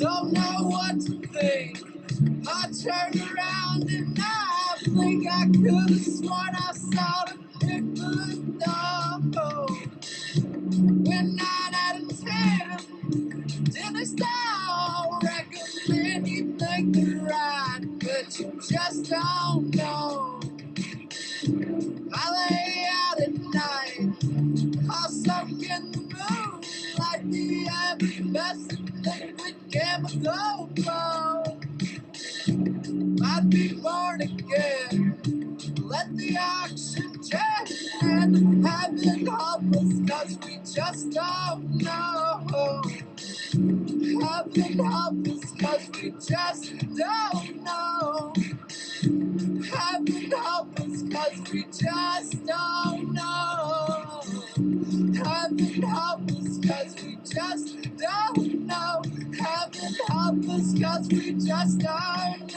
don't know what to think. I turn around and I think I could have sworn I saw the Bigfoot dog. When 9 out of 10, did I still recommend you make the ride, but you just don't know. I lay out at night, all sunk in the moon, like the effervescent liquid chemical flow. I'd be born again, let the oxygen and heaven help us, 'cause we just don't know. Heaven help us, 'cause we just don't know. Heaven help us, 'cause we just don't know. Heaven help us, 'cause we just don't know. Heaven help us, 'cause we just don't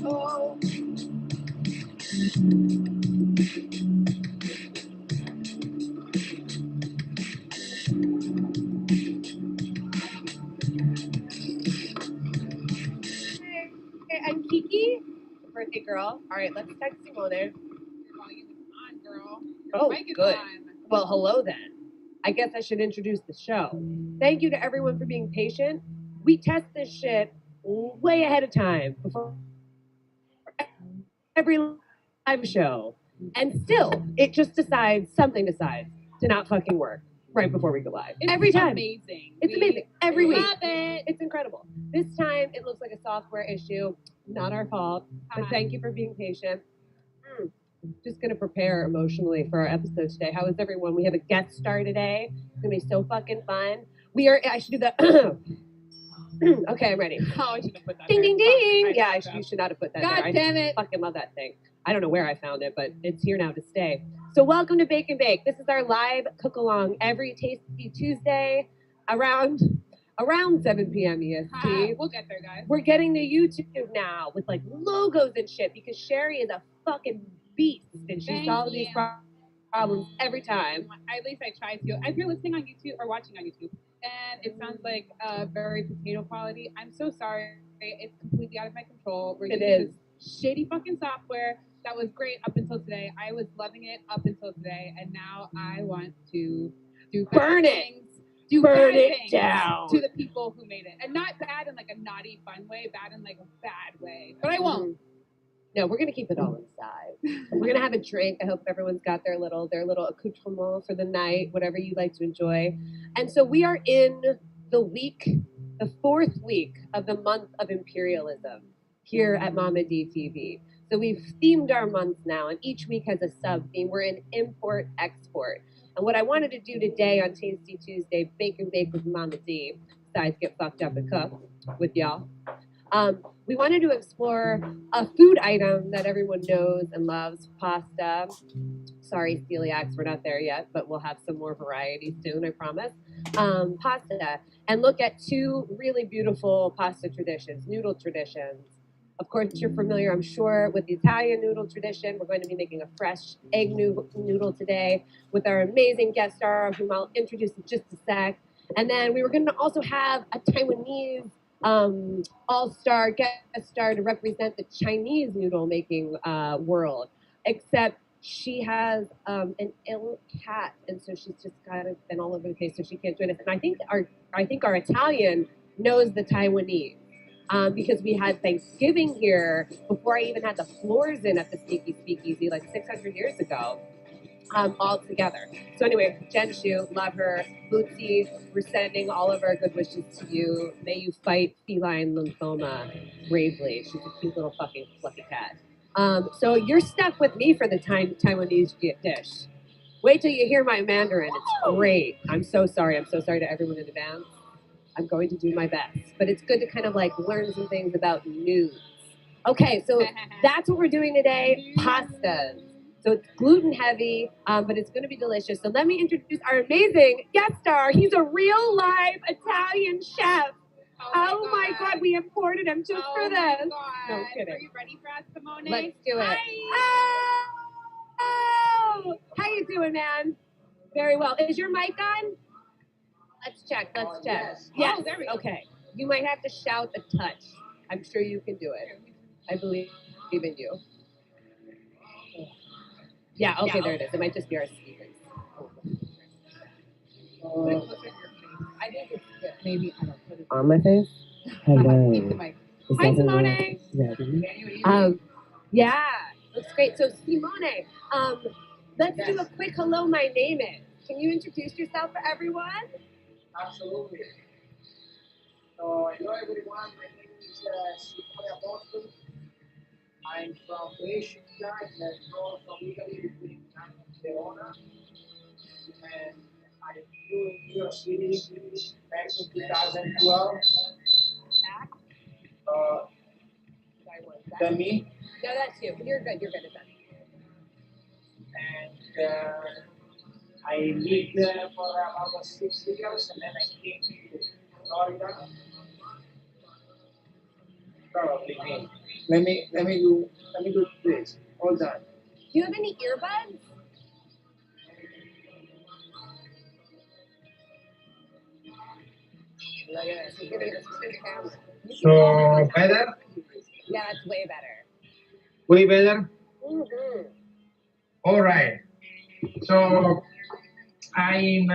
know. Hey, I'm Kiki, the birthday girl. All right, let's text Simone. Your volume is on, girl. Oh, Mic is good. on. Well, hello then. I guess I should introduce the show. Thank you to everyone for being patient. We test this shit way ahead of time before every live show. And still, it just decides to not fucking work right before we go live. It's every time. amazing. It's amazing. Every week. Love it. It's incredible. This time, it looks like a software issue. Not our fault. But thank you for being patient. Just going to prepare emotionally for our episode today. How is everyone? We have a guest star today. It's going to be so fucking fun. I should do the... Okay, I'm ready. Oh, I should have put that Ding, there. ding, ding. Sorry, You should not have put that God there. damn it. I fucking love that thing. I don't know where I found it, but it's here now to stay. So welcome to Bake and Bake. This is our live cook-along every Tasty Tuesday around 7 p.m. EST. We'll get there, guys. We're getting to YouTube now with like logos and shit because Sherry is a fucking beast and she Thank solves you. these problems every time. At least I try to. If you're listening on YouTube or watching on YouTube, and it sounds like very potato quality, I'm so sorry. It's completely out of my control. We're It using is. this shitty fucking software that was great up until today. I was loving it up until today, and now I want to do bad Burn it. things. Do Burn bad it things down. to the people who made it, and not bad in like a naughty fun way, bad in like a bad way. But I won't. No, we're gonna keep it all inside. We're gonna have a drink. I hope everyone's got their little accoutrement for the night, whatever you like to enjoy. And so we are in the fourth week of the month of imperialism here at Mama D TV. So we've themed our months now, and each week has a sub-theme. We're in import-export. And what I wanted to do today on Tasty Tuesday, Bake and Bake with Mama D, besides get fucked up and cook with y'all, we wanted to explore a food item that everyone knows and loves, pasta. Sorry, celiacs, we're not there yet, but we'll have some more variety soon, I promise. Pasta, and look at two really beautiful pasta traditions, noodle traditions. Of course, you're familiar, I'm sure, with the Italian noodle tradition. We're going to be making a fresh egg noodle today with our amazing guest star, whom I'll introduce in just a sec. And then we were going to also have a Taiwanese all-star guest star to represent the Chinese noodle making world, except she has an ill cat, and so she's just kind of been all over the place, so she can't join us. And I think our Italian knows the Taiwanese because we had Thanksgiving here before I even had the floors in at the Sneaky Speakeasy like 600 years ago. All together. So anyway, Jen Shu, love her. Bootsy, we're sending all of our good wishes to you. May you fight feline lymphoma bravely. She's a cute little fucking fluffy cat. So you're stuck with me for the Taiwanese dish. Wait till you hear my Mandarin. It's great. I'm so sorry. I'm so sorry to everyone in advance. I'm going to do my best. But it's good to kind of like learn some things about news. Okay, so that's what we're doing today. Pastas. So it's gluten heavy, but it's going to be delicious. So let me introduce our amazing guest star. He's a real live Italian chef. Oh my God, we imported him just for this. No kidding. Are you ready for us, Simone? Let's do it. Hi. Oh, how you doing, man? Very well. Is your mic on? Let's check. Yes. Yes. Oh, there we go. Okay. You might have to shout a touch. I'm sure you can do it. I believe in you. Yeah, okay, there it is. It might just be our speakers. I think it's good. Maybe, I don't put it On my face? Hello. Keep the mic. Hi, Simone. Ready? Yeah, looks great. So, Simone, let's do a quick hello, my name is. Can you introduce yourself for everyone? Absolutely. So, hello everyone, my name is Simone Apostoli. I'm from Brescia, in the north of Italy, between Milan and Verona. And I flew in New York City back in 2012. Than me. No, that's you. You're good. You're good at that. And I lived there for about 6 years, and then I came to Florida. Probably me. Let me do this. Hold on. Do you have any earbuds? Look at this. He's gonna get us to the camera. So better? Yeah, that's way better. Way better? Mm-hmm. All right. So I'm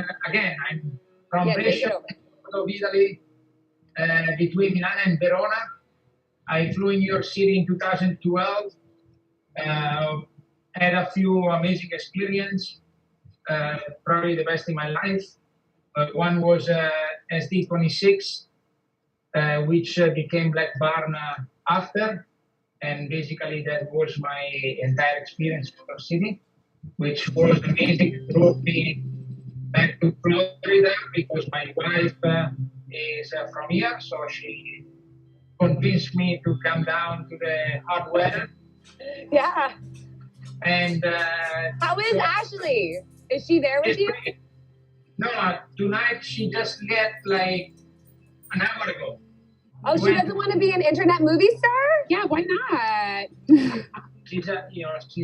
from Brescia, of Italy, between Milan and Verona. I flew in New York City in 2012. Had a few amazing experiences, probably the best in my life. One was SD26, which became Black Barn after. And basically that was my entire experience in New York City, which was amazing. It brought me back to Florida because my wife is from here, so she convinced me to come down to the hot weather. Yeah. And how is Ashley? Is she there with you? No, tonight she just left like an hour ago. Oh, she doesn't want to be an internet movie star? Yeah, why not? She's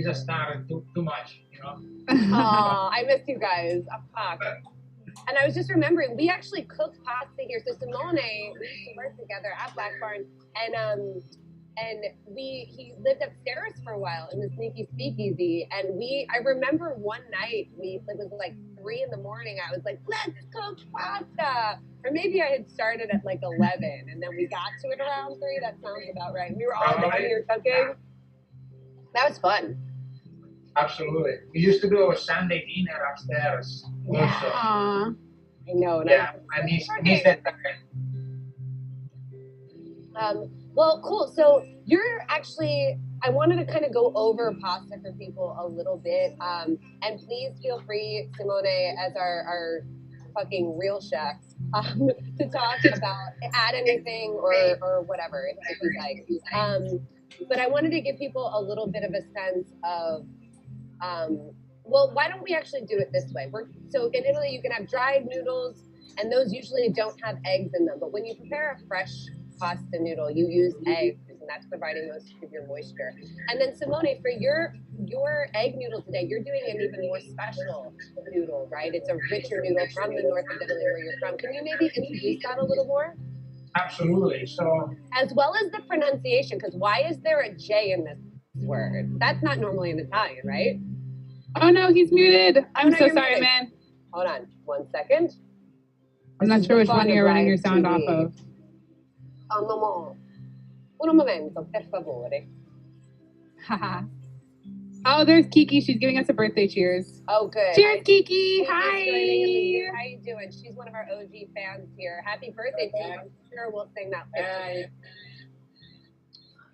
a star too much, you know. Aw, I miss you guys. Oh, fuck. And I was just remembering, we actually cooked pasta here. So Simone, we used to work together at Black Barn, and he lived upstairs for a while in the sneaky speakeasy. And I remember one night it was like 3 a.m. I was like, let's cook pasta. Or maybe I had started at like 11, and then we got to it around 3. That sounds about right. We were all down here cooking. That was fun. Absolutely. We used to do a Sunday dinner upstairs. Yeah. Also. I know. Yeah, I miss that time. Well, cool. So you're actually, I wanted to kind of go over pasta for people a little bit. And please feel free, Simone, as our fucking real chef, to talk about, add anything or whatever if you like. But I wanted to give people a little bit of a sense of, well, why don't we actually do it this way? So in Italy, you can have dried noodles, and those usually don't have eggs in them. But when you prepare a fresh pasta noodle, you use eggs, and that's providing most of your moisture. And then Simone, for your egg noodle today, you're doing an even more special noodle, right? It's a richer noodle from the north of Italy where you're from. Can you maybe introduce that a little more? Absolutely. So, as well as the pronunciation, because why is there a J in this word? That's not normally in Italian, right? Oh no, he's muted. I'm so sorry, muted. Man. Hold on 1 second. I'm not sure which one you're running your sound off of. Un momento, per favore. Haha. Oh, there's Kiki. She's giving us a birthday cheers. Oh, good. Cheers, Kiki. Hi. How you doing? She's one of our OG fans here. Happy birthday to you. I'm sure we'll sing that later.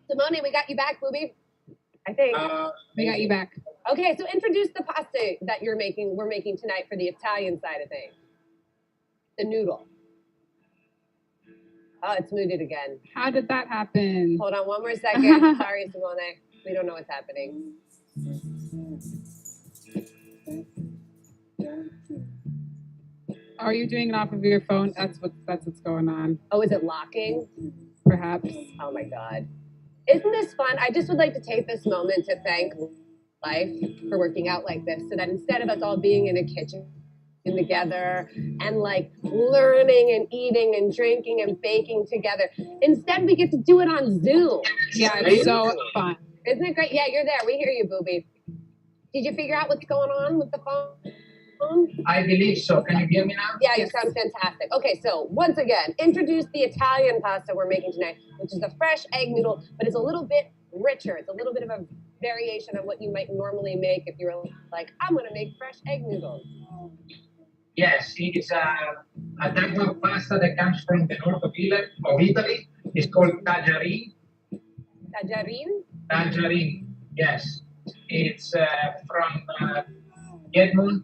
Simone, we got you back, booby. I think. We got you back. Okay, so introduce the pasta that we're making tonight for the Italian side of things. The noodle. Oh, it's muted again. How did that happen? Hold on 1 more second. Sorry, Simone. We don't know what's happening. Are you doing it off of your phone? That's what's going on. Oh, is it locking? Perhaps. Oh my God. Isn't this fun? I just would like to take this moment to thank life for working out like this, so that instead of us all being in a kitchen together and like learning and eating and drinking and baking together. Instead, we get to do it on Zoom. Yeah, it's so fun. Isn't it great? Yeah, you're there. We hear you, Booby. Did you figure out what's going on with the phone? I believe so. Can you hear me now? Yeah, you sound fantastic. Okay, so once again, introduce the Italian pasta we're making tonight, which is a fresh egg noodle, but it's a little bit richer. It's a little bit of a variation of what you might normally make if you were like, I'm going to make fresh egg noodles. Yes, it's a type of pasta that comes from the north of Italy. It's called tajarin. Tajarin? Tajarin, yes. It's from Piedmont,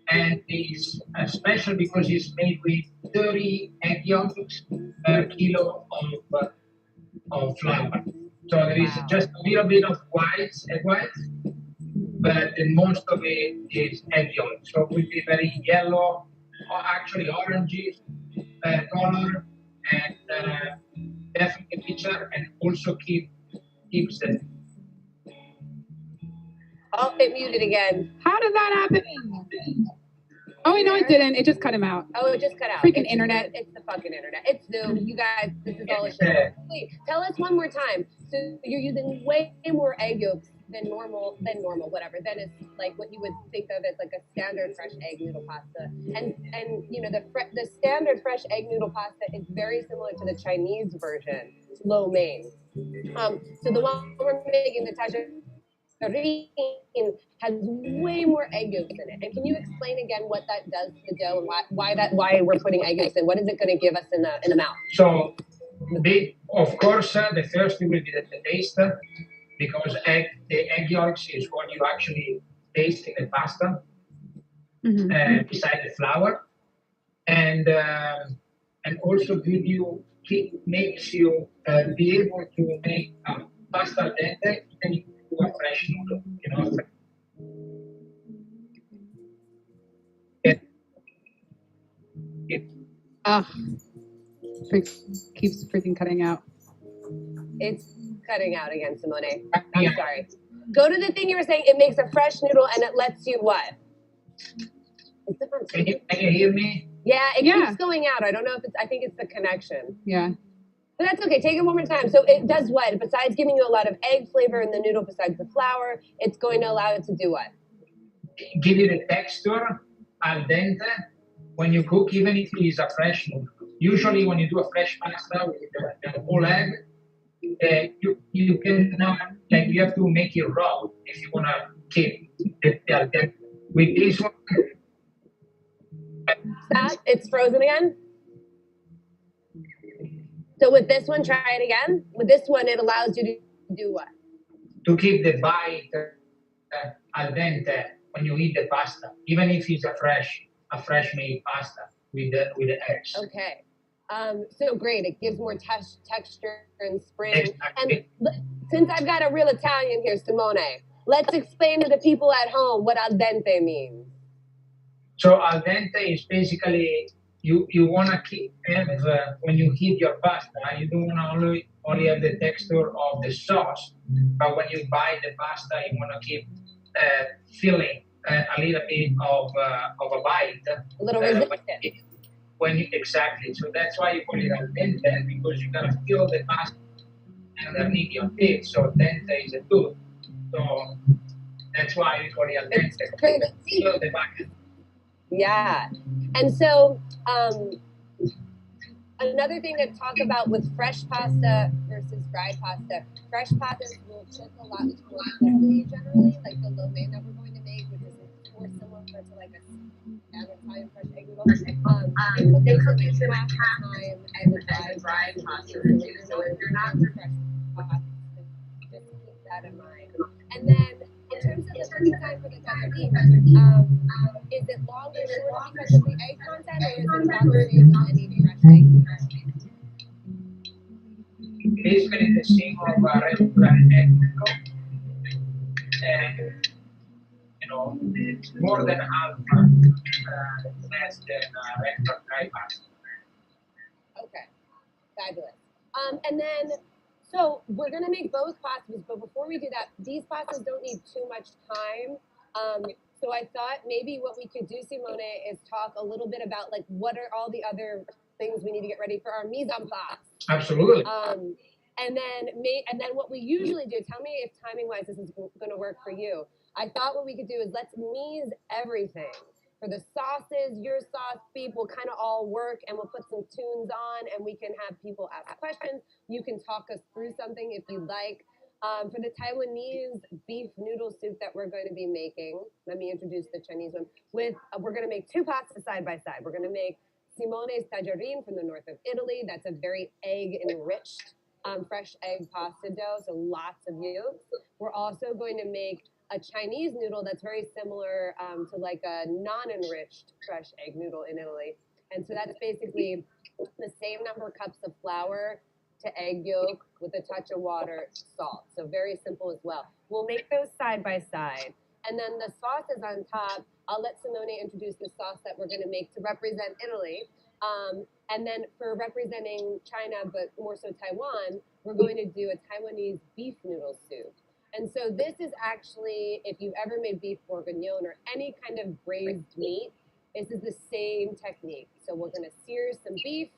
and it's special because it's made with 30 egg yolks per kilo of flour. So there is just a little bit of egg whites, but most of it is egg yolk. So it will be very yellow, or actually orangey color, and definitely richer, and also keeps the. Oh, it muted again. How did that happen? Oh, wait, no, it didn't. It just cut him out. Oh, it just cut out. Freaking internet. It's the fucking internet. It's Zoom. You guys, this is all a show. Wait, tell us one more time. So you're using way more egg yolks than normal, whatever. Then it's like what you would think of as like a standard fresh egg noodle pasta. And you know, the standard fresh egg noodle pasta is very similar to the Chinese version, lo mein. So the one we're making, the tajarin, has way more egg yolks in it. And can you explain again what that does to the dough and why we're putting egg yolks in? What is it going to give us in the mouth? So, of course, the first thing will be the taste, because the egg yolks is what you actually taste in the pasta, beside the flour, and also makes you be able to make pasta al dente even a fresh noodle, you know. Keeps freaking cutting out. It's cutting out again, Simone. I'm sorry. Go to the thing you were saying. It makes a fresh noodle and it lets you what? Can you hear me? Yeah, it keeps going out. I don't know if I think it's the connection. Yeah. But that's okay. Take it one more time. So it does what? Besides giving you a lot of egg flavor in the noodle, besides the flour, it's going to allow it to do what? Give you the texture al dente when you cook, even if it is a fresh noodle. Usually when you do a fresh pasta with the whole egg, you can you have to make it raw if you want to keep it al dente. With this one, it's frozen again. So with this one, try it again. With this one, it allows you to do what? To keep the bite al dente when you eat the pasta, even if it's a fresh made pasta with the eggs. Okay. So great. It gives more texture and spring. Exactly. And since I've got a real Italian here, Simone, let's explain to the people at home what al dente means. So al dente is basically you want to have when you heat your pasta, you don't want to only have the texture of the sauce, but when you bite the pasta, you want to keep feeling a little bit of a bite. A little resistance. Exactly. So that's why you call it al dente, because you're gonna feel the pasta underneath your teeth. So dente is a tooth. So that's why we call it al dente. Feel the bite. Yeah. And so another thing to talk about with fresh pasta versus dried pasta, fresh pastas will cook a lot more quickly generally, like the lo mein that we're going to make, which is more similar to like a standard Italian fresh egg noodle. They cook half the time as a dried pasta. So if you're not fresh pasta, just keep that in mind. And then in terms of the cooking time for the tajarin, is it long or short because of the egg content, or is it about the same as any fresh egg noodle? Basically the same of a regular egg noodle, and it's more than half less than regular dry pasta. Okay, fabulous. And then, so we're gonna make both pastas, but before we do that, these pastas don't need too much time. So I thought maybe what we could do, Simone, is talk a little bit about like what are all the other things we need to get ready for our mise en place. Absolutely. And then what we usually do, tell me if timing-wise this is going to work for you. I thought what we could do is let's mise everything. For the sauces, your sauce, beef will kind of all work, and we'll put some tunes on, and we can have people ask questions. You can talk us through something if you'd like. For the Taiwanese beef noodle soup that we're going to be making, let me introduce the Chinese one. We're going to make two pastas side by side. We're going to make Simone's tagliatelle from the north of Italy. That's a very egg-enriched fresh egg pasta dough, so lots of yolks. We're also going to make a Chinese noodle that's very similar to like a non-enriched fresh egg noodle in Italy. And so that's basically the same number of cups of flour to egg yolk with a touch of water, salt. So very simple as well. We'll make those side by side. And then the sauces on top, I'll let Simone introduce the sauce that we're going to make to represent Italy. And then for representing China, but more so Taiwan, we're going to do a Taiwanese beef noodle soup. And so this is actually, if you've ever made beef bourguignon or any kind of braised meat, this is the same technique. So we're going to sear some beef,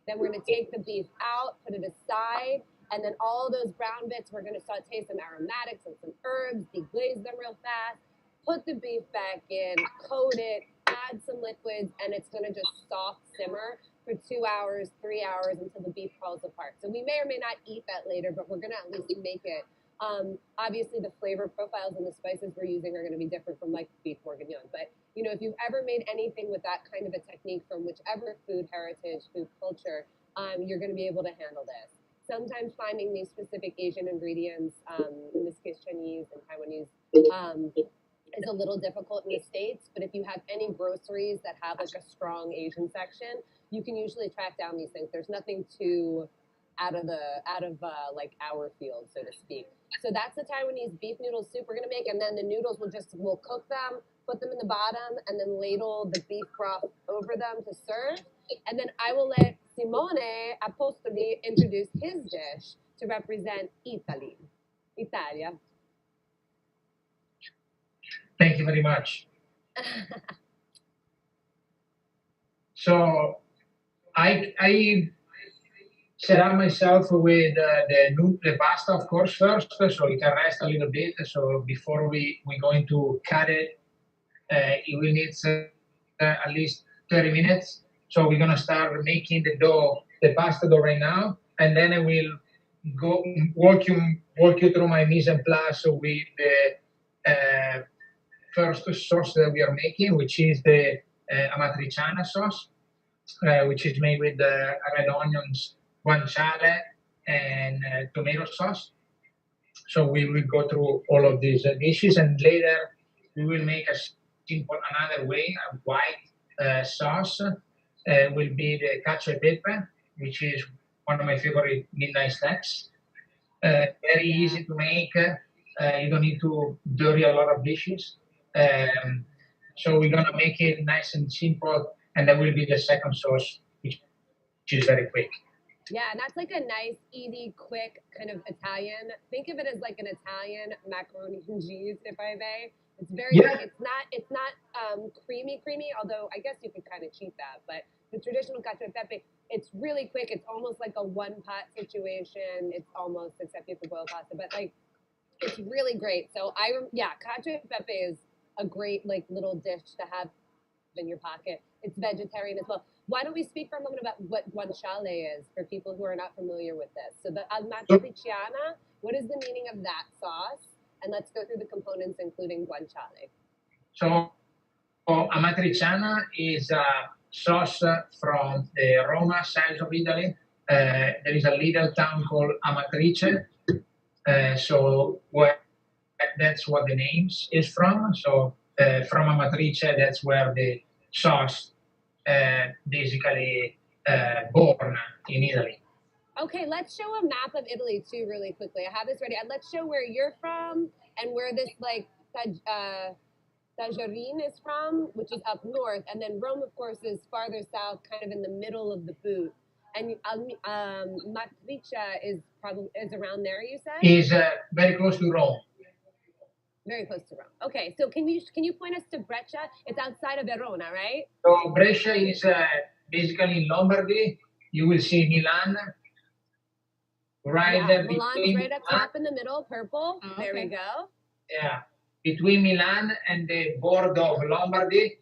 then we're going to take the beef out, put it aside, and then all those brown bits, we're going to saute some aromatics and some herbs, deglaze them real fast, put the beef back in, coat it, add some liquids, and it's going to just soft simmer for 2 hours, 3 hours until the beef falls apart. So we may or may not eat that later, but we're going to at least make it. Obviously, the flavor profiles and the spices we're using are going to be different from like beef bourguignon. But you know, if you've ever made anything with that kind of a technique from whichever food heritage, food culture, you're going to be able to handle this. Sometimes finding these specific Asian ingredients, in this case Chinese and Taiwanese, is a little difficult in the States. But if you have any groceries that have like a strong Asian section, you can usually track down these things. There's nothing too out of like our field, so to speak. So that's the Taiwanese beef noodle soup we're gonna make, and then the noodles we'll cook them, put them in the bottom, and then ladle the beef broth over them to serve. And then I will let Simone Apostoli introduce his dish to represent Italia. Thank you very much. So I set up myself with the pasta, of course, first, so it can rest a little bit. So before we're going to cut it, it will need at least 30 minutes. So we're gonna start making the pasta dough right now, and then I will go walk you through my mise en place with the first sauce that we are making, which is the amatriciana sauce, which is made with red onions, guanciale, and tomato sauce. So we will go through all of these dishes, and later we will make another way, a white sauce. Will be the cacio e pepe, which is one of my favorite midnight snacks. Very easy to make. You don't need to dirty a lot of dishes. So we're gonna make it nice and simple, and that will be the second sauce, which is very quick. Yeah, and that's like a nice, easy, quick kind of Italian. Think of it as like an Italian macaroni and cheese, if I may. It's very, it's not creamy, although I guess you could kind of cheat that. But the traditional cacio e pepe, it's really quick. It's almost like a one-pot situation. It's almost, except you have to boil pasta, but like, it's really great. So cacio e pepe is a great like little dish to have in your pocket. It's vegetarian as well. Why don't we speak for a moment about what guanciale is for people who are not familiar with this? So the amatriciana, what is the meaning of that sauce? And let's go through the components, including guanciale. So amatriciana is a sauce from the Roma side of Italy. There is a little town called Amatrice. That's what the name is from. So from Amatrice, that's where the sauce basically born in Italy. Okay, let's show a map of Italy too, really quickly. I have this ready. And let's show where you're from and where this like tagliatelle is from, which is up north, and then Rome, of course, is farther south, kind of in the middle of the boot. And Matrice is around there. You said is very close to Rome. Very close to Rome. Okay, so can you point us to Brescia? It's outside of Verona, right? So Brescia is basically in Lombardy. You will see Milan right Yeah, Milan's between right up top in the middle, purple. Oh, There we okay. go. yeah, between Milan and the border of Lombardy.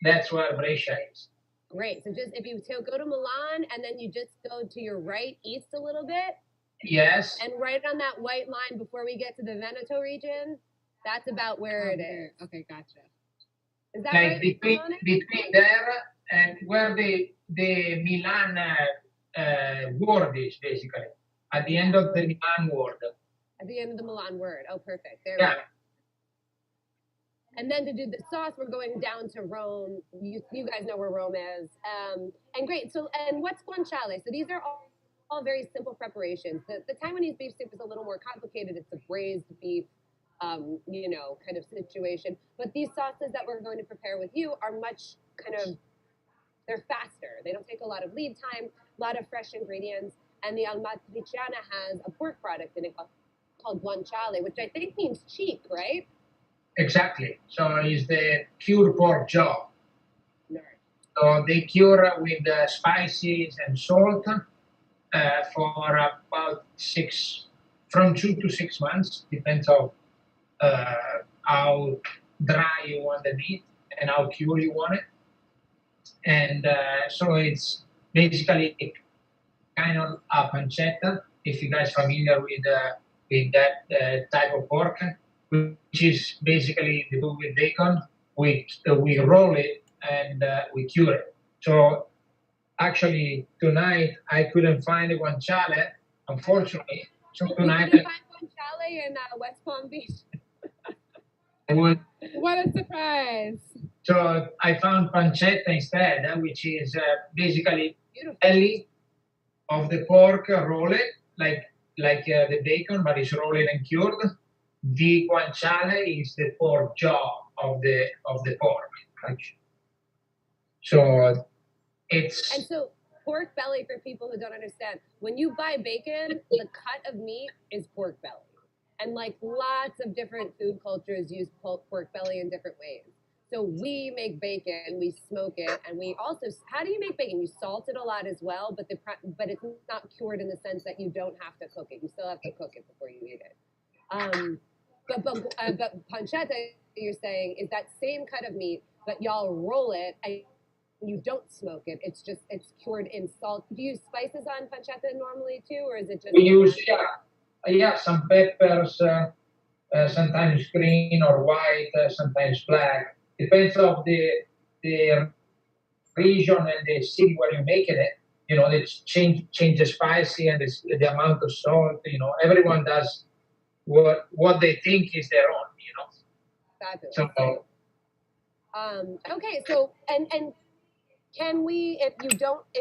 That's where Brescia is. Great. So just if you go to Milan and then you just go to your right east a little bit, Yes. and right on that white line before we get to the Veneto region, that's about where it is. Okay, gotcha. Is that Like right? Simone? between there and where the Milan word is, basically at the end of the Milan word. At the end of the Milan word. Oh, perfect. There Yeah. we go. And then to do the sauce, we're going down to Rome. You guys know where Rome is. And great. So, and what's guanciale? So these are all very simple preparations. The Taiwanese beef soup is a little more complicated. It's a braised beef, you know, kind of situation. But these sauces that we're going to prepare with you are much they're faster. They don't take a lot of lead time, a lot of fresh ingredients. And the Almatriciana has a pork product in it called guanciale, which I think means cheek, right? Exactly. So it's the cured pork jaw. No. So they cure with spices and salt for about from 2 to 6 months, depends on how dry you want the meat and how pure you want it. And so it's basically kind of a pancetta, if you guys are familiar with that type of pork, which is basically the do with bacon. We roll it and we cure it. So actually tonight I couldn't find a guanciale, unfortunately. So tonight you find guanciale in West Palm Beach. I would. What a surprise! So I found pancetta instead, which is basically Beautiful. belly of the pork, roll it like the bacon, but it's rolled and cured. The guanciale is the pork jaw of the pork. So it's. And so pork belly, for people who don't understand, when you buy bacon, the cut of meat is pork belly. And like lots of different food cultures use pork belly in different ways. So we make bacon, we smoke it, and we also, how do you make bacon? You salt it a lot as well, but it's not cured in the sense that you don't have to cook it. You still have to cook it before you eat it. But pancetta, you're saying, is that same cut of meat, but y'all roll it and you don't smoke it. It's cured in salt. Do you use spices on pancetta normally too, or is it just? We use some peppers, sometimes green or white, sometimes black. Depends of the region and the city where you're making it. You know, they change the spicy and the amount of salt. You know, everyone does what they think is their own. You know. Fabulous. So. Okay, so and can we, if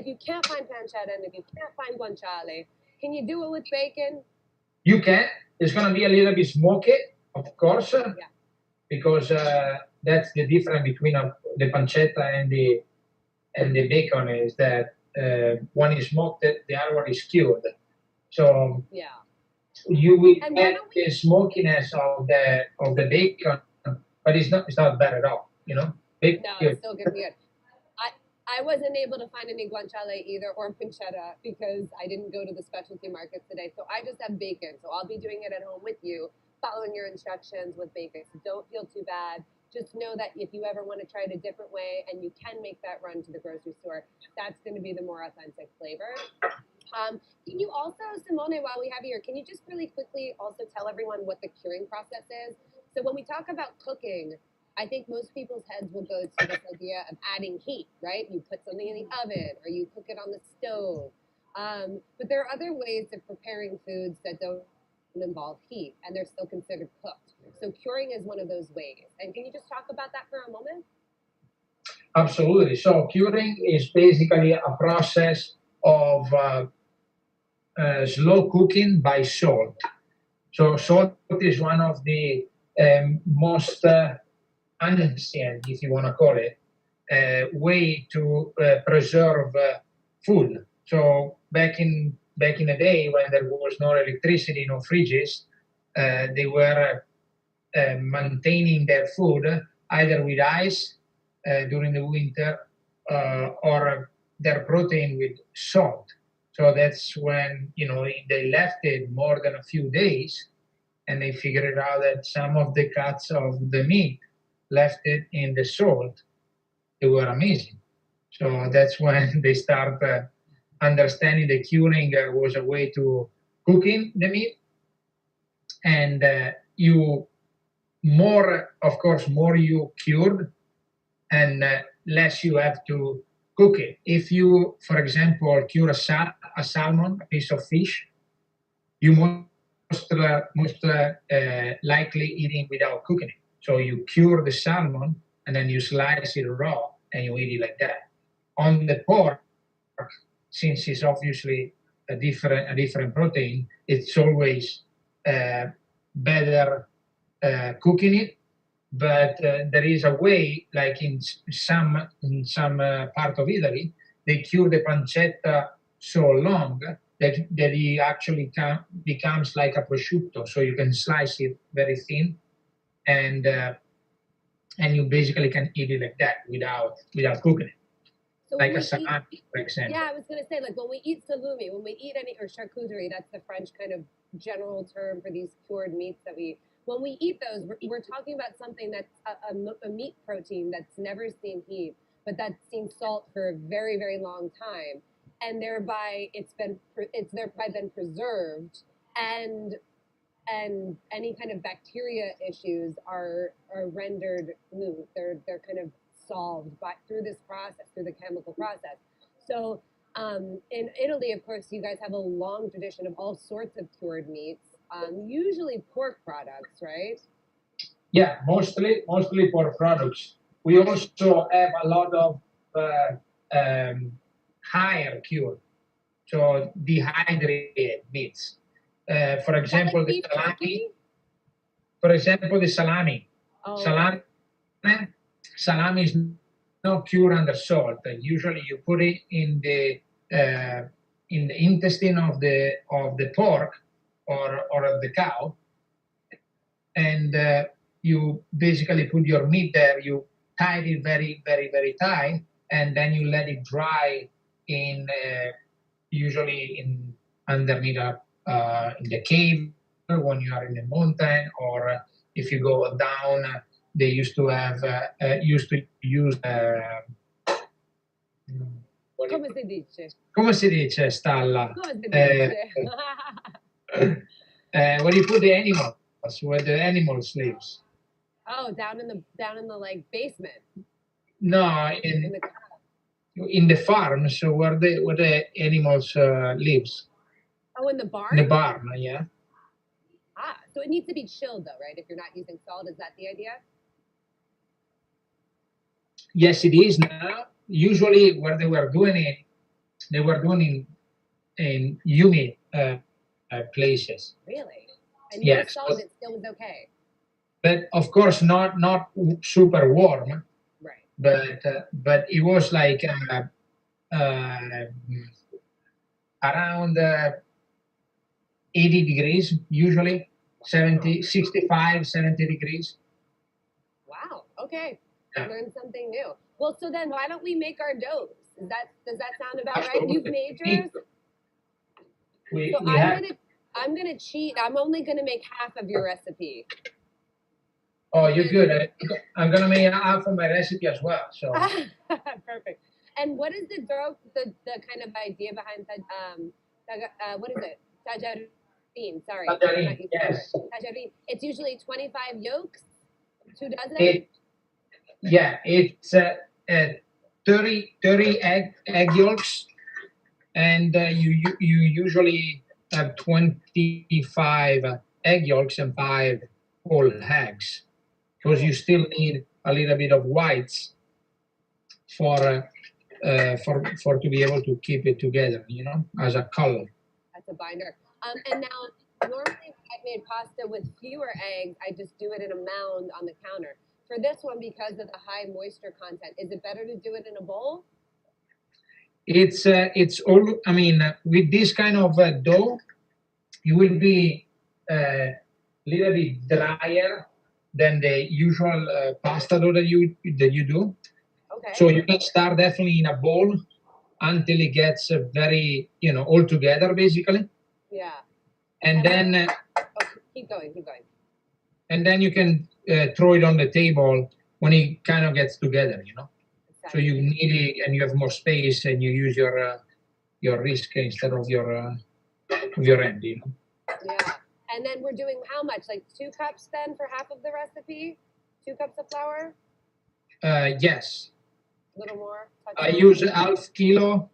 you can't find pancetta and if you can't find guanciale, can you do it with bacon? You can. It's gonna be a little bit smoky, of course, because that's the difference between the pancetta and the bacon is that one is smoked, the other one is cured. So you will get the smokiness of the bacon, but it's not bad at all. You know, bacon, no, it's still gonna be good. I wasn't able to find any guanciale either or pancetta because I didn't go to the specialty markets today. So I just have bacon. So I'll be doing it at home with you, following your instructions with bacon. So don't feel too bad. Just know that if you ever want to try it a different way and you can make that run to the grocery store, that's going to be the more authentic flavor. Can you also, Simone, while we have you here, can you just really quickly also tell everyone what the curing process is? So when we talk about cooking, I think most people's heads will go to this idea of adding heat, right? You put something in the oven or you cook it on the stove. But there are other ways of preparing foods that don't involve heat and they're still considered cooked. So curing is one of those ways. And can you just talk about that for a moment? Absolutely. So curing is basically a process of slow cooking by salt. So salt is one of the most ancient, if you want to call it, way to preserve food. So back in the day when there was no electricity, no fridges, they were maintaining their food either with ice during the winter or their protein with salt. So that's when, you know, they left it more than a few days, and they figured out that some of the cuts of the meat left it in the salt. They were amazing. So that's when they start understanding the curing was a way to cooking the meat, and you more, of course, more you cured, and less you have to cook it. If you, for example, cure a salmon, a piece of fish, you most likely eating without cooking it. So you cure the salmon and then you slice it raw and you eat it like that. On the pork, since it's obviously a different protein, it's always better cooking it. But there is a way, like in some part of Italy, they cure the pancetta so long that it actually becomes like a prosciutto. So you can slice it very thin, and you basically can eat it like that without cooking it. So Like a salami, for example. Yeah, I was going to say, like when we eat salumi, when we eat any, or charcuterie, that's the French kind of general term for these cured meats that we, when we eat those, we're talking about something that's a meat protein that's never seen heat, but that's seen salt for a very, very long time. And thereby it's thereby been preserved, and any kind of bacteria issues are rendered moot. They're kind of solved through this process, through the chemical process. So in Italy, of course, you guys have a long tradition of all sorts of cured meats, usually pork products, right? Yeah, mostly pork products. We also have a lot of higher cured, so dehydrated meats. For example, the salami. For example, the salami. Oh. Salami is not cured under salt. Usually, you put it in the intestine of the pork or of the cow, and you basically put your meat there. You tie it very, very, very tight, and then you let it dry in usually underneath in the cave when you are in the mountain, or if you go down. They used to use. Come si dice? Come si dice, Stalla? Come si dice? Where you put the animals, where the animals lives. Oh, down in the like basement. No, in the farm, so where the animals lives. Oh, in the barn? In the barn, yeah. Ah, so it needs to be chilled though, right? If you're not using salt, is that the idea? Yes, it is now. Usually, where they were doing it, they were doing it in humid places. Really? And yes, salt, it still was okay. But of course, not super warm. Right. But it was like around 80 degrees, usually 65, 70 degrees. Wow. Okay. I learned something new. Well, so then why don't we make our doughs? Does that sound about right? You've made yours? I'm gonna cheat. I'm only gonna make half of your recipe. Oh, you're good. I'm gonna make half of my recipe as well. So perfect. And what is the dough? The kind of idea behind what is it? Tajarin. Sorry. Tajarin. Yes. Tajarin. It's usually 25 yolks, 2 dozen. Yeah, it's 30 egg yolks, and you usually have 25 egg yolks and 5 whole eggs, because you still need a little bit of whites for to be able to keep it together, you know, as a color. As a binder. And now, normally I made pasta with fewer eggs. I just do it in a mound on the counter. For this one, because of the high moisture content, is it better to do it in a bowl? It's all. I mean, with this kind of dough, it will be a little bit drier than the usual pasta dough that you do. Okay. So you can start definitely in a bowl until it gets very, all together basically. Yeah. And then keep going. and then you can throw it on the table when it kind of gets together, Exactly. So you knead it and you have more space and you use your wrist instead of your hand, Yeah. And then we're doing how much? Like 2 cups then for half of the recipe? 2 cups of flour? Yes. A little more? I use half kilo.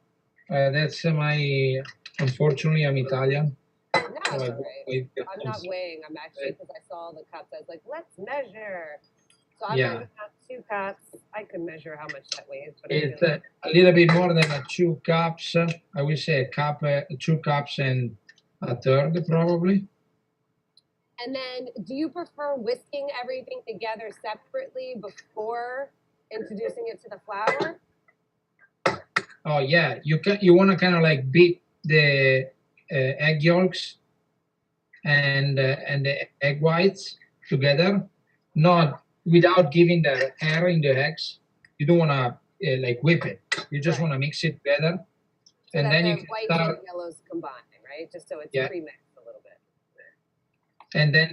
That's unfortunately, I'm Italian. No, it's all right. I'm not weighing. I'm actually, because I saw the cups, I was like, let's measure. So I'm measuring out 2 cups. I could measure how much that weighs. But it's a little bit more than 2 cups. I would say a cup, 2 cups and a third probably. And then, do you prefer whisking everything together separately before introducing it to the flour? Oh yeah, you want to kind of like beat the egg yolks and the egg whites together, not without giving the air in the eggs. You don't want to like whip it. You just want to mix it together, So and that then the you can whites start. and yellows combine, right? Just so it's pre-mixed a little bit.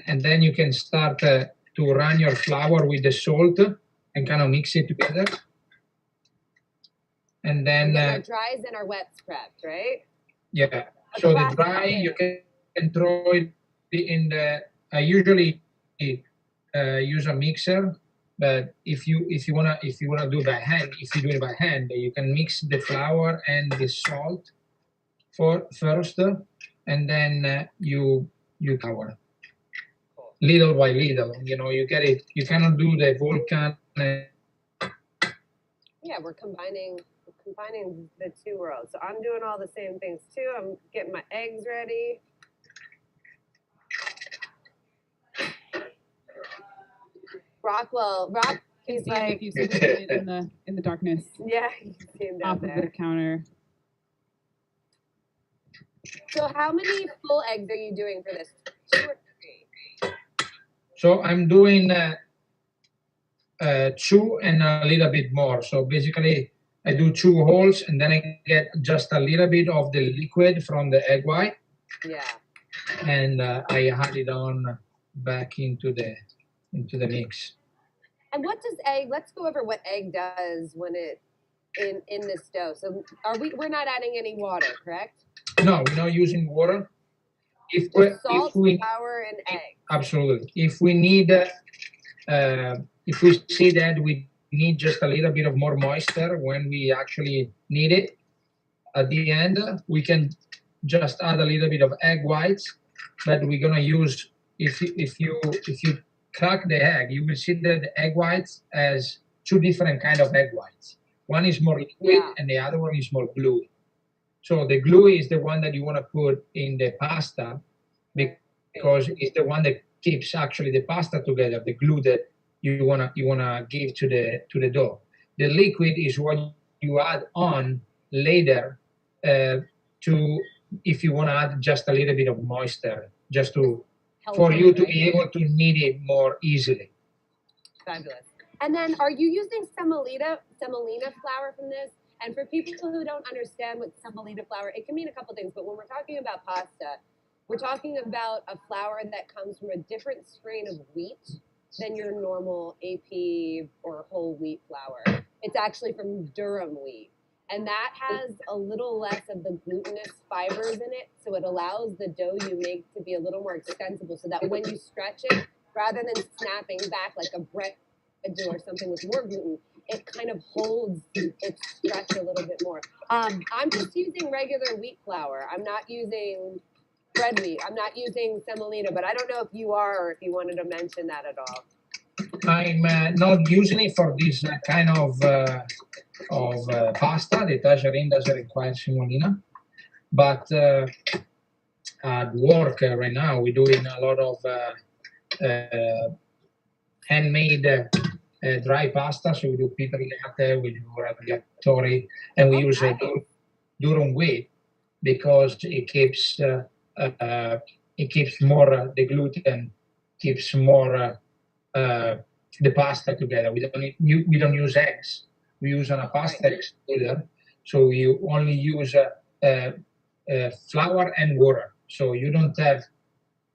And then you can start to run your flour with the salt and kind of mix it together. And then our dries and our wets prepped, right? Yeah. So the dry you can throw it in the. I usually use a mixer, but if you wanna do it by hand, if you do it by hand, you can mix the flour and the salt first, and then you flour little by little. You get it. You cannot do the volcan. Yeah, we're combining the 2 worlds. So I'm doing all the same things too. I'm getting my eggs ready. Rock, he's like, he's in the darkness. Yeah, he's off of the counter. So how many full eggs are you doing for this? 2 or 3? So I'm doing 2 and a little bit more. So basically, I do 2 holes and then I get just a little bit of the liquid from the egg white. Yeah. And I add it on back into the mix. And what does egg? Let's go over what egg does when it in this dough. So we're not adding any water, correct? No, we're not using water. Salt, flour, and egg. Absolutely. If we need, if we see that we need just a little bit of more moisture when we actually need it, at the end we can just add a little bit of egg whites. But we're gonna use if you crack the egg, you will see that the egg whites has 2 different kind of egg whites. One is more liquid and the other one is more gluey. So the gluey is the one that you want to put in the pasta because it's the one that keeps actually the pasta together. The glue that you wanna give to the dough. The liquid is what you add on later if you want to add just a little bit of moisture, just for you to be able to knead it more easily. Fabulous. And then, are you using semolina flour from this? And for people who don't understand what semolina flour, it can mean a couple things. But when we're talking about pasta, we're talking about a flour that comes from a different strain of wheat than your normal AP or whole wheat flour. It's actually from durum wheat. And that has a little less of the glutinous fibers in it, so it allows the dough you make to be a little more extensible, so that when you stretch it, rather than snapping back like a bread dough or something with more gluten, it kind of holds its stretch a little bit more. I'm just using regular wheat flour. I'm not using bread wheat. I'm not using semolina, but I don't know if you are or if you wanted to mention that at all. I'm not using it for this kind of pasta. The tajarin doesn't require semolina, but at work right now we're doing a lot of handmade dry pasta. So we do piperigate, we do ravioli, and we use durum wheat because it keeps more the gluten keeps more the pasta together. We don't use eggs. We use a pasta extruder, so you only use flour and water. So you don't have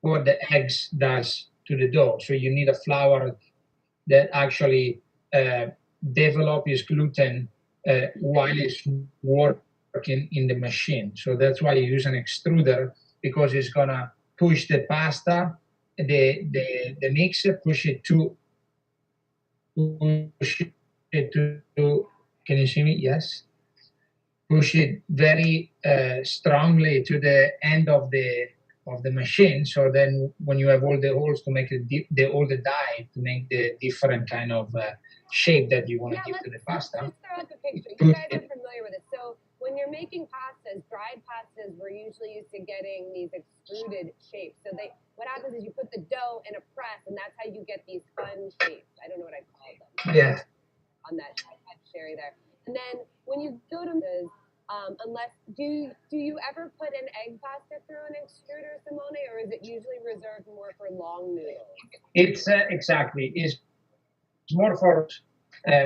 what the eggs does to the dough. So you need a flour that actually develop its gluten while it's working in the machine. So that's why you use an extruder, because it's gonna push the pasta, the mixer, push it to. Can you see me? Yes. Push it very strongly to the end of the machine. So then, when you have all the holes to make all the dye to make the different kind of shape that you want to give to the pasta. Let's throw out the picture. You guys are familiar with it. So when you're making pastas, dried pastas, we're usually used to getting these extruded shapes. So what happens is you put the dough in a press, and that's how you get these fun shapes. I don't know what I call them. Yeah. On that sherry there. And then when you go to do you ever put an egg pasta through an extruder, Simone, or is it usually reserved more for long noodles? It's exactly. It's more for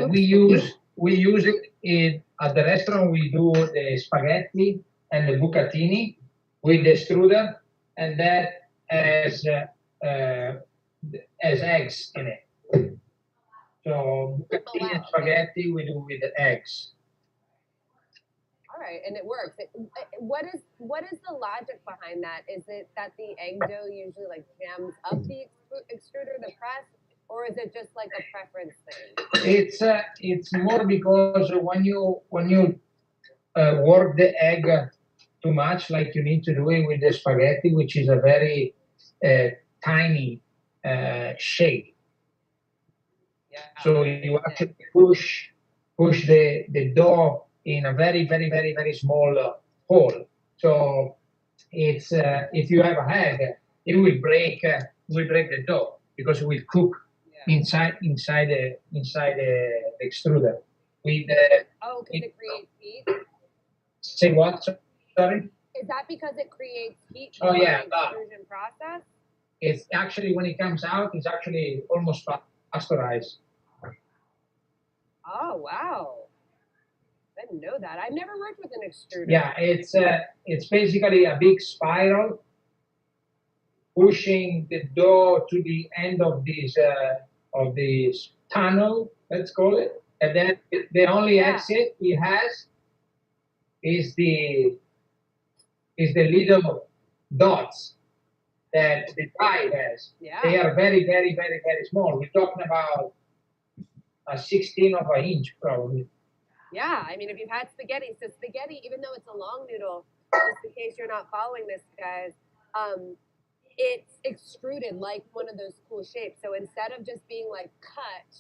we use it at the restaurant. We do the spaghetti and the bucatini with the extruder, and that has eggs in it. So bucatini and spaghetti we do with the eggs. All right, and it works. What is the logic behind that? Is it that the egg dough usually like jams up the extruder, the press, or is it just like a preference thing? It's more because when you work the egg too much, like you need to do it with the spaghetti, which is a very tiny shape. Yeah. So you actually push the dough in a very, very, very, very small hole. So it's if you have a egg, it will break the dough, because it will cook inside the extruder. With because it creates heat. Say what? Sorry. Is that because it creates heat? Oh yeah. The extrusion process. It's actually, when it comes out, it's actually almost pasteurized. Oh wow. I didn't know that. I've never worked with an extruder. Yeah, it's basically a big spiral pushing the dough to the end of this tunnel, let's call it, and then the only exit it has is the little dots that the dye has. Yeah. They are very, very, very, very small. We're talking about a 16th of an inch, probably. Yeah, I mean, if you've had spaghetti, so spaghetti, even though it's a long noodle, just in case you're not following this, guys, it's extruded like one of those cool shapes. So instead of just being like cut,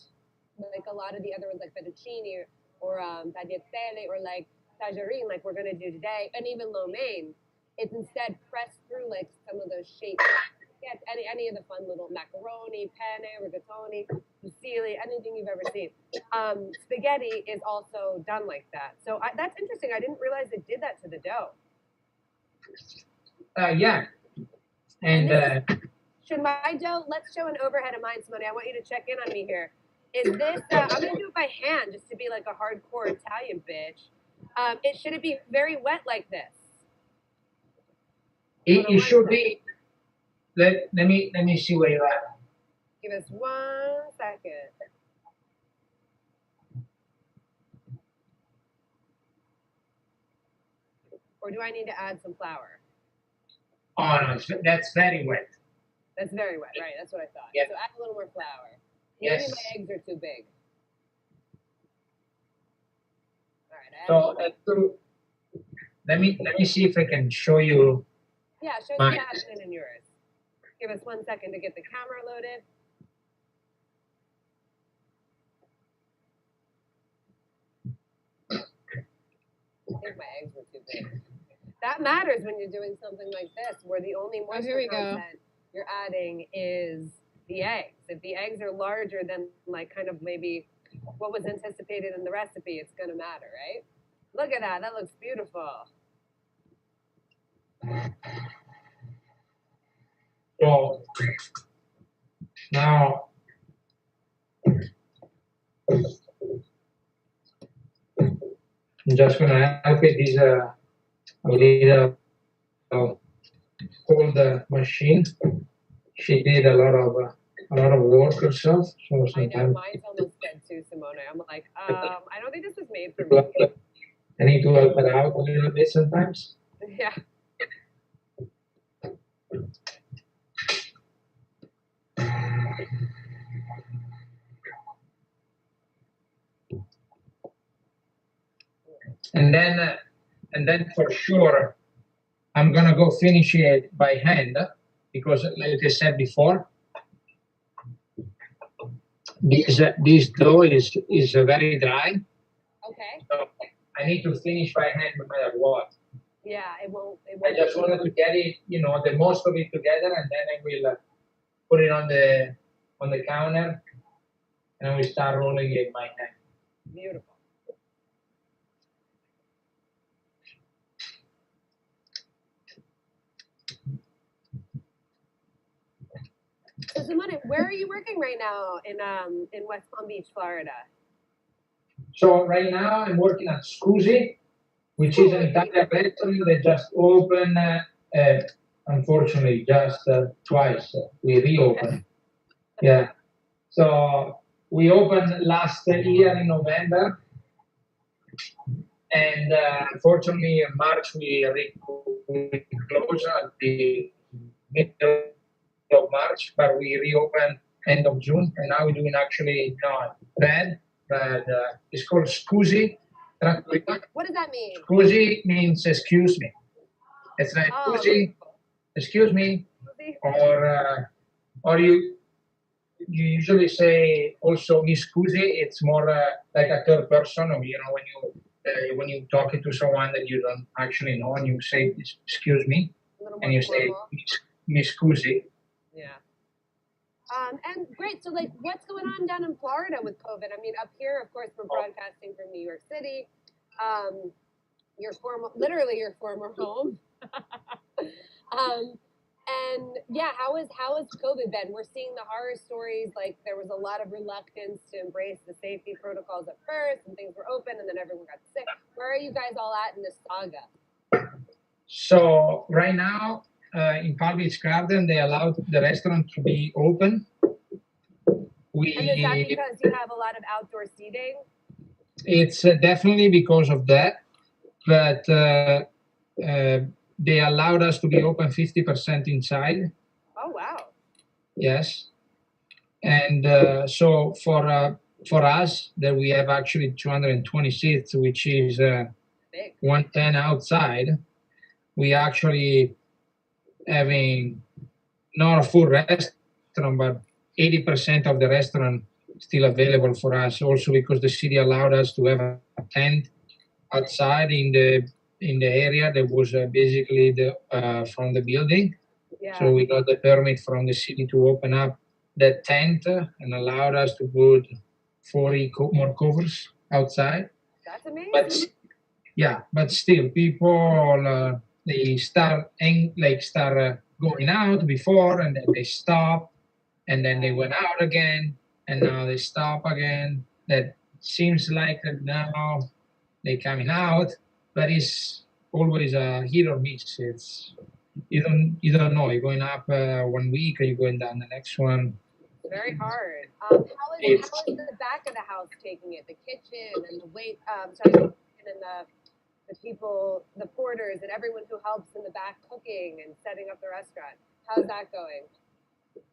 like a lot of the other ones, like fettuccine or tagliatelle or like tagliatelle, like we're gonna do today, and even lo mein, it's instead pressed through like some of those shapes. Yeah, any of the fun little macaroni, penne, rigatoni, fusilli, anything you've ever seen. Spaghetti is also done like that. So that's interesting. I didn't realize it did that to the dough. Yeah. And should my dough, let's show an overhead of mine, Simone. I want you to check in on me here. Is this, I'm going to do it by hand just to be like a hardcore Italian bitch. Should it be very wet like this? It should be. Let me see where you're at. Give us 1 second. Or do I need to add some flour? Oh no, that's very wet. That's very wet, right? That's what I thought. Yeah. So add a little more flour. Yes. Maybe my eggs are too big. All right. So let me see if I can show you. Yeah, show me what's happening in yours. Give us 1 second to get the camera loaded. I think my eggs were too big. That matters when you're doing something like this, where the only moisture content you're adding is the eggs. If the eggs are larger than like kind of maybe what was anticipated in the recipe, it's gonna matter, right? Look at that. That looks beautiful. So now I'm just gonna help it. This a little old machine. She did a lot of work herself. So I know, sometimes mine's almost dead too, Simone. I'm like, I don't think this is made for me. I need to help her out a little bit sometimes. Yeah. And then for sure, I'm gonna go finish it by hand because, like I said before, this dough is very dry. Okay. So I need to finish by hand no matter what. Yeah, it won't. I just wanted to get it, the most of it together, and then I will put it on the counter, and we start rolling it by hand. Beautiful. So Simone, where are you working right now in West Palm Beach, Florida? So right now I'm working at SCUSI, which is an Italian restaurant that just opened. Unfortunately, just twice. We reopened. Yeah. So we opened last year in November, and unfortunately in March we closed at the middle of March, but we reopened end of June, and now we're doing actually not bad, but it's called SCUSI Trattoria. What does that mean? SCUSI means excuse me. It's like SCUSI, excuse me, or you usually say also mi scusi. It's more like a third person, or when you talking to someone that you don't actually know, and you say excuse me, and you say mi scusi. Yeah. And great. So, like, what's going on down in Florida with COVID? I mean, up here, of course, we're broadcasting from New York City, literally your former home. And yeah, how has COVID been? We're seeing the horror stories. Like, there was a lot of reluctance to embrace the safety protocols at first, and things were open, and then everyone got sick. Where are you guys all at in this saga? So right now, in Palm Beach Garden, they allowed the restaurant to be open. And is that because you have a lot of outdoor seating? It's definitely because of that, but they allowed us to be open 50% inside. Oh, wow. Yes. And so for us, that we have actually 220 seats, which is 110 outside, we actually having not a full restaurant, but 80% of the restaurant still available for us. Also because the city allowed us to have a tent outside in the area that was basically from the building. Yeah. So we got the permit from the city to open up that tent and allowed us to put 40 more covers outside. That's amazing. But still, people they start going out before, and then they stop, and then they went out again, and now they stop again. That seems like that now they're coming out, but it's always a hit or miss. It's you don't know. You're going up 1 week, or you're going down the next one. Very hard. How is the back of the house taking it? The kitchen and the and the people, the porters, and everyone who helps in the back cooking and setting up the restaurant. How's that going?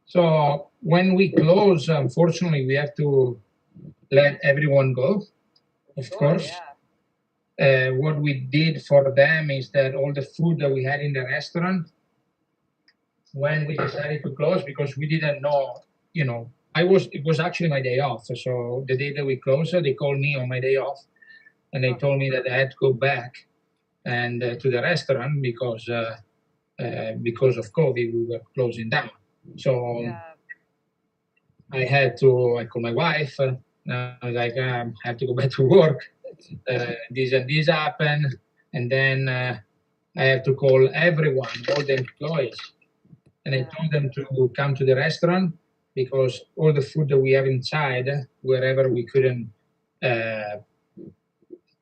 So when we close, unfortunately, we have to let everyone go. Of course. Yeah. What we did for them is that all the food that we had in the restaurant, when we decided to close, because we didn't know, it was actually my day off. So the day that we closed, they called me on my day off, and they told me that I had to go back and to the restaurant because of COVID, we were closing down. So I called my wife. I was like, I have to go back to work. This and this happened, and then I have to call everyone, all the employees, and I told them to come to the restaurant because all the food that we have inside, wherever we couldn't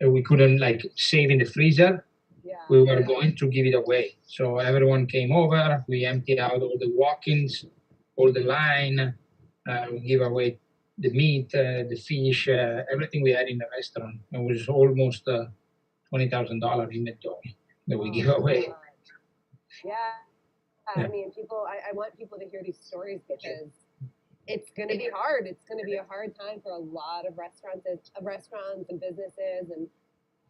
we couldn't like save in the freezer. Yeah. We were going to give it away. So everyone came over. We emptied out all the walk-ins, all the line. We give away the meat, the fish, everything we had in the restaurant. It was almost $20,000 inventory that we give away. Yeah. I mean, I want people to hear these stories because it's going to be hard. It's going to be a hard time for a lot of restaurants and businesses, and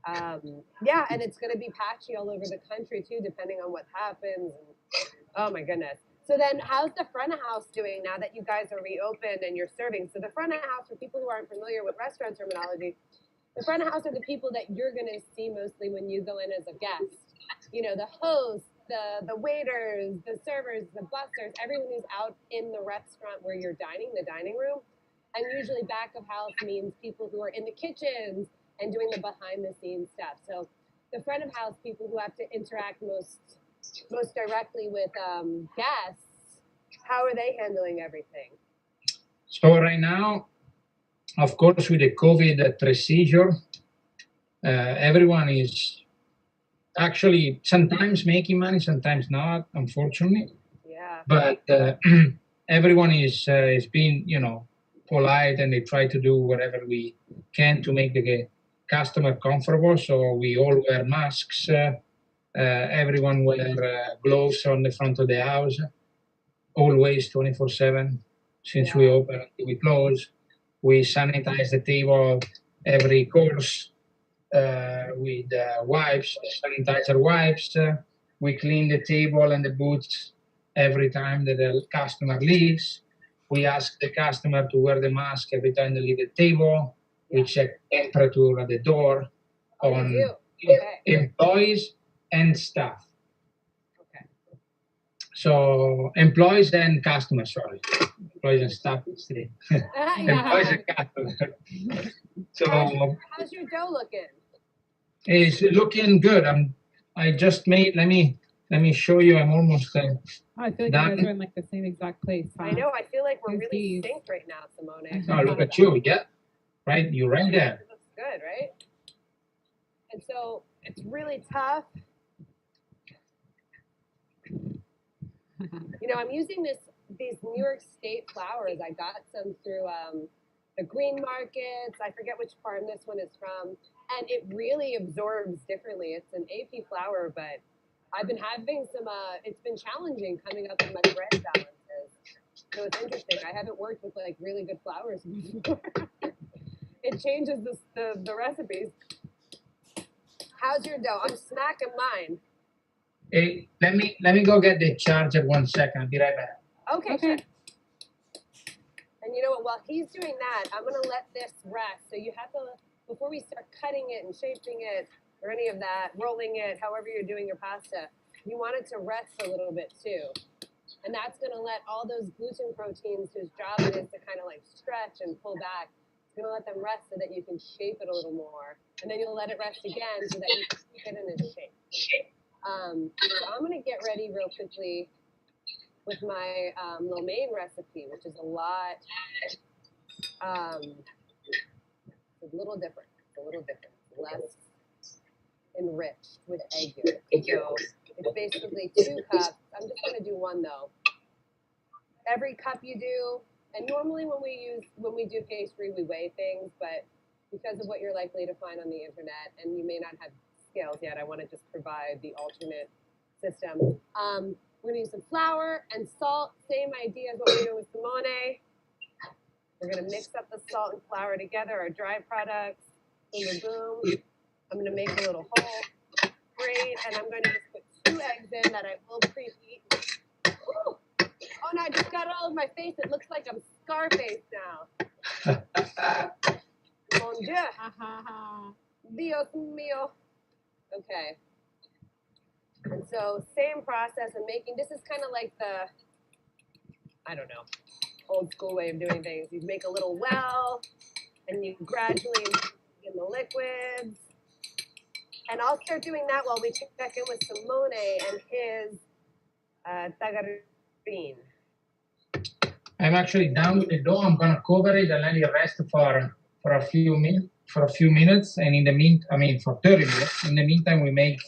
and it's going to be patchy all over the country too, depending on what happens. And, oh my goodness. So then, how's the front of house doing now that you guys are reopened and you're serving? So the front of house, for people who aren't familiar with restaurant terminology, the front of house are the people that you're going to see mostly when you go in as a guest. You know, the hosts, the waiters, the servers, the bussers, everyone who's out in the restaurant where you're dining, the dining room. And usually back of house means people who are in the kitchens and doing the behind the scenes stuff. So the front of house people who have to interact most directly with guests, how are they handling everything? So right now, of course, with the COVID procedure, everyone is actually sometimes making money, sometimes not, unfortunately. Yeah. But everyone is being, polite, and they try to do whatever we can to make the customer comfortable. So we all wear masks. Everyone wear gloves on the front of the house, always 24/7. Since we open until we close, we sanitize the table every course. With wipes, sanitizer wipes. We clean the table and the booths every time that the customer leaves. We ask the customer to wear the mask every time they leave the table. We check temperature at the door on employees and staff. Okay. So employees and customers, sorry. Employees and staff. Employees and customers. So how's your dough looking? It's looking good. I just made. Let me show you. I'm almost I feel like done. you guys are in like the same exact place. Huh? I know. I feel like we're really synced right now, Simone. Oh, look at you. Yeah, right. You're right there. It looks good, right? And so it's really tough. I'm using these New York State flowers. I got some through the green markets. I forget which farm this one is from. And it really absorbs differently. It's an AP flower, but I've been having some, it's been challenging coming up with my bread balances. So it's interesting. I haven't worked with like really good flowers before. It changes the recipes. How's your dough? I'm smacking mine. Hey, let me go get the charger 1 second. I'll be right back. Okay. Sure. And you know what? While he's doing that, I'm gonna let this rest. So you have to, before we start cutting it and shaping it or any of that, rolling it, however you're doing your pasta, you want it to rest a little bit too. And that's gonna let all those gluten proteins, whose job it is to kind of like stretch and pull back, it's gonna let them rest so that you can shape it a little more. And then you'll let it rest again so that you can keep it in its shape. So I'm gonna get ready real quickly with my lo mein recipe, which is a lot, it's a little different, less enriched with egg yolk. So it's basically 2 cups. I'm just gonna do 1 though. Every cup you do, and normally when we do pastry, we weigh things, but because of what you're likely to find on the internet, and you may not have scales yet, I want to just provide the alternate system. We're going to use some flour and salt, same idea as what we're doing with Simone. We're going to mix up the salt and flour together, our dry products, boom, boom, boom. I'm going to make a little hole, great, and I'm going to just put 2 eggs in that I will preheat. Ooh. Oh no, I just got it all over my face. It looks like I'm Scarface now. Mon Dieu. Dios mío. Okay. And so same process of making, this is kind of like the, I don't know, old school way of doing things. You make a little well, and you gradually in the liquids. And I'll start doing that while we check in with Simone and his tagarin. I'm actually done with the dough. I'm gonna cover it and let it rest for a few minutes. for a few minutes, and for 30 minutes. In the meantime, we make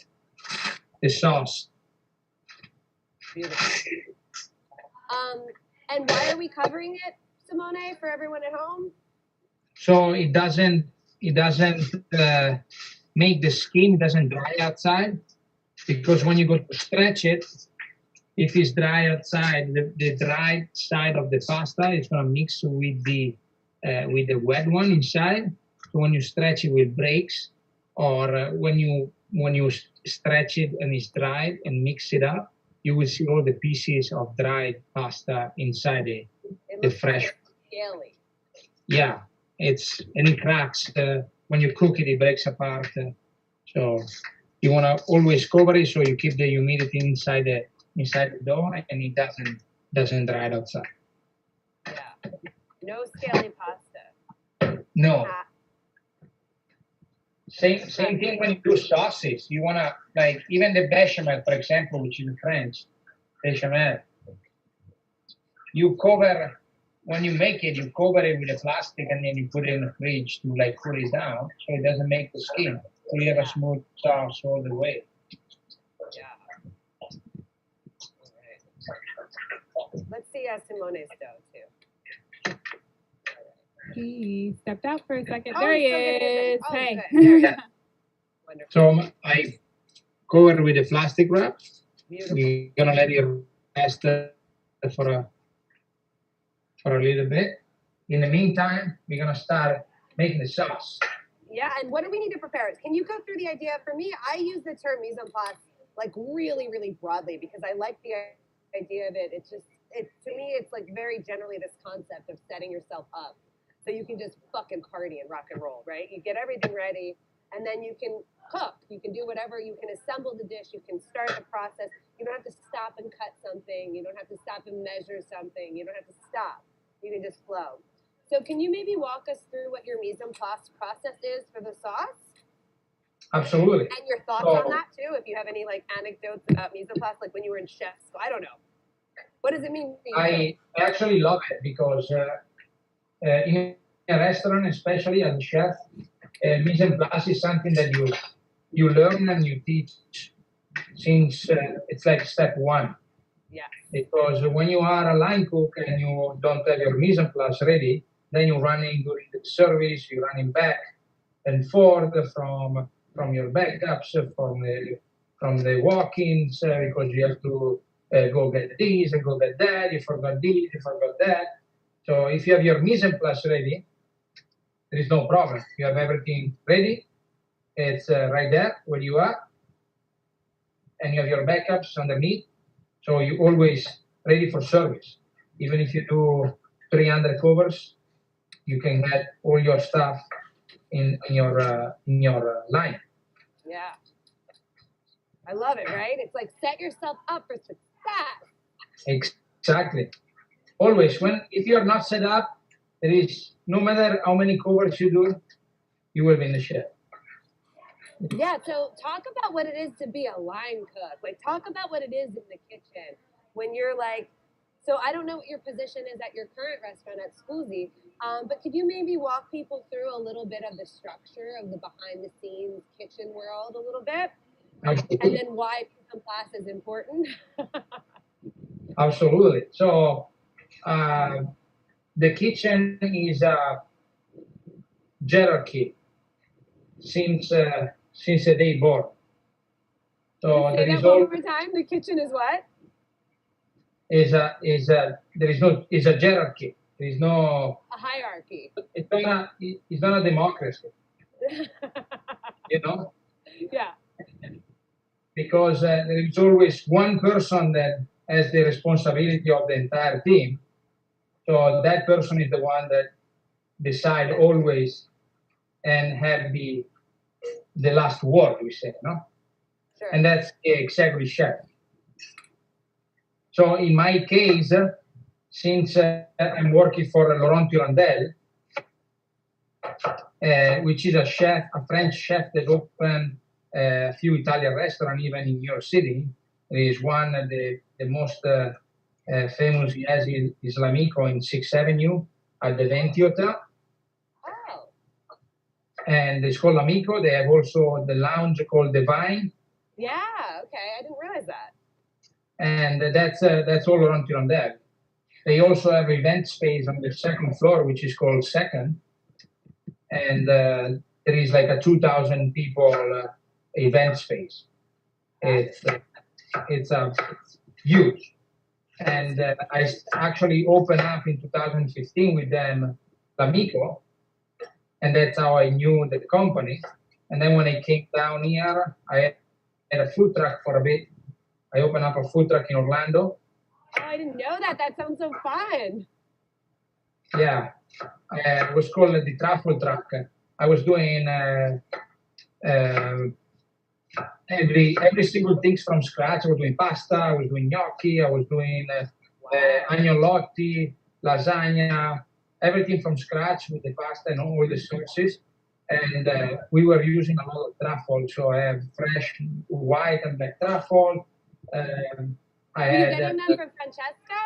the sauce. Beautiful. And why are we covering it, Simone, for everyone at home? So it doesn't make the skin, it doesn't dry outside, because when you go to stretch it, if it's dry outside, the dry side of the pasta is going to mix with the wet one inside. So when you stretch it, it breaks. Or when you stretch it and it's dried and mix it up, you will see all the pieces of dried pasta inside the fresh. Scaly. Yeah, and it cracks. When you cook it, it breaks apart. So you want to always cover it so you keep the humidity inside the dough, and it doesn't dry it outside. Yeah. No scaly pasta. No. Same thing when you do sauces. You want to, like, even the bechamel, for example, which is French bechamel. You cover, when you make it, you cover it with a plastic, and then you put it in the fridge to, like, cool it down so it doesn't make the skin. So you have a smooth sauce all the way. Yeah. Right. Let's see Simone's dough too. He stepped out for a second. Oh, there he is. is. Oh, hey. Wonderful. So I cover with a plastic wrap. Beautiful. You're gonna let it rest for a little bit. In the meantime, we're gonna start making the sauce. Yeah, and what do we need to prepare? Can you go through the idea? For me, I use the term mise en place like really, really broadly because I like the idea of it. To me, it's like very generally this concept of setting yourself up so you can just fucking party and rock and roll, right? You get everything ready, and then you can cook. You can do whatever. You can assemble the dish. You can start the process. You don't have to stop and cut something. You don't have to stop and measure something. You don't have to stop. You can just flow. So can you maybe walk us through what your mise en place process is for the sauce? Absolutely. And your thoughts on that too, if you have any like anecdotes about mise en place, like when you were in chef school. I don't know. What does it mean to you? I actually love it because in a restaurant, especially as a chef, mise en place is something that you learn and you teach since it's like step one. Yeah. Because when you are a line cook and you don't have your mise en place ready, then you're running during the service, you're running back and forth from your backups, from the walk-ins, because you have to go get this and go get that, you forgot this, you forgot that. So if you have your mise en place ready, there is no problem. You have everything ready. It's right there where you are. And you have your backups underneath. So you're always ready for service. Even if you do 300 covers, you can get all your stuff in your line. Yeah. I love it, right? It's like set yourself up for success. Exactly. Always, if you are not set up, there is no matter how many covers you do, you will be in the chef. Yeah, so talk about what it is to be a line cook. Like, talk about what it is in the kitchen when you're like, so I don't know what your position is at your current restaurant at SCUSI, but could you maybe walk people through a little bit of the structure of the behind-the-scenes kitchen world a little bit? Absolutely. And then why mise en place is important? Absolutely. So the kitchen is a hierarchy since the day born. So Say that one more time. The kitchen is what? Is a hierarchy. There is no a hierarchy. It's not a democracy. You know? Yeah. Because there is always one person that has the responsibility of the entire team. So that person is the one that decide always and have the last word, we say, no? Sure. And that's the executive chef. So in my case, since I'm working for Laurent Turandel, which is a French chef that opened a few Italian restaurants even in New York City. There is one, the most famous he has is Islamico in 6th Avenue at the Venti Hotel. Oh. and it's called Amico. They have also the lounge called DEVOYE. Yeah, okay, I didn't realize that. And that's all around Tirondelle. They also have event space on the second floor, which is called Second, and there is like a 2,000 people event space. It's huge, and I actually opened up in 2015 with them, L'Amico, and that's how I knew the company. And then when I came down here, I had a food truck for a bit. I opened up a food truck in Orlando. Oh, I didn't know that. That sounds so fun. Yeah, it was called the Truffle Truck. I was doing every single thing from scratch. I was doing pasta, I was doing gnocchi, I was doing agnolotti, lasagna, everything from scratch with the pasta and all the sauces. And we were using a lot of truffle, so I have fresh white and black truffle. Are you getting them from Francesca?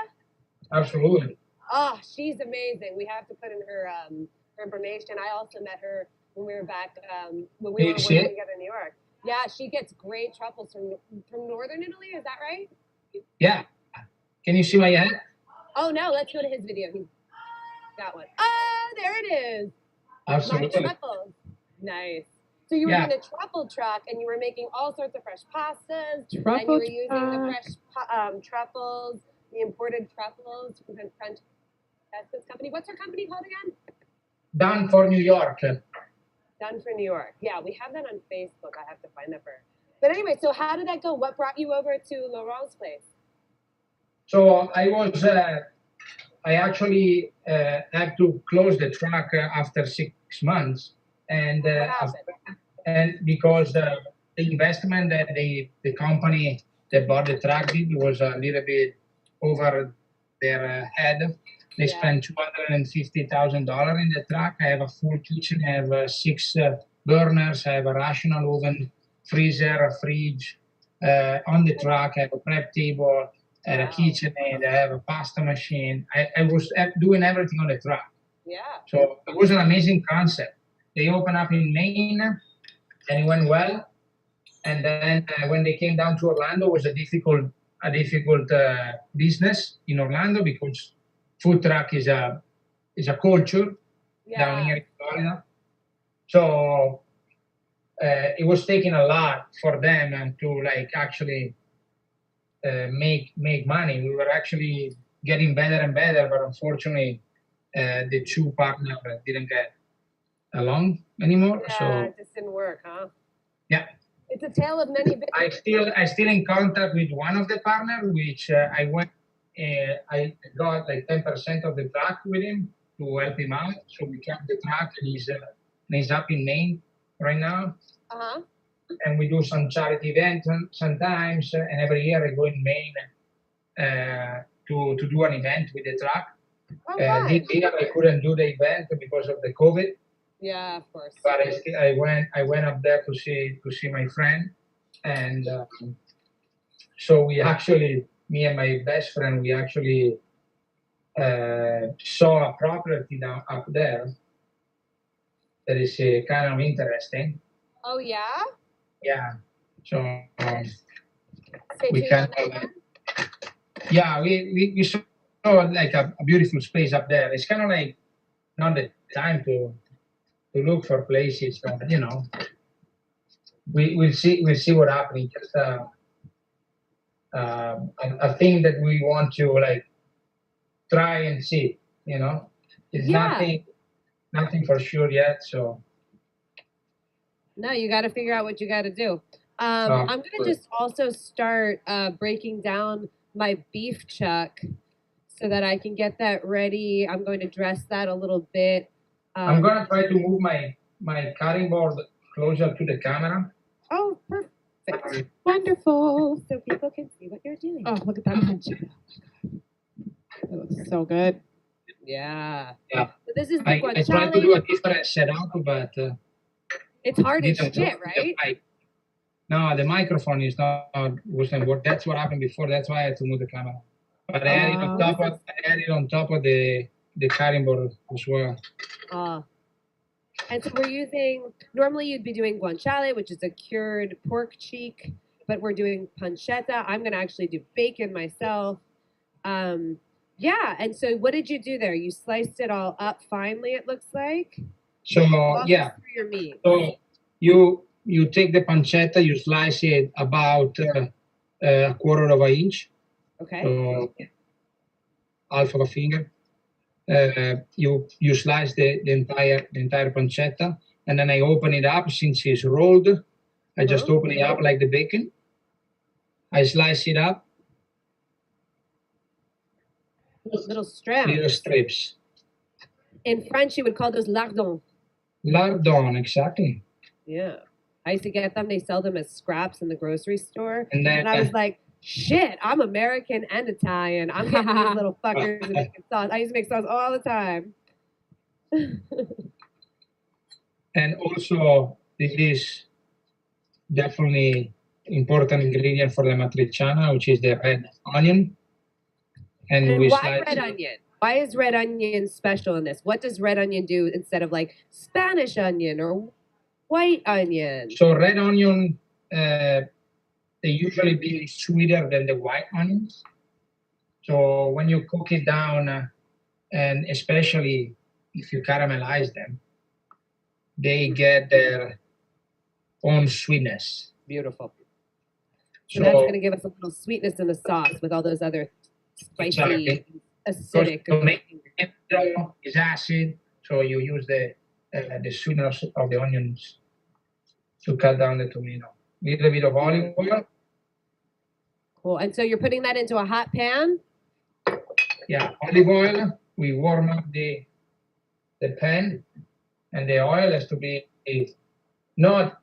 Absolutely. Oh, she's amazing. We have to put in her information. I also met her when we were back when we were working together in New York. Yeah, she gets great truffles from northern Italy. Is that right? Yeah. Can you see my head? Oh no, let's go to his video. He's got one. Oh, there it is. Absolutely. My truffles. Nice. So you were doing a truffle truck, and you were making all sorts of fresh pastas, and you were using the fresh truffles, the imported truffles from Francesca's company. What's her company called again? Done for New York. Done for New York. Yeah, we have that on Facebook. I have to find that for her. But anyway, so how did that go? What brought you over to Laurent's place? So I actually had to close the truck after 6 months, and because the investment that the company that bought the truck did was a little bit over their head. They spent $250,000 in the truck. I have a full kitchen. I have 6 burners. I have a rational oven, freezer, a fridge on the truck. I have a prep table. I have a KitchenAid. I have a pasta machine. I was doing everything on the truck. Yeah. So it was an amazing concept. They opened up in Maine, and it went well. And then when they came down to Orlando, it was a difficult business in Orlando because food truck is a culture down here in Florida. So it was taking a lot for them to actually make money. We were actually getting better and better, but unfortunately, the two partners didn't get along anymore. Yeah, so it just didn't work, huh? Yeah. It's a tale of many businesses. I still in contact with one of the partners, which I got 10% of the truck with him to help him out. So we kept the truck, and he's up in Maine right now. Uh-huh. And we do some charity events sometimes, and every year I go in Maine to do an event with the truck. This year I couldn't do the event because of the COVID. Yeah, of course. But I went up there to see my friend, and so we actually, me and my best friend, we actually saw a property up there that is kind of interesting. Oh yeah. Yeah. So we can. We saw a beautiful space up there. It's kind of not the time to look for places, but we'll see what happens. Just a thing that we want to try and see. It's nothing for sure yet. So no, you got to figure out what you got to do. I'm gonna just also start breaking down my beef chuck so that I can get that ready. I'm going to dress that a little bit. I'm going to try to move my cutting board closer to the camera. Oh, perfect. Wonderful. So people can see what you're doing. Oh, look at that attention. That looks so good. Yeah. Yeah. So this is the I tried to do a different setup, but it's hard as shit, right? No, the microphone wasn't working. That's what happened before. That's why I had to move the camera. But I had it on top of the cutting board as well. And so we're using, normally you'd be doing guanciale, which is a cured pork cheek, but we're doing pancetta. I'm going to actually do bacon myself. Yeah, and so what did you do there? You sliced it all up finely, it looks like? So Walk yeah, us through your meat. so you take the pancetta, you slice it about a quarter of an inch, Okay. so half of a finger. You slice the entire pancetta, and then I open it up. Since it's rolled, I just open it up like the bacon. I slice it up, Little strands. little strips. In French, you would call those lardons. Lardon, exactly. Yeah. I used to get them. They sell them as scraps in the grocery store. And then I was like, shit, I'm American and Italian. I'm getting these little fuckers and making sauce. I used to make sauce all the time. and also this is definitely important ingredient for the matriciana, which is the red onion. And we why slice red onion? Why is red onion special in this? What does red onion do instead of like Spanish onion or white onion? So red onion, they usually be sweeter than the white onions. So when you cook it down, and especially if you caramelize them, they get their own sweetness. Beautiful. So that's going to give us a little sweetness in the sauce with all those other spicy, acidic. Tomato is acid, so you use the sweetness of the onions to cut down the tomato. Little bit of olive oil. Cool. And so you're putting that into a hot pan? Yeah, olive oil. We warm up the pan, and the oil has to be not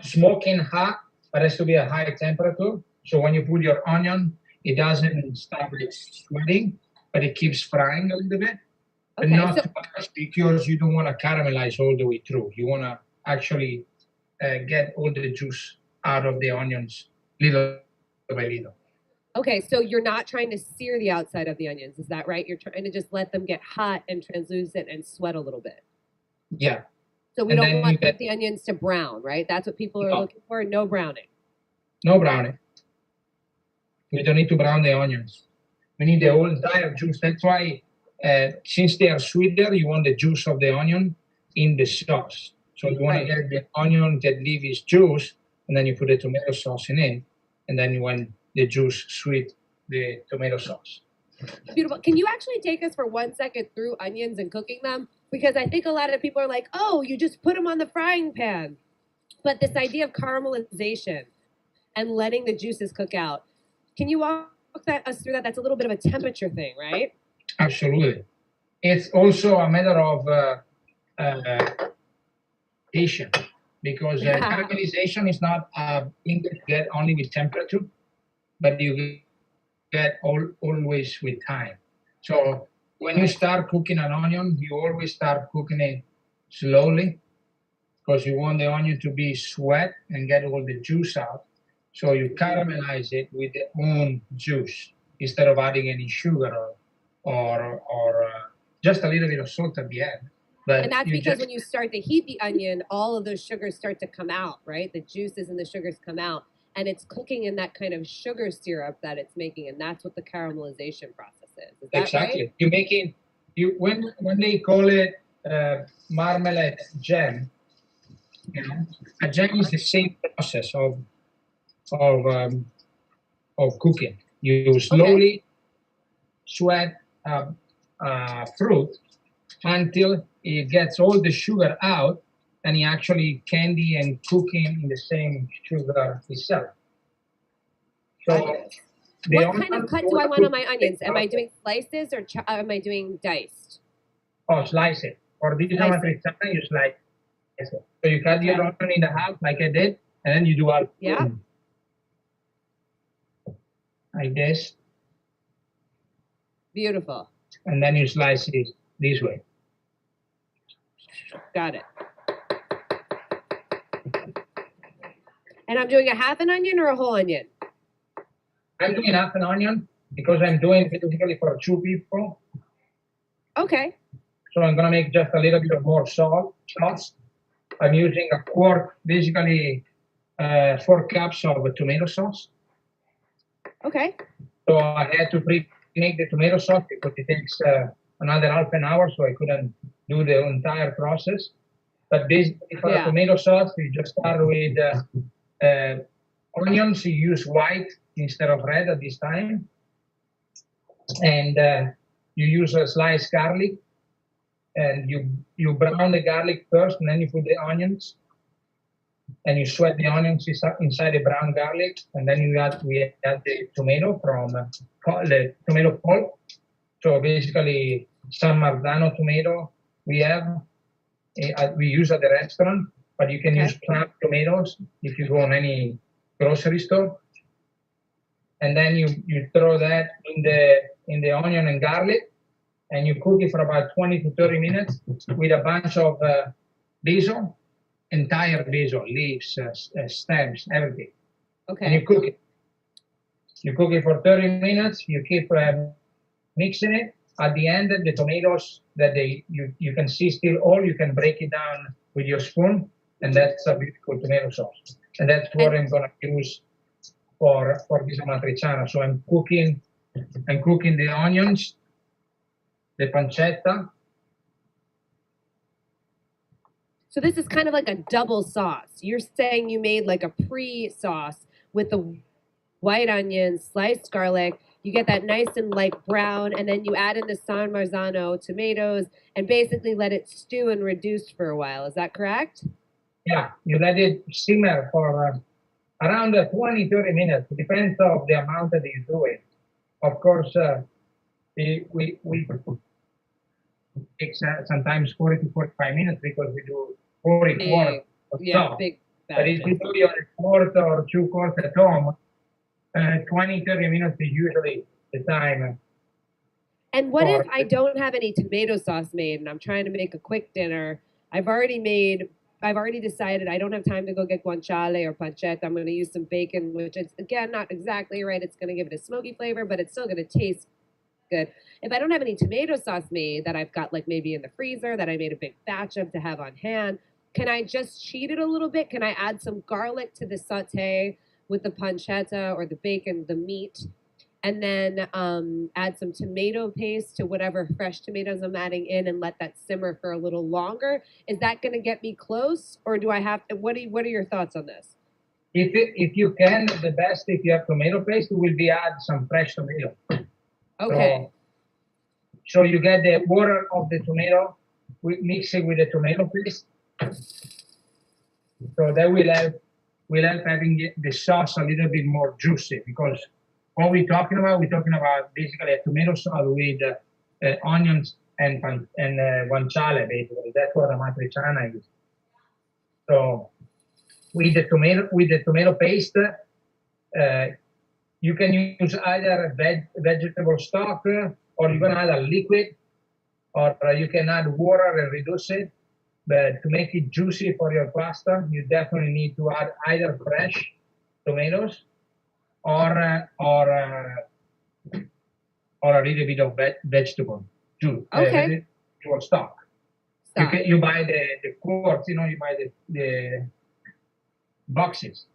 smoking hot, but has to be a high temperature. So when you put your onion, it doesn't stop sweating, but it keeps frying a little bit. But not too much, because you don't want to caramelize all the way through. You want to actually get all the juice out of the onions little by little. Okay, so you're not trying to sear the outside of the onions, is that right? You're trying to just let them get hot and translucent and sweat a little bit. Yeah. So we don't want the onions to brown, right? That's what people are looking for, no browning. No browning. We don't need to brown the onions. We need the whole entire juice. That's why, since they are sweeter, you want the juice of the onion in the sauce. So you want to get the onion that leave its juice, and then you put the tomato sauce in it, and then when the juice sweet the tomato sauce. Beautiful. Can you actually take us for 1 second through onions and cooking them? Because I think a lot of people are like, oh, you just put them on the frying pan. But this idea of caramelization and letting the juices cook out, can you walk us through that? That's a little bit of a temperature thing, right? Absolutely. It's also a matter of patience, because caramelization is not a thing that you get only with temperature, but you get always with time. So when you start cooking an onion, you always start cooking it slowly, because you want the onion to be sweat and get all the juice out. So you caramelize it with the own juice instead of adding any sugar or just a little bit of salt at the end. But and that's because when you start to heat the onion, all of those sugars start to come out, right? The juices and the sugars come out, and it's cooking in that kind of sugar syrup that it's making, and that's what the caramelization process is. Is that exactly right? You're making when they call it marmalade jam, a jam is the same process of cooking. You slowly sweat fruit until it gets all the sugar out, and it actually candy and cooking in the same sugar itself. So what kind of cut do I want on my onions? Am I doing slices or am I doing diced? Oh, slice it. For this matriciana, you slice it. So you cut your onion in half, like I did, and then you do all like this. Beautiful. And then you slice it this way. Got it. And I'm doing a half an onion or a whole onion? I'm doing half an onion because I'm doing it particularly for 2 people. Okay. So I'm gonna make just a little bit of more sauce. I'm using a quart, basically 4 cups of tomato sauce. Okay. So I had to pre-make the tomato sauce because it takes another half an hour, so I couldn't do the entire process. But basically for the tomato sauce, you just start with onions. You use white instead of red at this time. And you use a sliced garlic. And you brown the garlic first, and then you put the onions. And you sweat the onions inside the brown garlic. And then we add the tomato from the tomato pulp. So basically, San Marzano tomato we use at the restaurant, but you can use plant tomatoes if you go on any grocery store. And then you throw that in the onion and garlic, and you cook it for about 20 to 30 minutes with a bunch of basil, entire basil, leaves, stems, everything. Okay. And you cook it. You cook it for 30 minutes. You keep mixing it. At the end, the tomatoes that you can see still all, you can break it down with your spoon, and that's a beautiful tomato sauce. And that's what I'm gonna use for this amatriciana. So I'm cooking the onions, the pancetta. So this is kind of like a double sauce. You're saying you made like a pre-sauce with the white onions, sliced garlic. You get that nice and light brown, and then you add in the San Marzano tomatoes and basically let it stew and reduce for a while. Is that correct? Yeah, you let it simmer for around 20, 30 minutes. It depends on the amount that you do it. Of course, we takes sometimes 40 to 45 minutes because we do 40 quarts of stuff. But if you do your quart or 2 quarts at home, 20, 30 minutes is usually the time. And what if I don't have any tomato sauce made and I'm trying to make a quick dinner? I've already decided I don't have time to go get guanciale or pancetta. I'm going to use some bacon, which is, again, not exactly right. It's going to give it a smoky flavor, but it's still going to taste good. If I don't have any tomato sauce made that I've got like maybe in the freezer that I made a big batch of to have on hand, can I just cheat it a little bit? Can I add some garlic to the saute with the pancetta or the bacon, the meat, and then add some tomato paste to whatever fresh tomatoes I'm adding in and let that simmer for a little longer? Is that going to get me close, or do I have to, what are your thoughts on this? If you can, the best if you have tomato paste will be add some fresh tomato. Okay. So you get the water of the tomato, mix it with the tomato paste. So that will help having the sauce a little bit more juicy, because what we're talking about basically a tomato sauce with onions and guanciale, basically. That's what amatriciana is. So with the tomato paste, you can use either vegetable stock, or you can add a liquid, or you can add water and reduce it. But to make it juicy for your pasta, you definitely need to add either fresh tomatoes or a little bit of vegetable juice. Okay. Vegetable stock. You buy the quarts, you buy the boxes.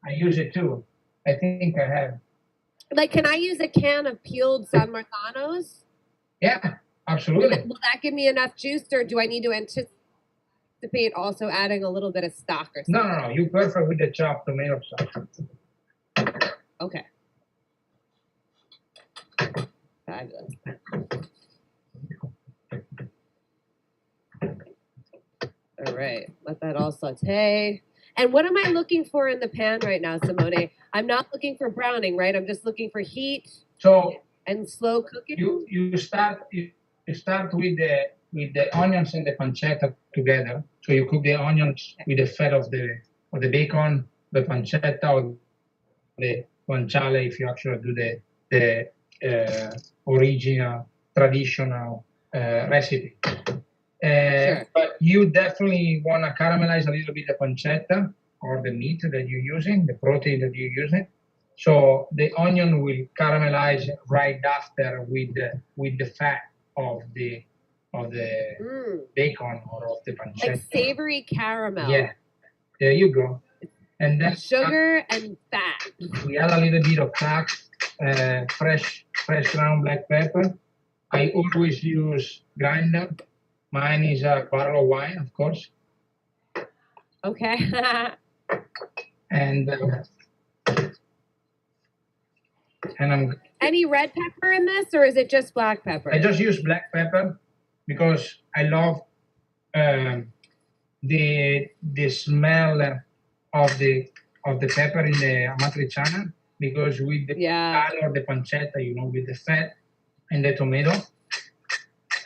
I use it too. I think I have. Like, can I use a can of peeled San Marzanos? Yeah, absolutely. Will that give me enough juice, or do I need to anticipate also adding a little bit of stock or something? No. You're perfect with the chopped tomato sauce. Okay. Fabulous. All right. Let that all saute. And what am I looking for in the pan right now, Simone? I'm not looking for browning, right? I'm just looking for heat and slow cooking. You start with the onions and the pancetta together. So you cook the onions with the fat of the bacon, the pancetta, or the guanciale if you actually do the original traditional recipe. Sure. But you definitely want to caramelize a little bit the pancetta or the meat that you're using, the protein that you're using. So the onion will caramelize right after with the fat of the bacon or of the pancetta. Like savory caramel. Yeah, there you go. And then sugar and fat. We add a little bit of cracked, fresh ground black pepper. I always use grinder. Mine is a bottle of wine, of course. Okay. and I'm. Any red pepper in this, or is it just black pepper? I just use black pepper because I love the smell of the pepper in the amatriciana, because with the or the pancetta, you know, with the fat and the tomato,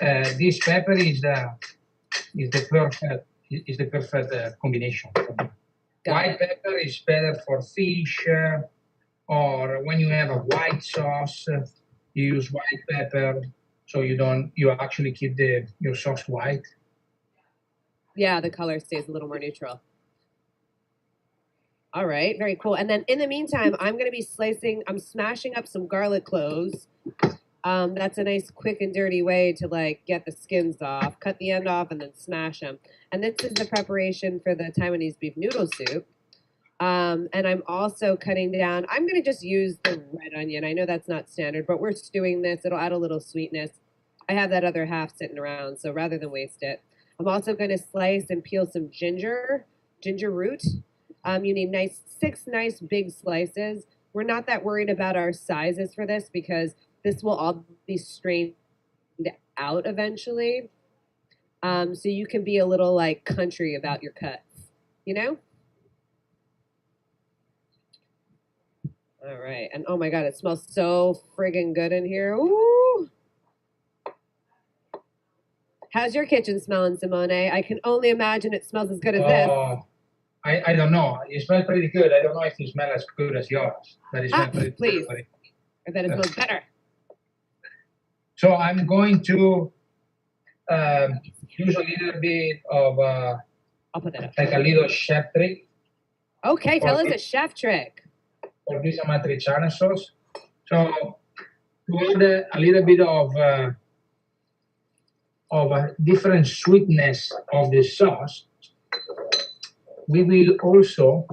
this pepper is the perfect combination. White pepper is better for fish, or when you have a white sauce, you use white pepper, so you actually keep your sauce white. Yeah, the color stays a little more neutral. All right, very cool. And then in the meantime, I'm going to be smashing up some garlic cloves. That's a nice quick and dirty way to like get the skins off, cut the end off, and then smash them. And this is the preparation for the Taiwanese beef noodle soup. And I'm also cutting down, I'm going to just use the red onion. I know that's not standard, but we're stewing this. It'll add a little sweetness. I have that other half sitting around, so rather than waste it. I'm also going to slice and peel some ginger root. You need 6 nice big slices. We're not that worried about our sizes for this because this will all be strained out eventually. So you can be a little like country about your cuts, you know? All right. And oh my God, it smells so friggin' good in here. Ooh. How's your kitchen smelling, Simone? I can only imagine it smells as good as this. I don't know. It smells pretty good. I don't know if it smells as good as yours, but it smells pretty please. good. I bet it smells better. So I'm going to use a little bit of I'll put that up. like a little chef trick. Okay, tell us a chef trick. For this amatriciana sauce. So to add a little bit of a different sweetness of the sauce, we will also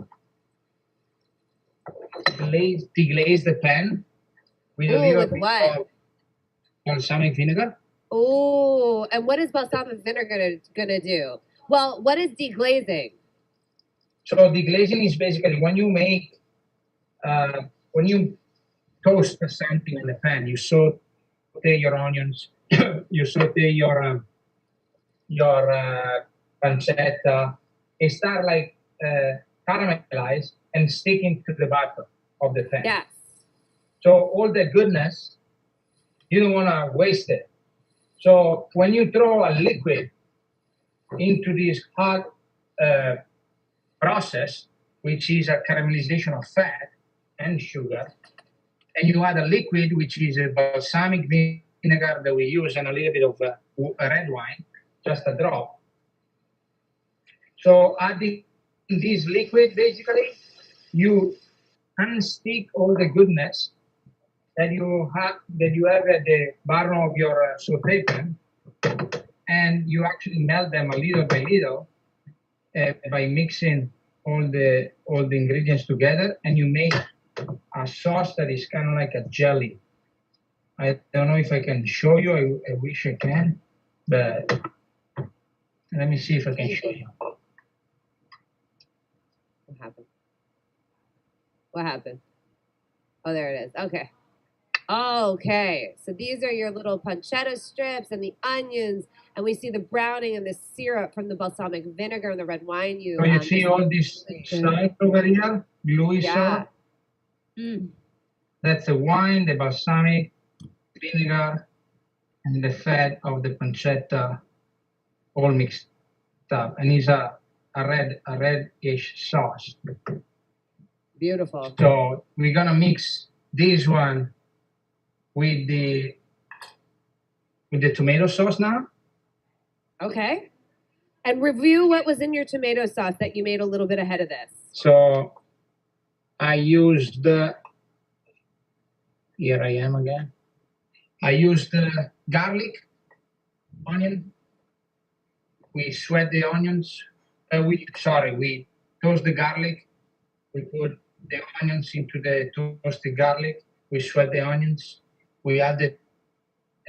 deglaze the pan with a little bit of balsamic vinegar. Oh, and what is balsamic vinegar gonna do? Well, what is deglazing? So deglazing is basically when you make, when you toast something in the pan, you saute your onions, you saute your pancetta. It start like caramelize and sticking to the bottom of the pan. Yes. So all the goodness, you don't want to waste it. So when you throw a liquid into this hot process, which is a caramelization of fat and sugar, and you add a liquid, which is a balsamic vinegar that we use, and a little bit of red wine, just a drop. So adding this liquid, basically, you unstick all the goodness that you have at the bottom of your saute pan, and you actually melt them a little by little by mixing all the ingredients together, and you make a sauce that is kind of like a jelly. I don't know if I can show you. I wish I can, but let me see if I can show you. What happened? What happened? Oh, there it is. Okay. Okay. So these are your little pancetta strips and the onions, and we see the browning and the syrup from the balsamic vinegar and the red wine. So you see all this stuff over here, gluey syrup? That's the wine, the balsamic vinegar, and the fat of the pancetta, all mixed up, and it's a reddish sauce. Beautiful. So we're gonna mix this one with the tomato sauce now. Okay. And review what was in your tomato sauce that you made a little bit ahead of this. So I used here I am again. I used garlic, onion. We sweat the onions. We toast the garlic. We put the onions into the toasted garlic. We sweat the onions. We add the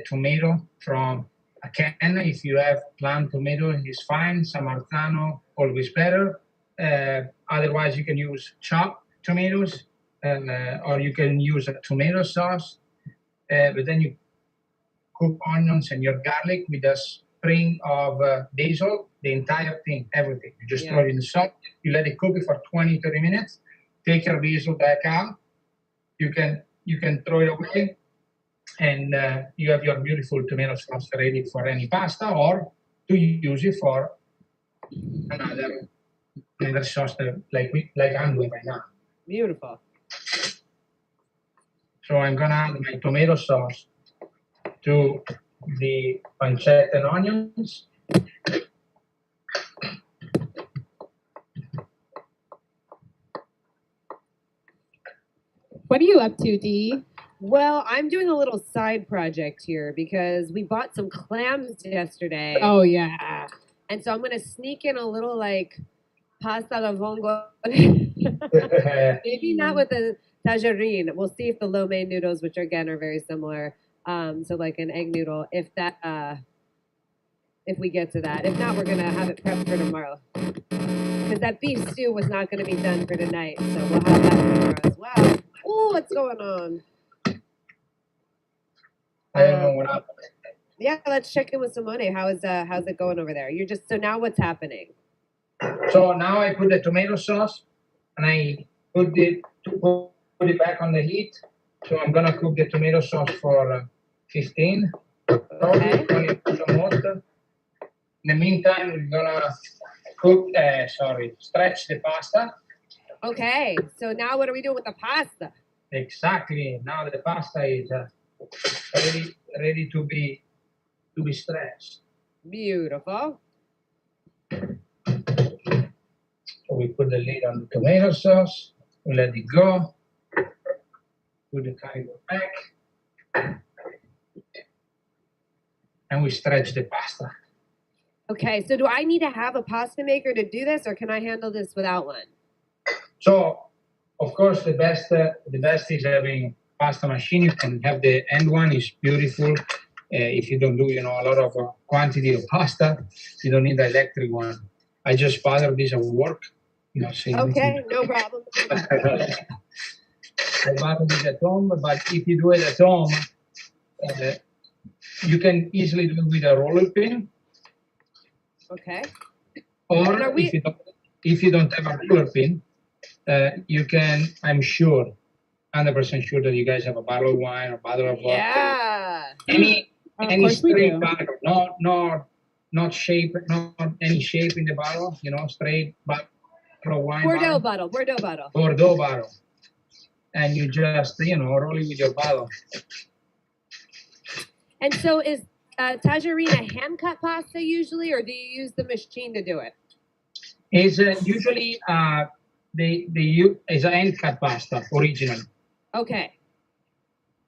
tomato from a can. If you have plant tomato, it's fine. Samarzano, always better. Otherwise, you can use chopped tomatoes, or you can use a tomato sauce. But then you cook onions and your garlic with a spring of basil, the entire thing, everything. You just throw it in the sauce. You let it cook it for 20, 30 minutes. Take your basil back out. You can throw it away, and you have your beautiful tomato sauce ready for any pasta, or to use it for another sauce like I'm doing right now. Beautiful. So I'm gonna add my tomato sauce to the pancetta and onions. What are you up to, Dee? Well, I'm doing a little side project here because we bought some clams yesterday. Oh, yeah. And so I'm going to sneak in a little like pasta alla vongole. Maybe not with the tajarin. We'll see if the lo mein noodles, which again are very similar, so like an egg noodle, if we get to that. If not, we're going to have it prepped for tomorrow. Because that beef stew was not going to be done for tonight, so we'll have that for tomorrow as well. Oh, what's going on? I don't know what happened. Yeah, let's check in with Simone. How's it going over there? So now what's happening? So now I put the tomato sauce and I put it back on the heat. So I'm gonna cook the tomato sauce for 15. Okay. 20 most. In the meantime, we're gonna stretch the pasta. Okay. So now what are we doing with the pasta? Exactly. Now the pasta is ready to be stretched. Beautiful. So we put the lid on the tomato sauce. We let it go. Put the curry back. And we stretch the pasta. Okay, so do I need to have a pasta maker to do this, or can I handle this without one? So, of course, the best is having pasta machine. You can have the end one. It's beautiful. If you don't do, a lot of quantity of pasta, you don't need the electric one. I just bother this at work. Okay, no problem. I bother this at home, but if you do it at home, you can easily do it with a roller pin. Okay. Or if you don't have a roller pin, you can, I'm sure, 100% sure that you guys have a bottle of wine or bottle of water. Yeah. Any straight bottle, not shape, not any shape in the bottle, straight bottle of wine. Bordeaux bottle. Bordeaux bottle. And you just, roll it with your bottle. And so is tajarin a hand-cut pasta usually, or do you use the machine to do it? It's usually it's a hand-cut pasta originally. Okay.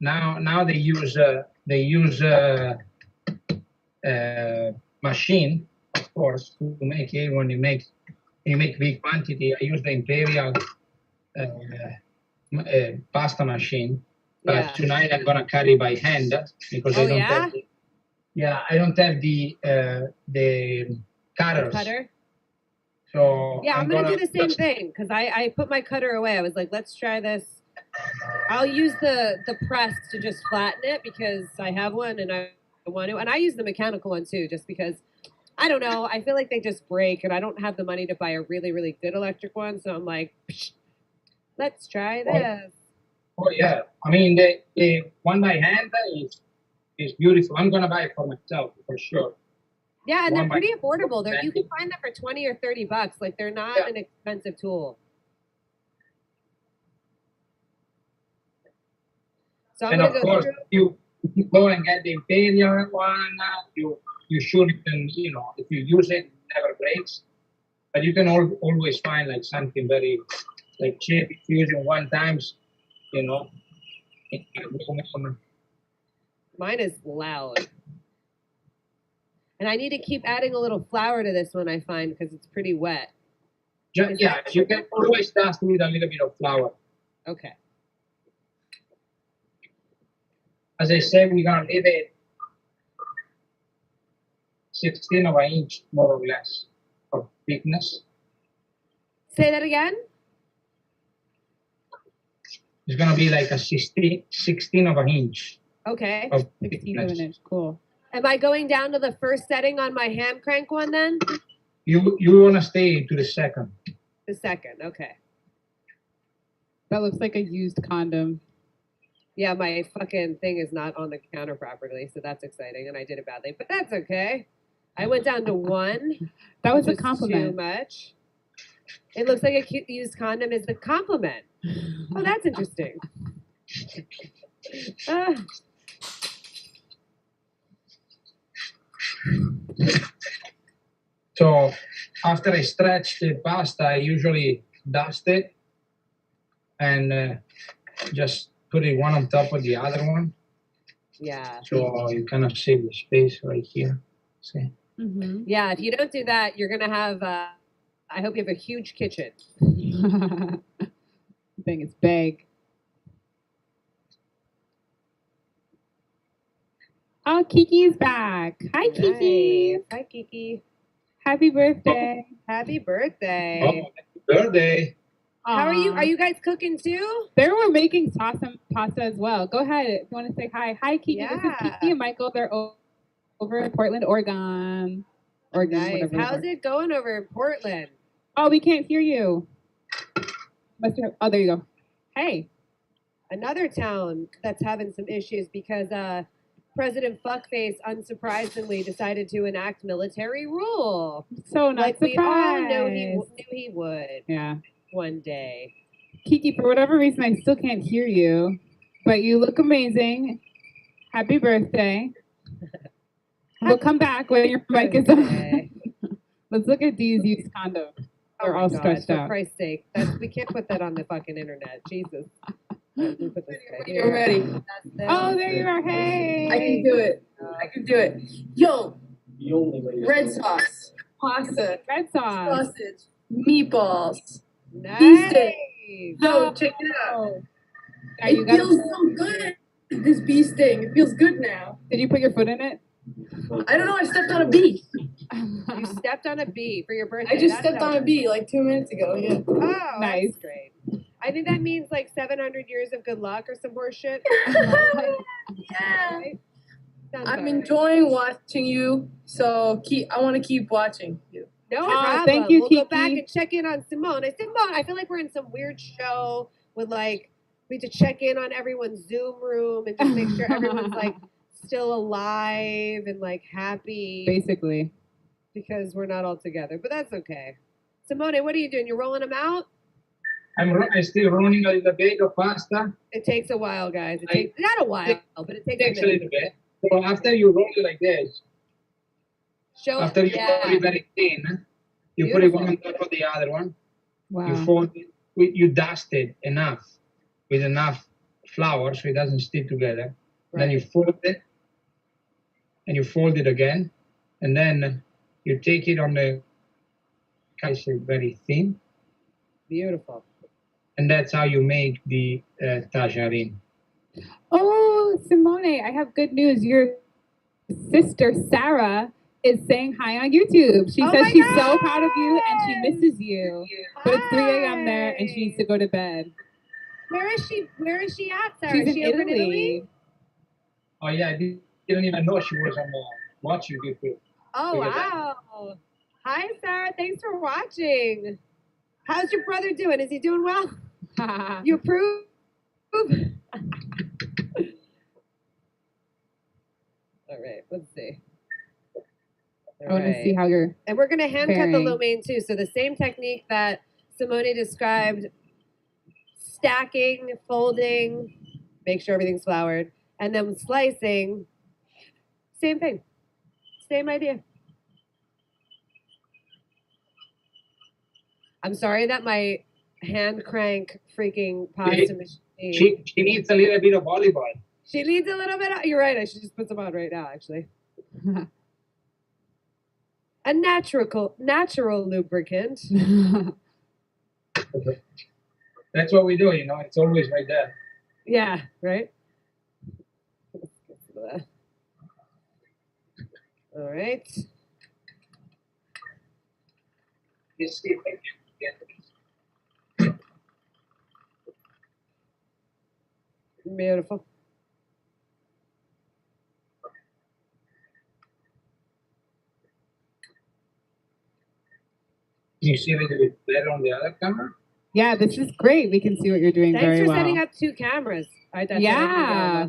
Now they use machine, of course, to make it. When you make big quantity, I use the Imperial pasta machine. But tonight I'm gonna carry by hand because I don't have. I don't have the cutters. Cutter. So I'm gonna do the same thing because I put my cutter away. I was like, let's try this. I'll use the press to just flatten it because I have one and I want to. And I use the mechanical one too, just because I don't know. I feel like they just break, and I don't have the money to buy a really, really good electric one. So I'm like, let's try this. Oh yeah, I mean the one by hand is beautiful. I'm gonna buy it for myself for sure. Yeah, and they're pretty affordable. You can find them for $20 or $30. Like they're not an expensive tool. So I'm and of course, if you go and get the Imperial one, you should can if you use it, it never breaks. But you can always find like something very cheap if you use it one times. Mine is loud. And I need to keep adding a little flour to this one, I find, because it's pretty wet. Yeah, you can always dust with a little bit of flour. Okay. As I said, we're gonna leave it 16 of an inch, more or less, of thickness. Say that again? It's gonna be like a 16 of an inch. Okay. Of 16 of an inch. Cool. Am I going down to the first setting on my hand crank one then? You wanna stay to the second. The second, okay. That looks like a used condom. Yeah, my fucking thing is not on the counter properly, so that's exciting, and I did it badly, but that's okay. I went down to 1. That was a which compliment. Too much. It looks like a cute used condom is the compliment. Oh, that's interesting. So after I stretch the pasta, I usually dust it and just put it one on top of the other one. Yeah. So you kind of save the space right here. See? Mm-hmm. Yeah, if you don't do that, you're going to have, I hope you have a huge kitchen. Thing is big. Oh, Kiki's back. Hi, Kiki. Nice. Hi, Kiki. Happy birthday. Happy birthday. Oh, happy birthday. How are you? Aw. Are you guys cooking too? They were making pasta as well. Go ahead if you want to say hi. Hi, Kiki. This is Yeah. Kiki and Michael. They're over in Portland, Oregon. Oregon, Nice. whatever. How's it going over in Portland? Oh, we can't hear you. Oh, there you go. Hey. Another town that's having some issues because President Fuckface, unsurprisingly, decided to enact military rule. So not Like we all know surprised. knew he would Yeah. one day. Kiki, for whatever reason, I still can't hear you, but you look amazing. Happy birthday. We'll come back when your mic is on. Let's look at these used condoms. They're all stretched for out. Christ's sake. We can't put that on the fucking internet. Jesus. Let me put this right You're here. ready. Oh, there you are. Hey. I can do it. I can do it. Yo, red sauce, pasta, Red sauce. sausage, meatballs. Nice. Yo, check it out. Yeah, you It got feels so good. This bee sting. It feels good now. Did you put your foot in it? I don't know. I stepped on a bee. You stepped on a bee for your birthday. I just That's stepped on a bee like 2 minutes ago. Yeah. Oh, Nice. That's great. I think that means like 700 years of good luck or some horse shit. Yeah. Right? Sounds I'm all right. enjoying watching you. So I want to keep watching you. No Oh, problem. thank you, We'll go back Kiki. and check in on Simone. Simone, I feel like we're in some weird show with like, we have to check in on everyone's Zoom room and just make sure everyone's like still alive and like happy Basically. because we're not all together. But that's okay. Simone, what are you doing? You're rolling them out? I'm still running a little bit of pasta. It takes a while, guys. It takes not a while, but it takes, Takes a a minute. little bit. So after you roll it like this, Show after you yeah. roll it very thin, you put it one on top of the other one. Wow. You fold it. You dust it enough with enough flour so it doesn't stick together. Right. Then you fold it, and you fold it again, and then you take it on the very thin, Beautiful. and that's how you make the tajarin. Oh, Simone, I have good news. Your sister, Sarah, is saying hi on YouTube. She Oh says my she's God! so proud of you and she misses you. But it's 3 a.m. there and she needs to go to bed. Where is she? Where is she at, Sarah? She's Is she in over in Italy. Oh yeah, I didn't even know she was on watching YouTube. Oh, Look at that. wow. Hi, Sarah. Thanks for watching. How's your brother doing? Is he doing well? You approve? All right, let's see. I want to see how you're. And we're going to hand cut the Pairing. lo mein too. So the same technique that Simone described, stacking, folding, make sure everything's floured, and then slicing, same thing. Same idea. I'm sorry that my hand crank freaking pasta machine. She needs a little bit of olive oil. She needs a little bit. You're right. I should just put some on right now, actually. A natural lubricant. That's what we do, you know. It's always right there. Yeah, right? All right. Let's see if I can get this. Beautiful. Can you see a little bit better on the other camera? Yeah, this is great. We can see what you're doing Thanks very for well. setting up 2 cameras. Yeah.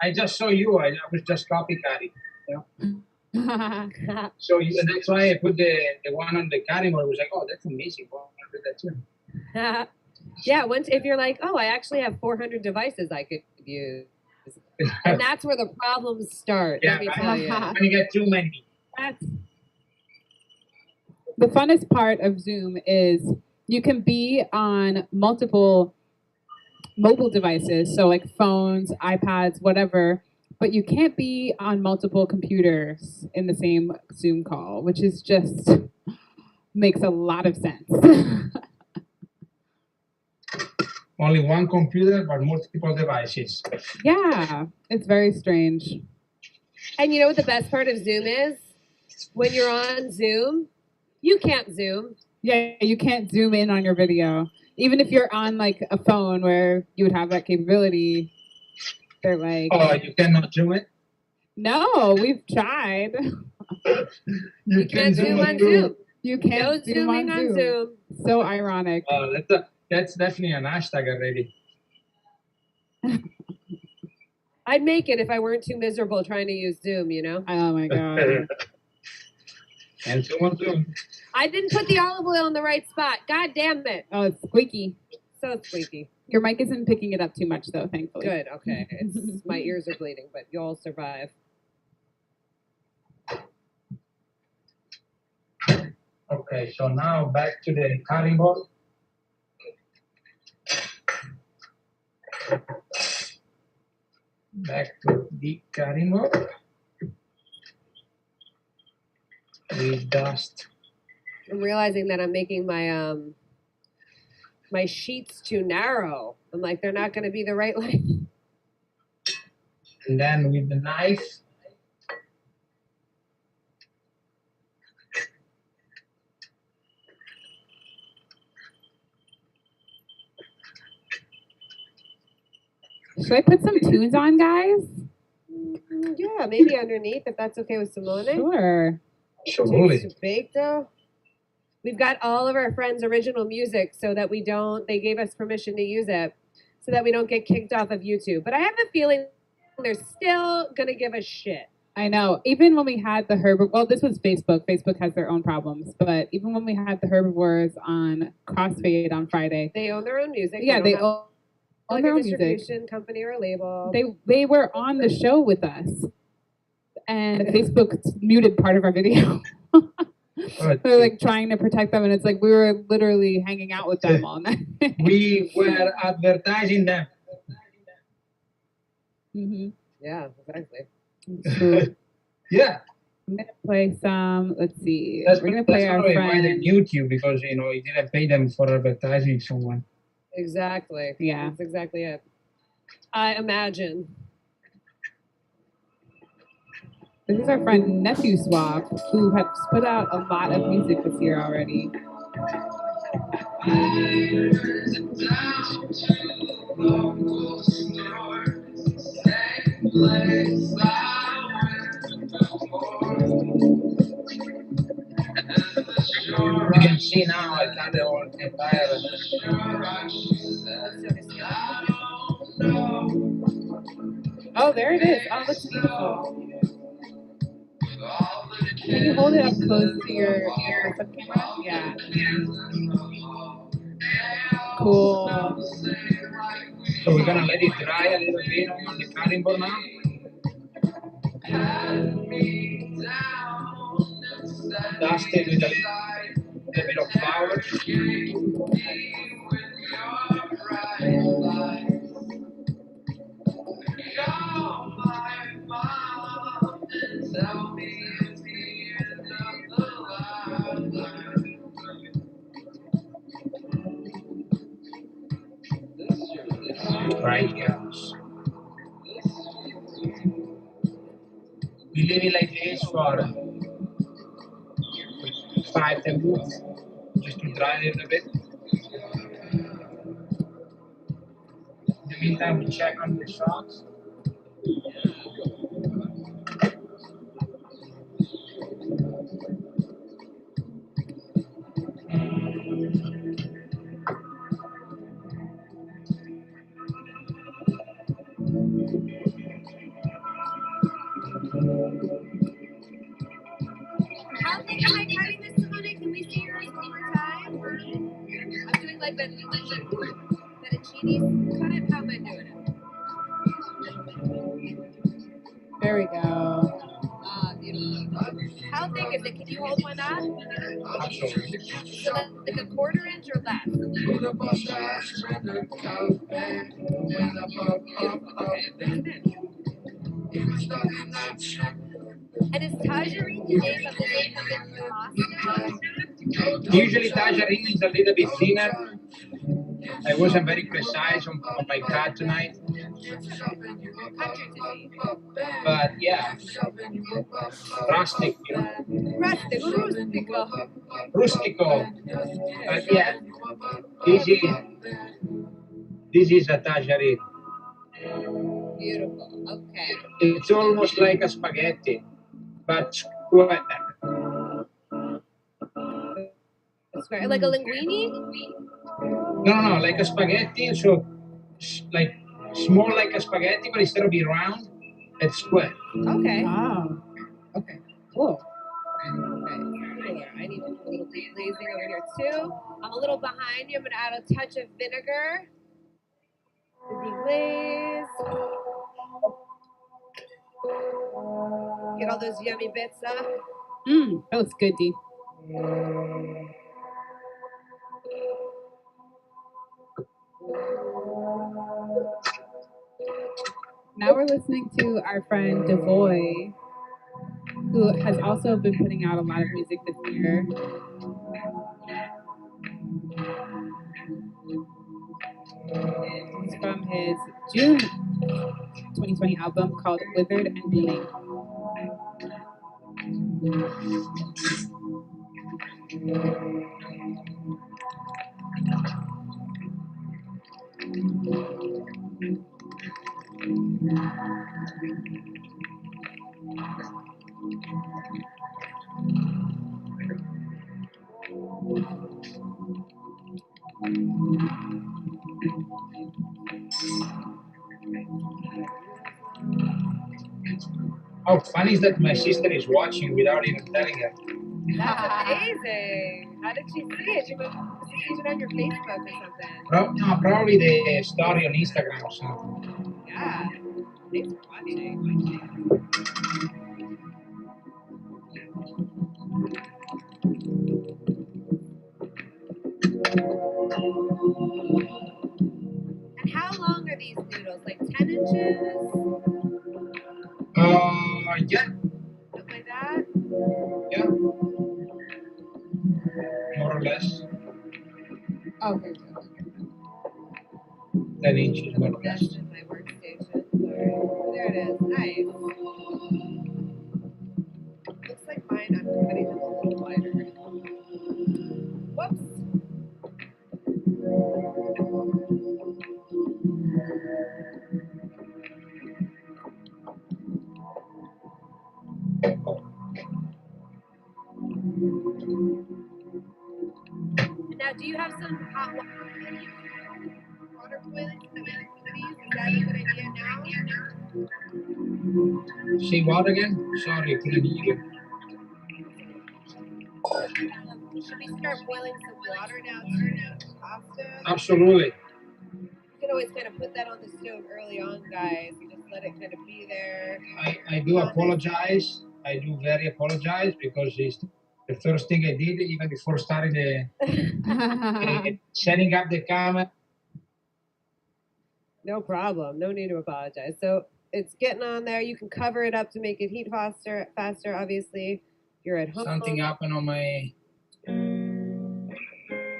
I just saw you. I was just copycatting. You know? So that's why I put the one on the cutting board. I was like, oh, that's amazing. Well, I did that too. Yeah, if you're like, oh, I actually have 400 devices I could use. And that's where the problems start, Yeah, let me tell you. when you get too many. That's The funnest part of Zoom is you can be on multiple mobile devices, so like phones, iPads, whatever, but you can't be on multiple computers in the same Zoom call, which is just makes a lot of sense. Only one computer, but multiple devices. Yeah, it's very strange. And you know what the best part of Zoom is? When you're on Zoom, you can't Zoom. Yeah, you can't zoom in on your video. Even if you're on like a phone where you would have that capability, they're like, Oh, you cannot zoom it? no, we've tried. You can't Zoom on Zoom. You No can't zoom zooming on Zoom. So ironic. That's definitely an hashtag already. I'd make it if I weren't too miserable trying to use Zoom, you know? Oh my god. And someone Zoom. I didn't put the olive oil in the right spot. God damn it. Oh, it's squeaky. So squeaky. Your mic isn't picking it up too much though, thankfully. Good, okay. My ears are bleeding, but you'll survive. Okay, so now back to the cutting board. Back to the cutting board. We dust. I'm realizing that I'm making my my sheets too narrow. I'm like, they're not going to be the right length. And then with the knife, Should I put some tunes on, guys? Yeah, maybe underneath, if that's okay with Simone. Sure. absolutely. To bake though. We've got all of our friends' original music so that we don't, they gave us permission to use it so that we don't get kicked off of YouTube. But I have a feeling they're still going to give us shit. I know. Even when we had the well, this was Facebook. Facebook has their own problems. But even when we had the herbivores on Crossfade on Friday. They own their own music. Yeah, they own their own distribution music. company or label. They were on the show with us. And Facebook muted part of our video. They're like trying to protect them, and it's like we were literally hanging out with them all night. We were advertising them. Mm-hmm. Yeah, exactly. So, Yeah. I'm gonna play some. Let's see. That's We're gonna play our why friend. they mute you, because you know you didn't pay them for advertising someone. Exactly. Yeah. That's exactly it. I imagine. This is our friend Nephew Swap, who has put out a lot of music this year already. You can see now I got the whole entire. Oh, there it is. Oh, it looks beautiful. Can you hold it up close to your ear? Yeah. Cool. So we're gonna let it dry a little bit on the cutting board now. Dust it with a bit of flour. Right, yes. We leave it like this for 5-10 minutes, just to dry it a bit. In the meantime, we check on the sauce. How thick am I cutting this, Simone? Can we see yours one more time? I'm doing like the fettuccine cut. How am I doing it? There we go. Ah, beautiful. How thick is it? Can you hold one up? Absolutely. So like a quarter inch or less? And is Tajari the name of this pasta? Usually Tajari is a little bit thinner. I wasn't very precise on my cut tonight. But yeah, rustic, you know. Rustico. Rustico. But yeah, this is a Tajari. Beautiful. Okay. It's almost like a spaghetti, but square. Square. Like a linguine? No, like a spaghetti. So, like small like a spaghetti, but instead of being round, it's square. Okay. Wow. Okay. Cool. Okay. I need to do a little glazing over here too. I'm a little behind you. I'm gonna add a touch of vinegar. Deglaze. Get all those yummy bits up. That looks good, Dee. Now we're listening to our friend DEVOYE, who has also been putting out a lot of music this year. It's from his June 2020 album called Withered and Blooming. How funny is that my sister is watching without even telling her? That's amazing. How did she see it? She must have seen it on your Facebook or something. No, probably the story on Instagram or something. Yeah. Thanks for watching. And how long are these noodles? Like 10 inches? Yeah, Something like that? yeah, more or less. Okay. 10 inches, more or That's less. in my workstation. Sorry. There it is. Nice. Looks like mine, I'm cutting them a little wider. Whoops. Now, do you have some hot water boiling? Is that a good idea now? Say what again? Sorry, I couldn't hear you. Should we start boiling some water now too? Pasta? Absolutely. You can always kind of put that on the stove early on, guys. You just let it kind of be there. I do apologize. I do very apologize because it's the first thing I did even before starting the setting up the camera. No problem. No need to apologize. So it's getting on there. You can cover it up to make it heat faster. Obviously, you're at home. Something happened on my.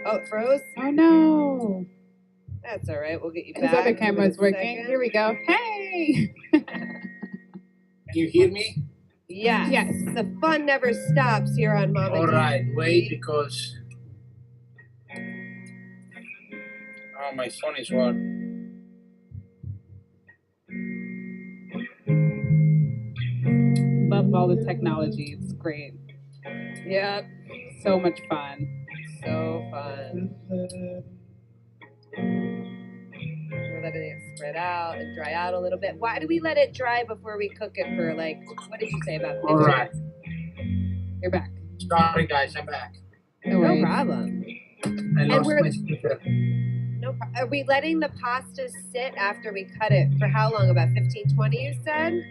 Oh, it froze? Oh no. That's all right. We'll get you His back. other in a camera's working. second. Here we go. Hey! Can you hear me? Yes. Yes. The fun never stops here on Mama All D. right, wait, because my phone is on. Love all the technology. It's great. Yep. So much fun. So fun. We're letting it spread out and dry out a little bit. Why do we let it dry before we cook it for like, what did you say about 50 All right. minutes? You're back. Sorry, guys, I'm back. No No worries. problem. I lost we're- my speaker. No, are we letting the pasta sit after we cut it for how long? About 15, 20, you said?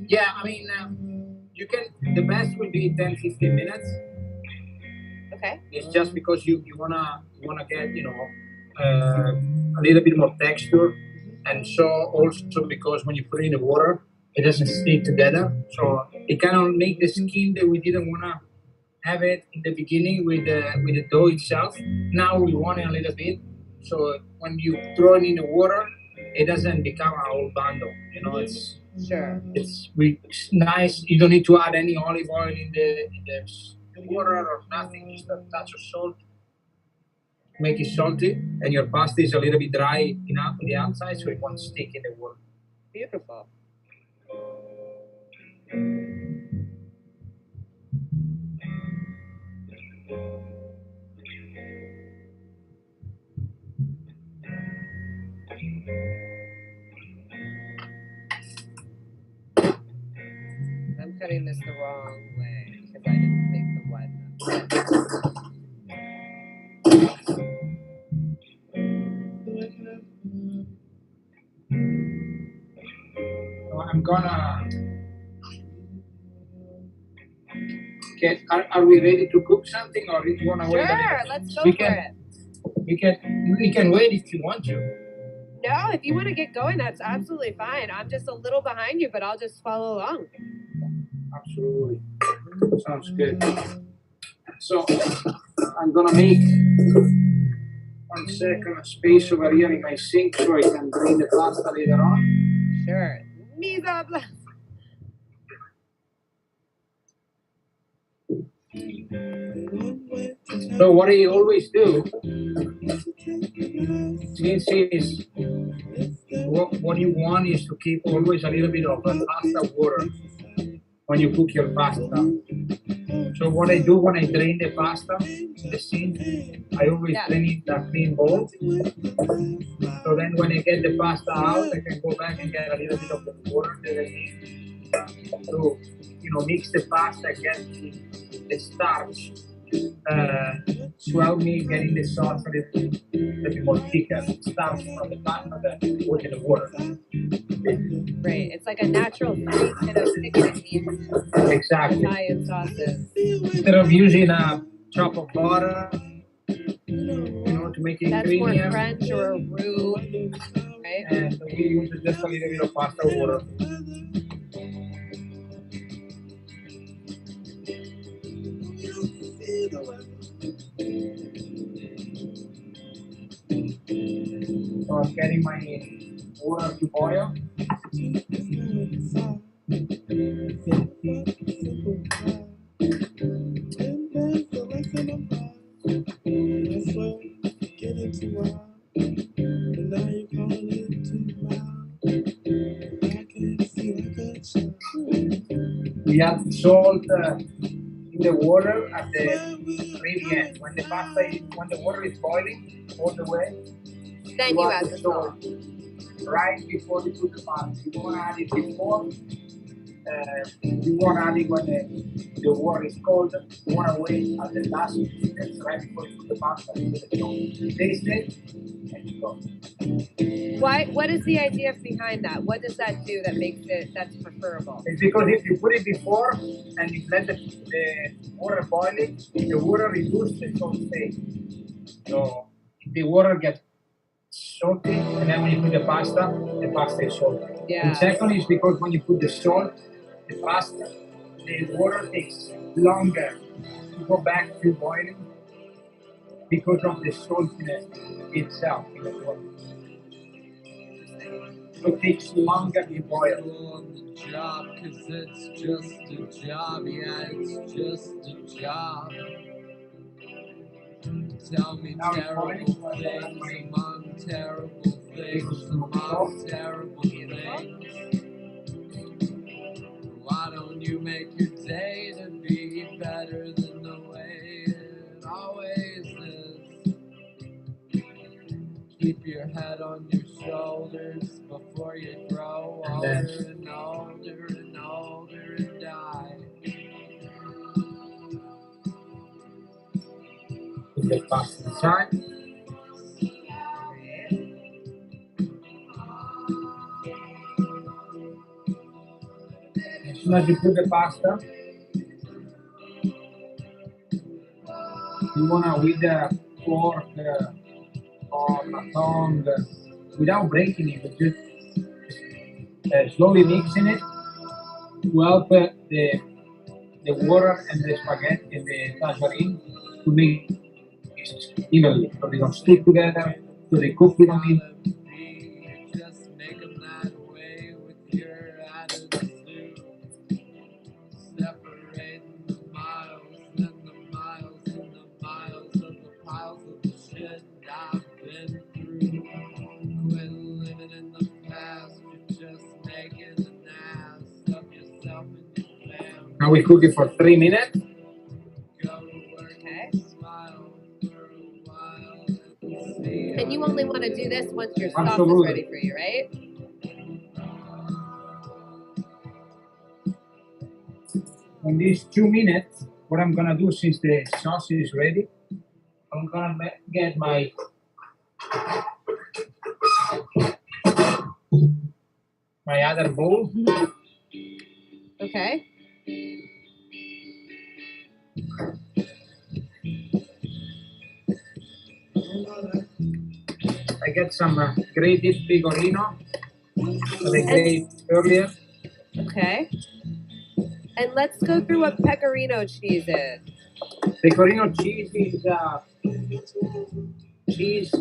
Yeah, I mean, you can. The best would be 10, 15 minutes. Okay. It's just because you wanna get a little bit more texture, and so also because when you put it in the water, it doesn't stick together. So it kind of make the skin that we didn't wanna have it in the beginning with the dough itself. Now we want it a little bit. So when you throw it in the water, it doesn't become a whole bundle. It's Sure. it's nice. You don't need to add any olive oil in the water or nothing. Just a touch of salt. Make it salty, and your pasta is a little bit dry enough on the outside, so it won't stick in the water. Beautiful. I'm cutting this the wrong way because I didn't make the one. So I'm gonna. Okay, are we ready to cook something, or do you wanna wait? Sure, let's go We for can- it. We can wait if you want to. No, if you want to get going, that's absolutely fine. I'm just a little behind you, but I'll just follow along. Absolutely. Sounds good. So I'm gonna make 1 second a space over here in my sink so I can drain the pasta later on. Sure. Mise en place. So what I always do, since is what you want is to keep always a little bit of pasta water when you cook your pasta. So what I do when I drain the pasta in the sink, I always drain it in a clean bowl. So then when I get the pasta out, I can go back and get a little bit of the water that I need to, mix the pasta, get the starch to help me getting the sauce a little bit more thicker. Starch from the pasta that goes in the water. Great. It's like a natural thickening of Exactly. Italian sauces. Instead of using a chop of butter, to make it That's more creamier, French or a roux, right? and we use just a little bit of pasta water. So I'm getting my water to boil. We add salt in the water at the very end. When the water is boiling all the way, Then you add the salt. right before you put the pasta. You don't add it before. You won't add it when the water is cold. You want to wait at the last minutes right before you put the pasta. You taste it and you go. Why? What is the idea behind that? What does that do that makes that's preferable? It's because if you put it before and you let the water boiling, the water reduces the salt state. So if the water gets salty, and then when you put the pasta is salty. Yeah. And second is because when you put the salt, the pasta, the water takes longer to go back to boiling because of the saltiness itself in the water. so it takes longer to boil. On the job, 'cause it's just a job. Yeah, it's just a job. Tell me terrible things among terrible things among terrible things. Why don't you make your day to be better than the way it always is? Keep your head on your shoulders before you grow older and older and older and die. Put the pasta inside. As soon as you put the pasta, you wanna with the fork or a tongue, without breaking it, but just slowly mixing it to help the water and the spaghetti and the tangerine to mix evenly, so they don't stick together, so they cook evenly. Just make 'em that way with your attitude. Separating the miles and the miles and the miles of the piles of the shit I've been through. Quit living in the past, you're just making an ass of yourself and your family. Now we cook it for 3 minutes. Go to work and smile for a while and see And you only want to do this once your sauce is Absolutely. ready for you, right? In these 2 minutes, what I'm gonna do since the sauce is ready, I'm gonna get my other bowl. Okay. I get some grated pecorino that I grated earlier. Okay. And let's go through what pecorino cheese is. Pecorino cheese is cheese.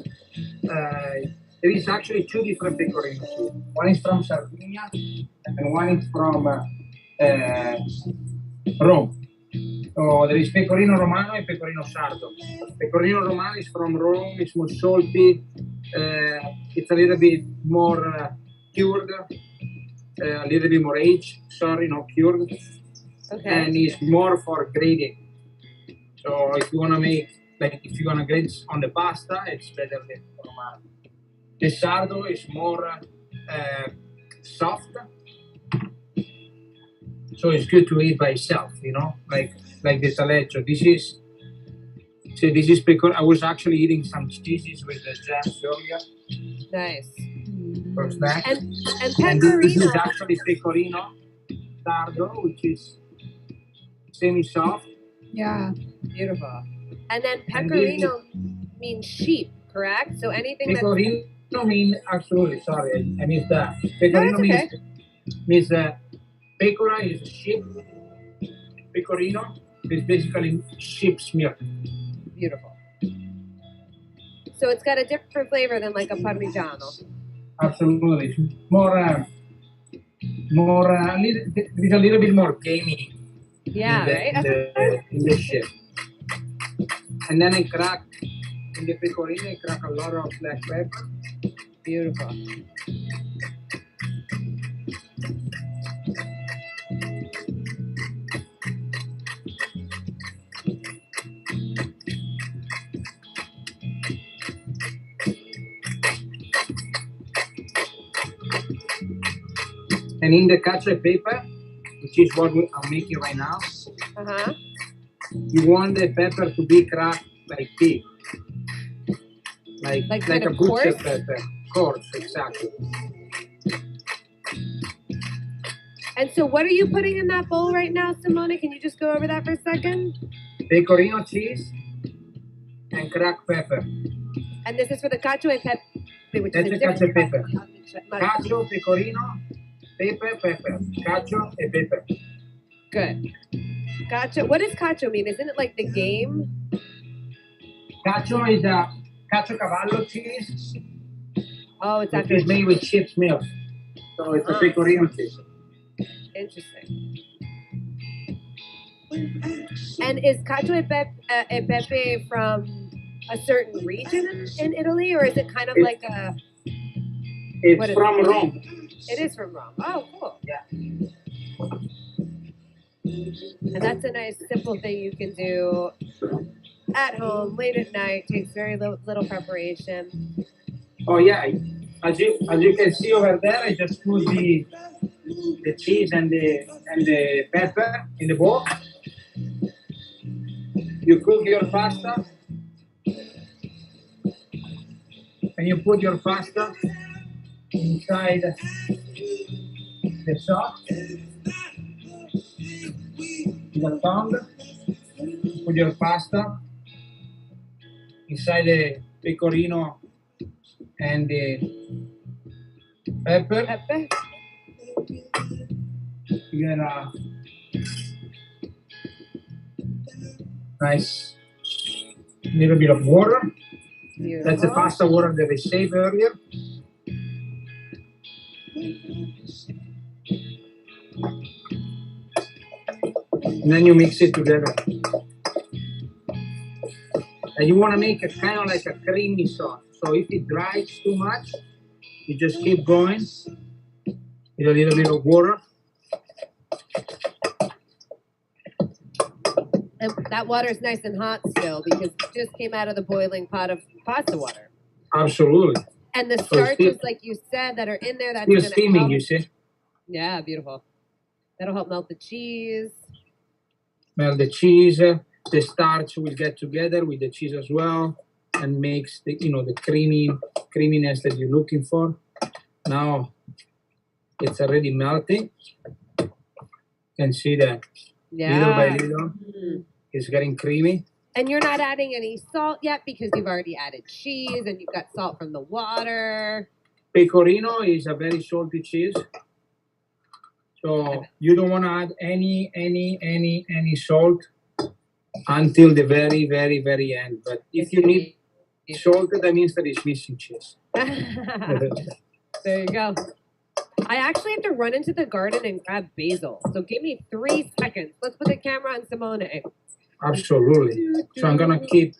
There is actually 2 different pecorino cheese. One is from Sardinia and one is from Rome. So there is Pecorino Romano and Pecorino Sardo. Pecorino Romano is from Rome. It's more salty. It's a little bit more cured, a little bit more aged. Sorry, not cured. Okay. And it's more for grating. So if you wanna make, like, if you're gonna grate on the pasta, it's better than Romano. The Sardo is more soft. So it's good to eat by itself, you know, like the taleggio. This is because I was actually eating some cheeses with the jam earlier Nice. for snacks. And And this is pecorino. actually pecorino sardo, which is semi-soft. Yeah. Beautiful. And then And this is- pecorino means sheep, correct? So anything that's Pecorino means, absolutely, sorry, I missed that. Pecorino No, it's means pecora is sheep. Pecorino is basically sheep's milk. beautiful. So it's got a different flavor than like a parmigiano. Absolutely, it's more, it's a little bit more gamey. Yeah, right? In the shape. And then I crack in the pecorino, I crack a lot of black pepper. Beautiful. And in the cacio e pepe, which is what I'm making right now, Uh-huh. you want the pepper to be cracked like this. Like kind a of butcher coarse? pepper. Coarse, exactly. And so what are you putting in that bowl right now, Simone? Can you just go over that for a second? Pecorino cheese and cracked pepper. And this is for the cacio e pepe, which That's is a the cacio e different pepe. Cacio, pecorino, pepper. Cacio e pepe. Good. Cacio. What does cacio mean? Isn't it like the game? Cacio is a cacio cavallo cheese, Oh, it's which after is made with sheep's milk. So it's a pecorino cheese. Interesting. And is cacio e pepe from a certain region in Italy, or is it kind of like a... It's from Rome. It is from Rome. Oh, cool. Yeah. And that's a nice, simple thing you can do at home, late at night. Takes very little preparation. Oh yeah, as you can see over there, I just put the cheese and the pepper in the bowl. You cook your pasta, and you put your pasta inside the sauce, the tongue. Put your pasta inside the pecorino and the pepper. You get a nice little bit of water. Beautiful. That's the pasta water that I saved earlier. And then you mix it together. And you want to make it kind of like a creamy sauce. So if it dries too much, you just keep going with a little bit of water. And that water is nice and hot still because it just came out of the boiling pot of pasta water. Absolutely. And the starches, like you said, that are in there, that's You're going to steaming, help. you see. Yeah, beautiful. That'll help melt the cheese. Melt the cheese. The starch will get together with the cheese as well and makes the the creaminess that you're looking for. Now it's already melting. You can see that little by little it's getting creamy. And you're not adding any salt yet because you've already added cheese and you've got salt from the water. Pecorino is a very salty cheese. So you don't want to add any salt until the very, very, very end. But if you need salt, that means that it's missing cheese. There you go. I actually have to run into the garden and grab basil. So give me 3 seconds. Let's put the camera on Simone. Absolutely. So I'm gonna keep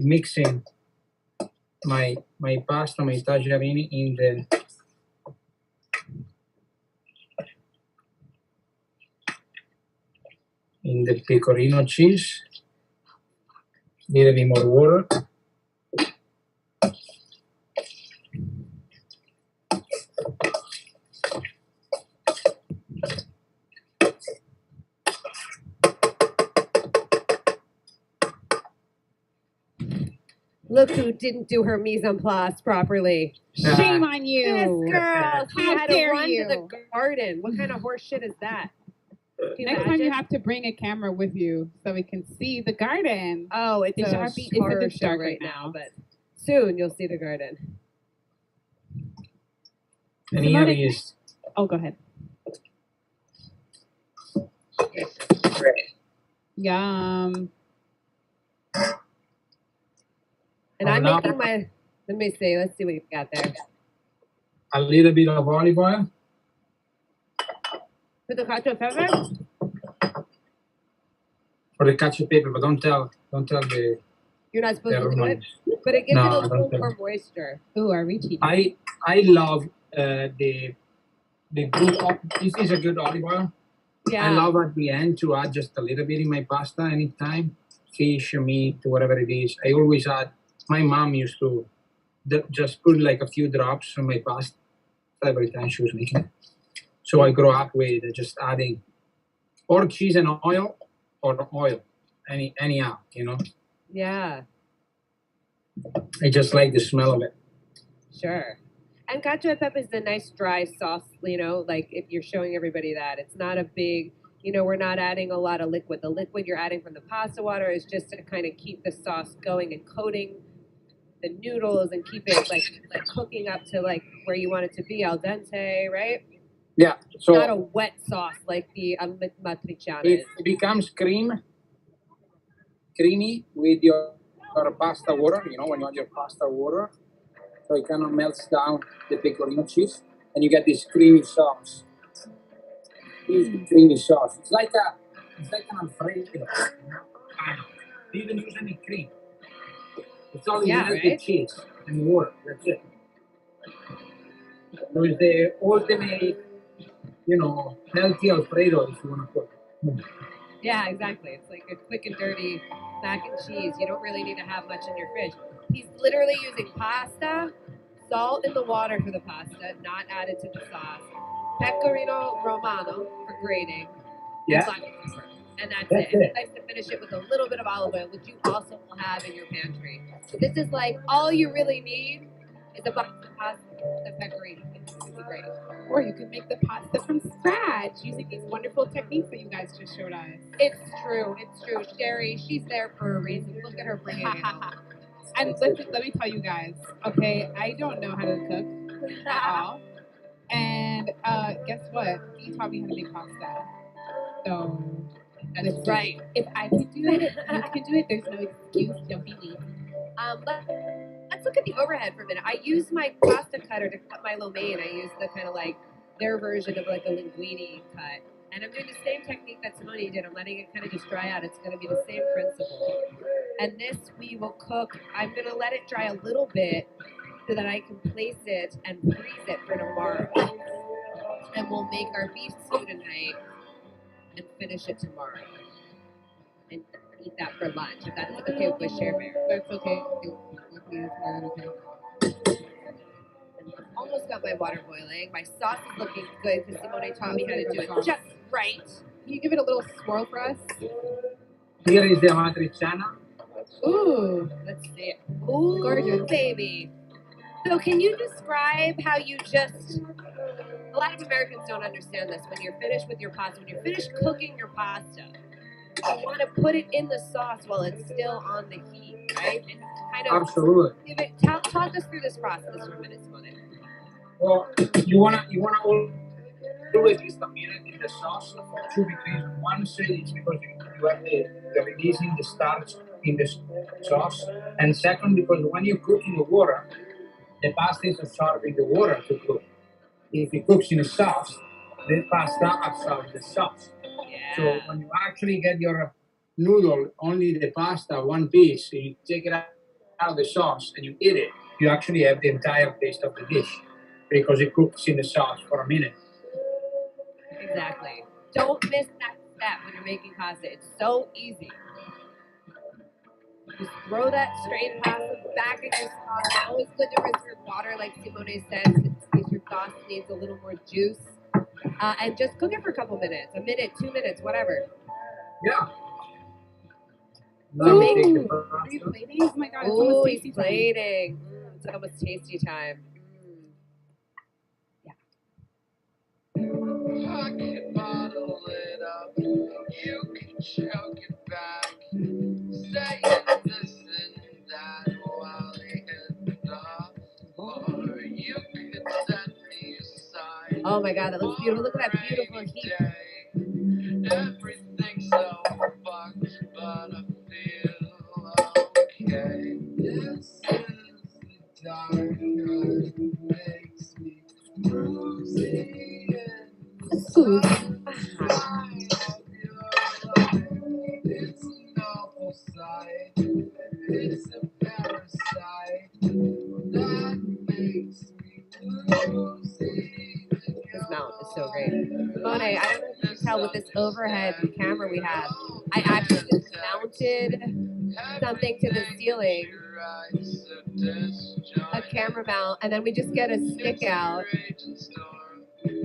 mixing my pasta, my tagliarini in the pecorino cheese. Little bit more water. Look who didn't do her mise en place properly. Shame on you. This girl, she How had to dare run you. to the garden. What kind of horse shit is that? Can you Next time imagine? you have to bring a camera with you so we can see the garden. Oh, it's It's a dark- it's a horror bit show dark right right now, now. but soon you'll see the garden. And here is Oh, go ahead. Yum. And Oh, I'm now- making my, let me see, let's see what you've got there. a little bit of olive oil. With the cacio e pepe? For the cacio e pepe, but don't tell the You're not supposed to do it, Romans. but it gives No, it a I little don't more moisture. Ooh, are we cheating? I love the good. This is a good olive oil. Yeah. I love at the end to add just a little bit in my pasta anytime, fish, meat, whatever it is. I always add. My mom used to just put like a few drops on my pasta every time she was making it. So I grew up with just adding or cheese and oil or oil, anyhow, Yeah, I just like the smell of it. sure. And cacio e pepe is the nice dry sauce, like if you're showing everybody that. It's not a big, we're not adding a lot of liquid. The liquid you're adding from the pasta water is just to kind of keep the sauce going and coating the noodles and keep it like cooking up to like where you want it to be, al dente, right? Yeah, Not a so wet sauce like the matriciana it is. becomes creamy with your pasta water, when you add your pasta water. So it kind of melts down the pecorino cheese. and you get this creamy sauce. Creamy sauce. It's like an Alfredo. Kind of. You don't use any cream. It's only melted cheese and water. That's it. So it's the ultimate, healthy Alfredo, if you want to put it. Yeah, exactly. It's like a quick and dirty mac and cheese. You don't really need to have much in your fridge. He's literally using pasta, salt in the water for the pasta, not added to the sauce, pecorino romano for grating, Yeah. and that's it. And he likes to finish it with a little bit of olive oil, which you also will have in your pantry. So this is like all you really need is a box of pasta and pecorino. It's great. Or you can make the pasta from scratch using these wonderful techniques that you guys just showed us. It's true. It's true. Sherry, she's there for a reason. Look at her bringing it home. And listen, let me tell you guys, okay, I don't know how to cook at all. And guess what? He taught me how to make pasta. So that's right. If I can do it, you can do it. There's no excuse. Don't be me. Let's look at the overhead for a minute. I use my pasta cutter to cut my lo mein. I use the kind of like their version of like a linguine cut. And I'm doing the same technique that Simone did. I'm letting it kind of just dry out. It's going to be the same principle. And this we will cook. I'm going to let it dry a little bit so that I can place it and freeze it for tomorrow. And we'll make our beef stew tonight and finish it tomorrow. And eat that for lunch. If that's okay with Share Bear. That's okay. Almost got my water boiling. My sauce is looking good because Simone taught me how to do it just right. Can you give it a little swirl for us? Here is the amatriciana. Ooh, let's see it. Ooh, gorgeous, baby. So can you describe how you just, a lot of Americans don't understand this, when you're finished with your pasta, when you're finished cooking your pasta, you want to put it in the sauce while it's still on the heat, right? And kind of Absolutely. give it, talk us through this process for a minute, Simone. Well, you wanna always use the minute in the sauce for two reasons. One is because you have the releasing the starch in the sauce, and second because when you cook in the water, the pasta is absorbing the water to cook. If it cooks in a sauce, the pasta absorbs the sauce. Yeah. So when you actually get your noodle, only the pasta, one piece, so you take it out of the sauce and you eat it, you actually have the entire taste of the dish because it cooks in the sauce for a minute. Exactly. Don't miss that step when you're making pasta. It's so easy. Just throw that strained pasta back in your sauce. It's always good to reserve water, like Simone said, in case your sauce needs a little more juice. And just cook it for a couple minutes, a minute, 2 minutes, whatever. Yeah. Ooh, Take the are you pasta. plating? Oh my god, it's Ooh, almost he's tasty time. plating. It's almost tasty time. I can bottle it up, you can choke it back, saying this and that while it hits the floor. You could set me aside. Oh my god, that looks beautiful. Look at that beautiful heat. Everything's so fucked, but I feel okay. This is the dark that makes me bruisey. Scusi. It's an awful sight. It's a parasite that makes me woozy. This mount is so great. Simone, I don't know if you can tell with this overhead camera we have, I actually just mounted something to the ceiling, a camera mount, and then we just get a stick out.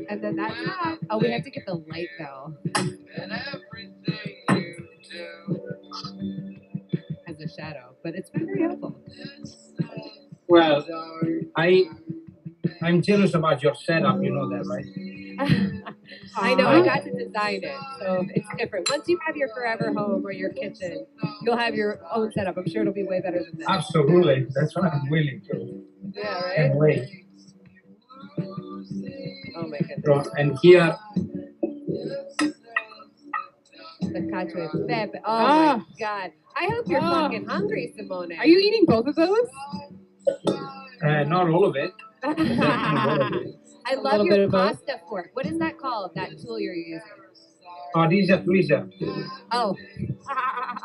And then that's that. Oh, we have to get the light though. And everything you do. As a shadow. But it's been very helpful. Well, I'm jealous about your setup, you know that, right? I know, I got to design it, so it's different. Once you have your forever home or your kitchen, you'll have your own setup. I'm sure it'll be way better than that. Absolutely. That's what I'm willing to. Yeah, right? Can't wait. Oh my goodness. So, and here, The cacio e pepe. Oh my god. I hope you're fucking hungry, Simone. Are you eating both of those? not all of it. I I A love little your bit of both. pasta fork. What is that called? That tool you're using? Oh, this is a tweezer. Oh.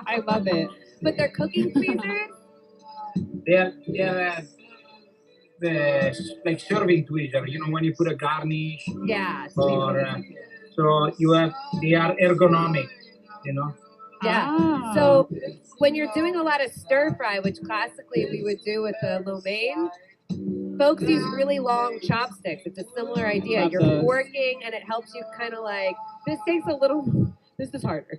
I love it. But they're cooking tweezers? They're like serving tweezer. You know, when you put a garnish Yeah. or so they are ergonomic. You know. Yeah. Ah. So when you're doing a lot of stir fry, which classically we would do with the lo mein, folks use really long chopsticks. It's a similar idea. Love You're those. forking and it helps you kind of like, this takes a little, this is harder.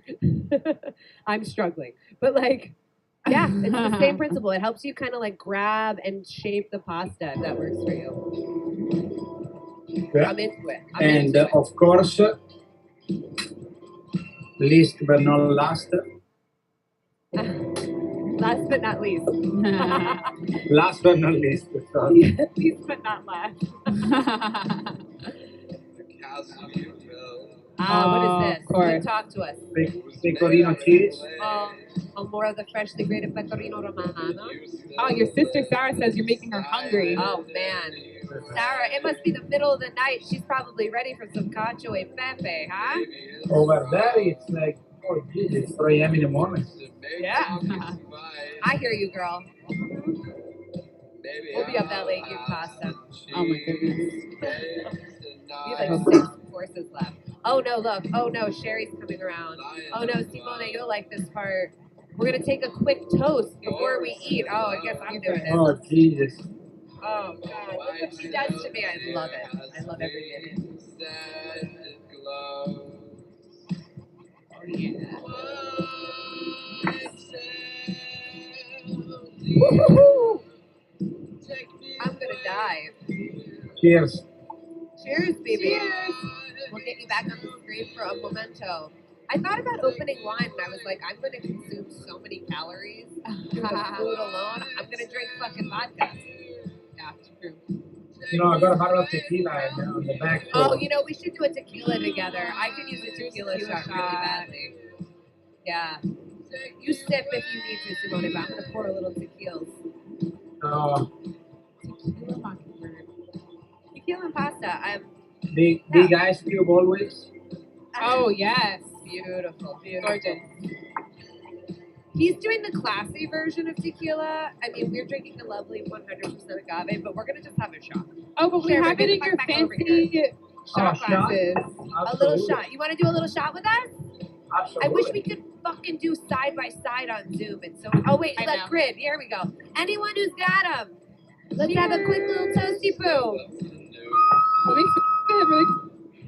I'm struggling. But like, yeah, it's the same principle. It helps you kind of like grab and shape the pasta if that works for you. Yeah. I'm into it. And of course, least but not last, Last but not least. last but not least. Sorry. Least but not last. What is this? Of course. Talk to us. Pecorino cheese. More of the freshly grated pecorino romano. Oh, your sister Sarah says you're making her hungry. Oh man, Sarah, it must be the middle of the night. She's probably ready for some cacio e pepe, huh? Over there, it's like, oh, geez, it's 3 a.m. in the morning. Yeah. I hear you, girl. We'll be up that late eating pasta. Oh my goodness. We have like 6 courses left. Oh no, look. Oh no, Sherry's coming around. Oh no, Simone, you'll like this part. We're gonna take a quick toast before we eat. Oh, I guess I'm doing it. Oh, Jesus. Oh God, look what she does to me. I love it. I love every minute. Oh yeah. Woo-hoo-hoo. I'm gonna die. Cheers. Cheers, baby. Cheers. We'll get you back on the screen for a memento. I thought about opening wine and I was like, I'm going to consume so many calories through the food alone. I'm going to drink fucking vodka. Yeah, it's true. You know, I got a bottle of tequila on the back. Oh, you know, we should do a tequila together. I could use a tequila shot really badly. Yeah. You sip if you need to, Simone, but I'm going to pour a little tequila. Oh, Tequila mockingbird. Tequila and pasta. big ice cube always. Oh yes. Beautiful, beautiful. Gorgeous. He's doing the classy version of tequila. I mean, we're drinking the lovely 100% agave, but we're going to just have a shot. Oh, but we Sure, have it in back your over fancy shot shot? glasses. A little shot. You want to do a little shot with us? Absolutely. I wish we could fucking do side by side on Zoom. It's so. Oh wait, I that know. grid. Here we go. Anyone who's got them, let's have a quick little toasty poo. Let me really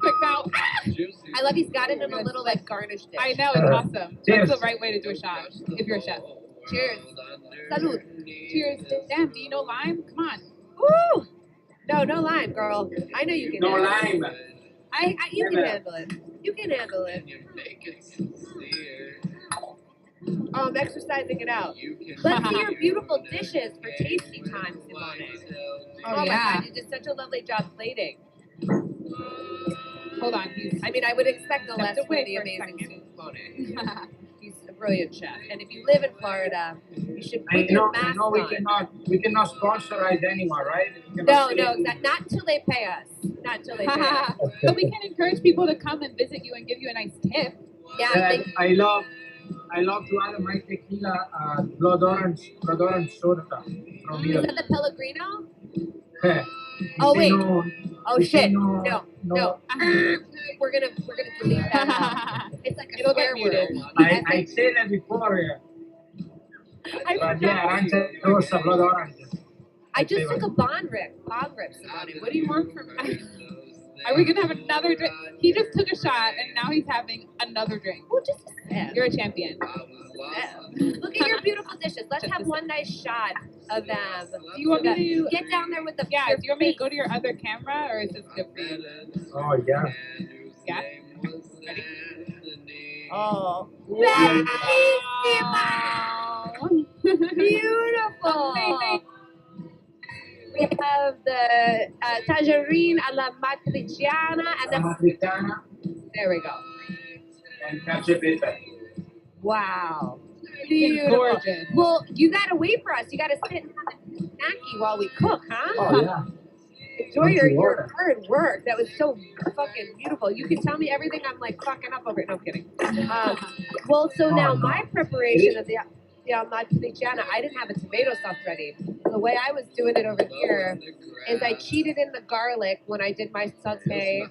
quick now. I love he's got it in a little like garnish dish. I know, it's awesome. Cheers. That's the right way to do a shot if you're a chef. Cheers. Salud. Cheers. Damn, do you know lime? Come on. Woo! No lime, girl. I know you can. No handle lime. it. You can handle it. You can handle it. Oh, I'm exercising it out. Let's see your beautiful dishes for tasty time, Simone. Oh yeah. my God, you did such a lovely job plating. Hold on. I mean, I would expect no less Stepped from away the for a amazing second. Simone. He's a brilliant chef. And if you live in Florida, you should I put your know mask we on. cannot sponsorize anyone, right? No, not until they pay us. Not until they pay us. But we can encourage people to come and visit you and give you a nice tip. Yeah, And I love to add my tequila blood orange soda from is here. that the Pellegrino? Oh wait. Oh shit! No. We're gonna delete that. It's like a It'll get swear word. muted. I said that before, yeah. But yeah, Arancia Rosa, blood orange. I just took a bond rip, Simone. What do you want from me? Are we gonna have another drink? He just took a shot and now he's having another drink. Well, just a sip. You're a champion. Look at your beautiful dishes. Let's have one nice shot of them. Do you want me to Get down there with the Yeah, do you want me to go to your other camera or is this good for you? Oh, yeah. Yeah? Oh, Bellissimo! beautiful. We have the tangerine alla matriciana and then Matriciana there we go. and cacio e pepe. Wow. It's Beautiful. gorgeous. Well, you gotta wait for us. You gotta sit and have a snacky while we cook, huh? Oh, yeah. enjoy your hard work. That was so fucking beautiful. You can tell me everything I'm like fucking up over it. No, I'm kidding. Well, so now my preparation of the amatriciana, I didn't have a tomato sauce ready. The way I was doing it over here is I cheated in the garlic when I did my saute,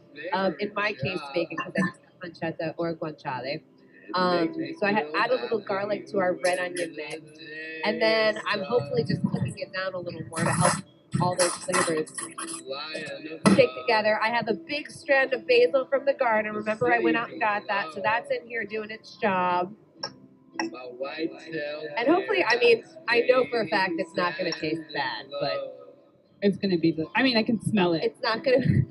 in my case making, because I did pancetta or guanciale. So I had added a little garlic to our red onion mix. And then I'm hopefully just cooking it down a little more to help all those flavors stick together. I have a big strand of basil from the garden. Remember, I went out and got that. So that's in here doing its job. And hopefully, I mean, I know for a fact it's not going to taste bad, but it's going to be good. I mean, I can smell it. It's not going to.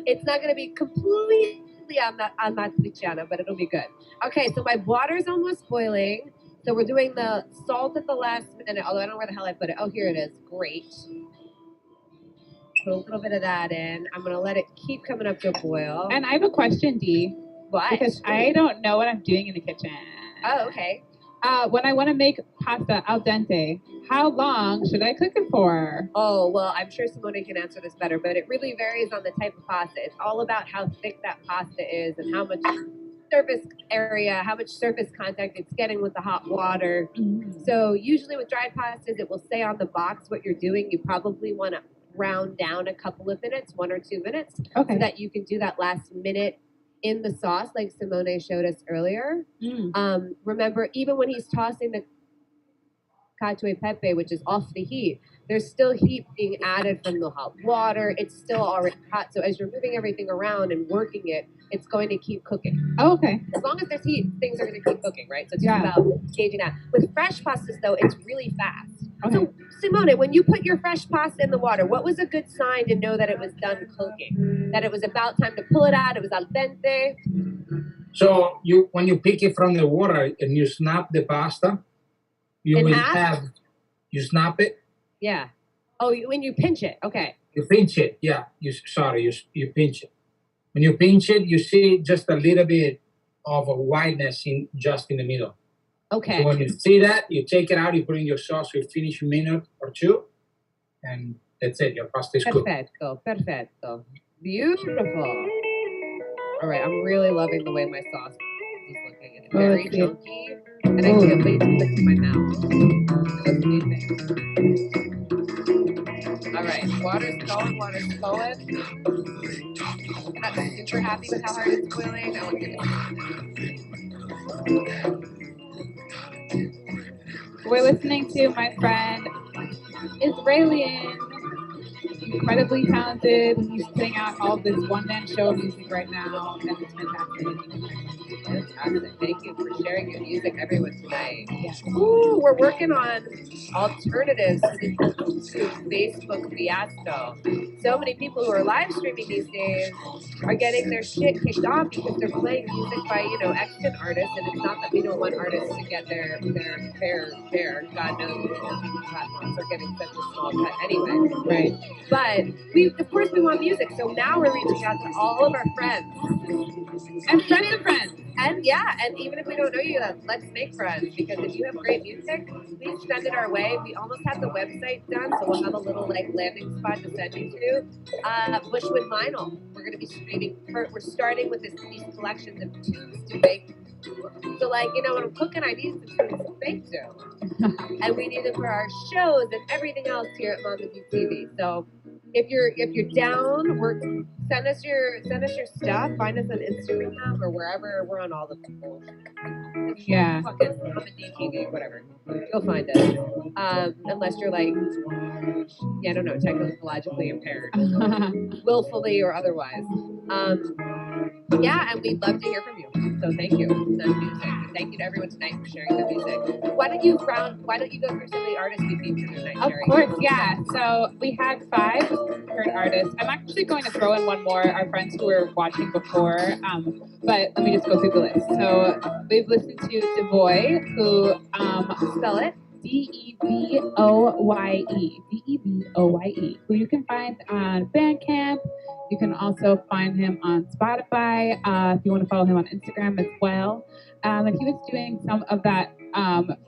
It's not going to be completely on matriciana, but it'll be good. Okay, so my water's almost boiling. So we're doing the salt at the last minute. Although I don't know where the hell I put it. Oh, here it is. Great. Put a little bit of that in. I'm going to let it keep coming up to a boil. And I have a question, Dee. What? Because I don't know what I'm doing in the kitchen. Oh, okay. When I want to make pasta al dente, how long should I cook it for? Oh, well, I'm sure Simone can answer this better, but it really varies on the type of pasta. It's all about how thick that pasta is and how much surface area, how much surface contact it's getting with the hot water. Mm-hmm. So usually with dried pastas, it will say on the box what you're doing. You probably want to round down a couple of minutes, 1 or 2 minutes, okay, so that you can do that last minute in the sauce, like Simone showed us earlier. Remember, even when he's tossing the cacio e pepe, which is off the heat, there's still heat being added from the hot water. It's still already hot. So as you're moving everything around and working it, it's going to keep cooking. Oh, okay. As long as there's heat, things are going to keep cooking, right? So it's just about gauging that. With fresh pastas, though, it's really fast. Okay. So, Simone, when you put your fresh pasta in the water, what was a good sign to know that it was done cooking? That it was about time to pull it out, it was al dente? So when you pick it from the water and you snap the pasta, you snap it. Yeah. Oh, when you pinch it, okay. You pinch it, yeah. You pinch it. When you pinch it, you see just a little bit of a whiteness just in the middle. Okay. So when you see that, you take it out, you put in your sauce, you finish a minute or two, and that's it. Your pasta is cooked. Perfecto. Beautiful. All right, I'm really loving the way my sauce is looking. It's very chunky, and I can't wait to put it in my mouth. That's amazing. All right, water's going. I'm not super happy with how hard it's boiling. I want to get it. We're listening to my friend, ISRAELIAN, incredibly talented. He's putting out all this one-man show music right now, and it's fantastic. Fantastic. Thank you for sharing your music, everyone, tonight. Yeah. Ooh, we're working on alternatives to the Facebook fiasco. So many people who are live streaming these days are getting their shit kicked off because they're playing music by, extant artists, and it's not that we don't want artists to get their fair share. God knows platforms are getting such a small cut anyway. Right. But of course we want music, so now we're reaching out to all of our friends. And friends of friends. And even if we don't know you, let's make friends, because if you have great music, please send it our way. We almost have the website done, so we'll have a little landing spot to send you to. Bushwood Vinyl. We're going to be streaming. We're starting with these collections of tunes to bake. So when I'm cooking, I need some tunes to bake to, and we need them for our shows and everything else here at Mama D TV. So if you're down, send us your stuff. Find us on Instagram or wherever. We're on all the people. Yeah. Fucking Mama D TV, whatever. You'll find us. Unless you're I don't know, technologically impaired, willfully or otherwise. And we'd love to hear from you. So thank you. Thank you to everyone tonight for sharing their music. Why don't you go through some of the artists we featured tonight, Sherry? Of course, yeah. So we had 5 current artists. I'm actually going to throw in one more, our friends who were watching before. But let me just go through the list. So we've listened to DEVOYE, who spell it. DEVOYE, who you can find on Bandcamp. You can also find him on Spotify if you want to follow him on Instagram as well. And he was doing some of that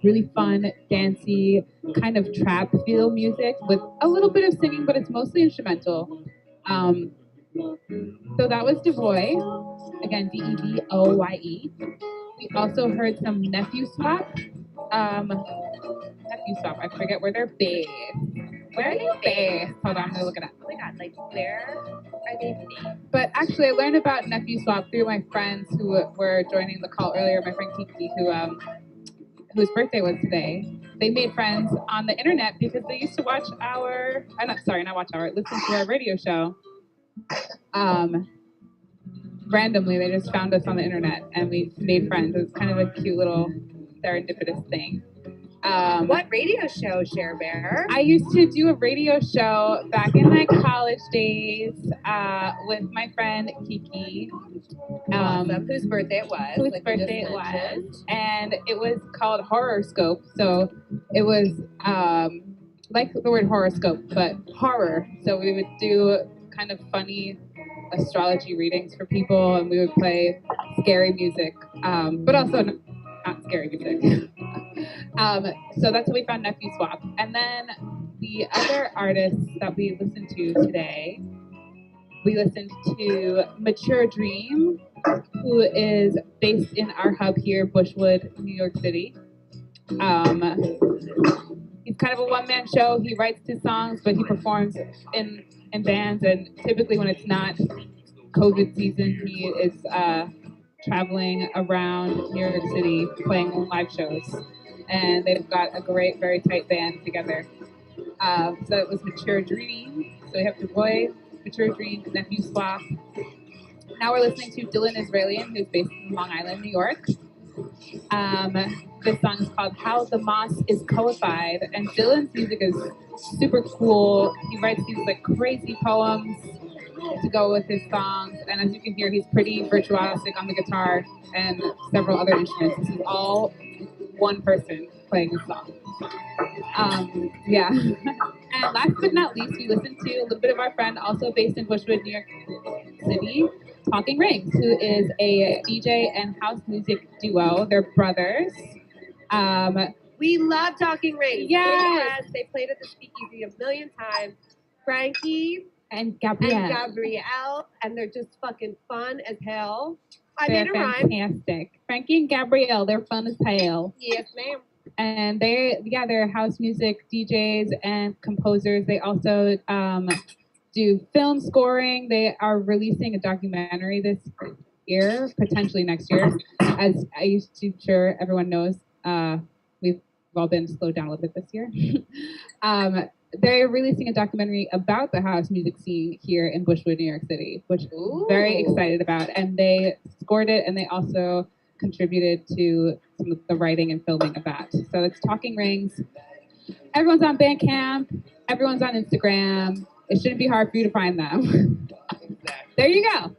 really fun, dancey, kind of trap feel music with a little bit of singing, but it's mostly instrumental. So that was DEVOYE, again, DEVOYE. We also heard some Nephew Swap. Nephew Swap, I forget where they're based. Where are they based? Hold on, I'm gonna look it up. Oh my god, like where are they based? But actually, I learned about Nephew Swap through my friends who were joining the call earlier. My friend Kiki, whose birthday was today. They made friends on the internet because they used to watch listen to our radio show. Randomly, they just found us on the internet and we made friends. It was kind of a cute little serendipitous thing. What radio show, Cher Bear? I used to do a radio show back in my college days with my friend Kiki. Awesome. Whose birthday it was. Whose birthday it was. And it was called Horoscope. So it was like the word horoscope, but horror. So we would do kind of funny astrology readings for people, and we would play scary music, but also not scary music. So that's how we found Nephew Swap. And then the other artists that we listened to today, we listened to Mature Dream, who is based in our hub here, Bushwood, New York City. He's kind of a one-man show. He writes his songs, but he performs in bands, and typically when it's not COVID season, he is traveling around New York City playing live shows. And they've got a great, very tight band together. So it was Mature Dream. So we have DEVOYE, Mature Dream, Nephew Swap. Now we're listening to Dylan Israelian, who's based in Long Island, New York. This song is called How the Moss is Coified, and Dylan's music is super cool. He writes these like crazy poems to go with his songs, and as you can hear, he's pretty virtuosic on the guitar and several other instruments. This is all one person playing the song. Yeah. And last but not least, we listened to a little bit of our friend, also based in Bushwood, New York City, Talking Rings, who is a DJ and house music duo. They're brothers. We love Talking Rings. Yes. They played at the Speakeasy a million times. Frankie and Gabrielle. And they're just fucking fun as hell. They're fantastic. Frankie and Gabrielle, they're fun as hell. Yes, ma'am. And they're house music DJs and composers. They also do film scoring. They are releasing a documentary this year, potentially next year. As sure everyone knows, we've all been slowed down a little bit this year. They're releasing a documentary about the house music scene here in Bushwood, New York City, which I'm very excited about. And they scored it, and they also contributed to some of the writing and filming of that. So it's Talking Rings. Everyone's on Bandcamp. Everyone's on Instagram. It shouldn't be hard for you to find them. There you go.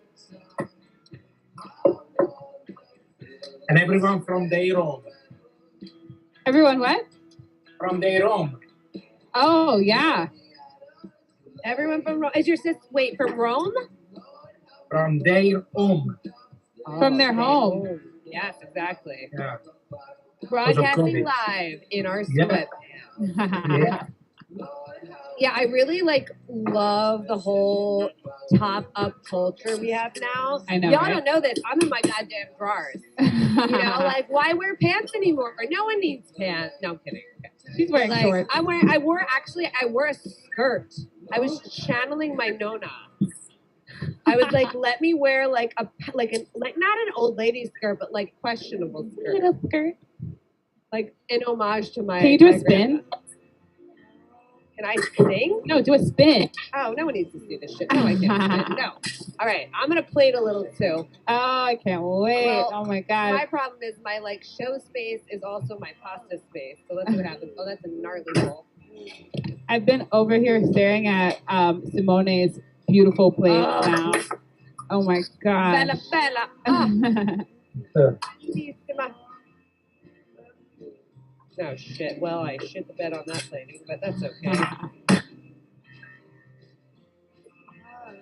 And everyone from their home. Everyone what? From their home. Oh, yeah. Everyone from Rome. Is your sis, wait, from Rome? From their home. From their home. Yes, exactly. Yeah. Broadcasting live in our sweat. Yeah. Yeah, I really love the whole top up culture we have now. I know. Y'all right? don't know this. I'm in my goddamn drawers. You know, why wear pants anymore? No one needs pants. No, I'm kidding. She's wearing shorts. I wore a skirt. I was channeling my Nona. I was like, let me wear not an old lady skirt, but questionable skirt. Little skirt. In homage to my. Can you do a my spin? grandma. Can I sing? No, do a spin. Oh, no one needs to see this shit. No, I can't spin. No. All right, I'm gonna play it a little too. Oh, I can't wait. Well, oh my god. My problem is my show space is also my pasta space. So let's see what happens. Oh, that's a gnarly bowl. I've been over here staring at Simone's beautiful plate now. Oh my god. Bella. Oh shit. Well, I shit the bed on that plating, but that's okay.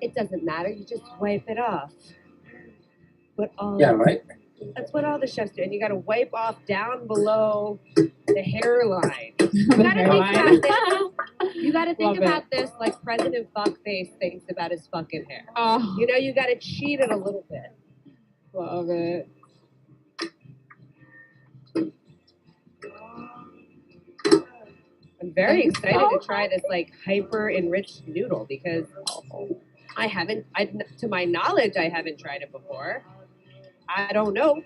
It doesn't matter. You just wipe it off. Right. That's what all the chefs do. And you got to wipe off down below the hairline. You got to think about this. You got to think Love about it. this like President Fuckface thinks about his fucking hair. Oh, You know, you got to cheat it a little bit. love it. I'm very Thanks. excited to try this like hyper enriched noodle because I haven't, to my knowledge, I haven't tried it before. I don't know.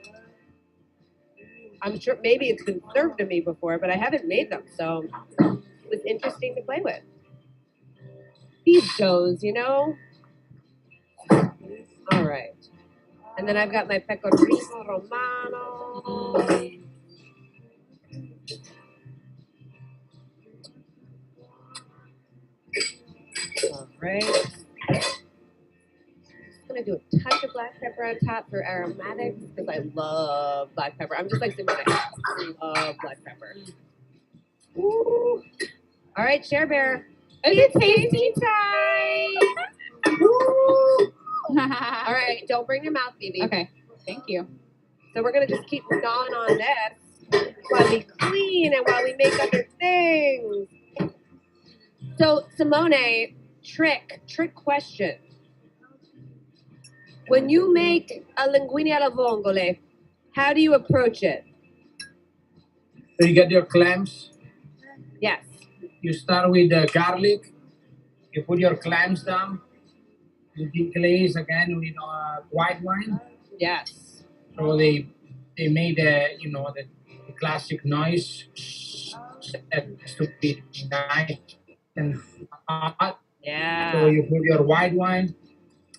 I'm sure maybe it's been served to me before, but I haven't made them, so it was interesting to play with. These doughs, you know? All right. And then I've got my pecorino romano. All right. I'm gonna do a touch of black pepper on top for aromatics because I love black pepper. I'm just like Simone. I love black pepper. Ooh. All right, Share Bear. It's a tasty time. All right, don't bring your mouth, Phoebe. Okay, thank you. So we're gonna just keep gnawing on this while we clean and while we make other things. So Simone, trick question. When you make a linguine alla vongole, how do you approach it? So you get your clams. Yes. You start with the garlic. You put your clams down. You deglaze again with white wine. Yes. So they made the classic noise. It has to be nice and hot. Yeah. So you put your white wine.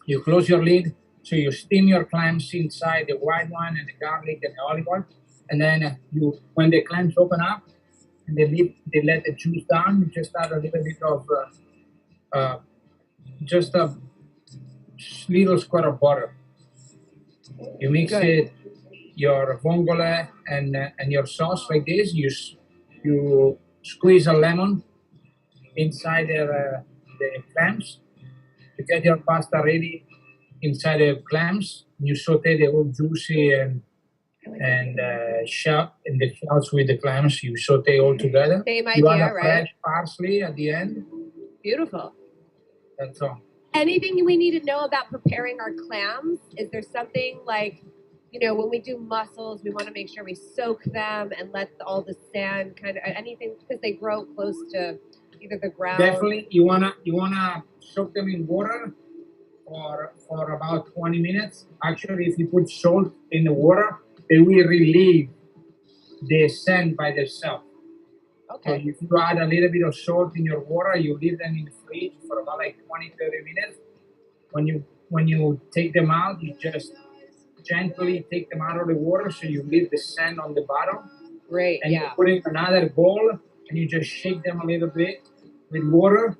You close your lid. So you steam your clams inside the white wine and the garlic and the olive oil. And then when the clams open up and they let the juice down, you just add a little bit of just a little square of butter. You mix it, your vongole and your sauce like this. You squeeze a lemon inside the clams. You get your pasta ready inside the clams. You saute the whole juicy and shell in the shells with the clams. You saute all together. Same You idea, add a right? fresh parsley at the end. Beautiful. That's all. Anything we need to know about preparing our clams? Is there something like, when we do mussels, we want to make sure we soak them and let all the sand kind of anything because they grow close to either the ground. Definitely, you wanna soak them in water for about 20 minutes. Actually, if you put salt in the water, they will relieve the sand by themselves. Okay. So if you add a little bit of salt in your water, you leave them in the fridge for about like 20, 30 minutes. When you take them out, you just gently take them out of the water so you leave the sand on the bottom. Great, and yeah. you put it in another bowl and you just shake them a little bit with water.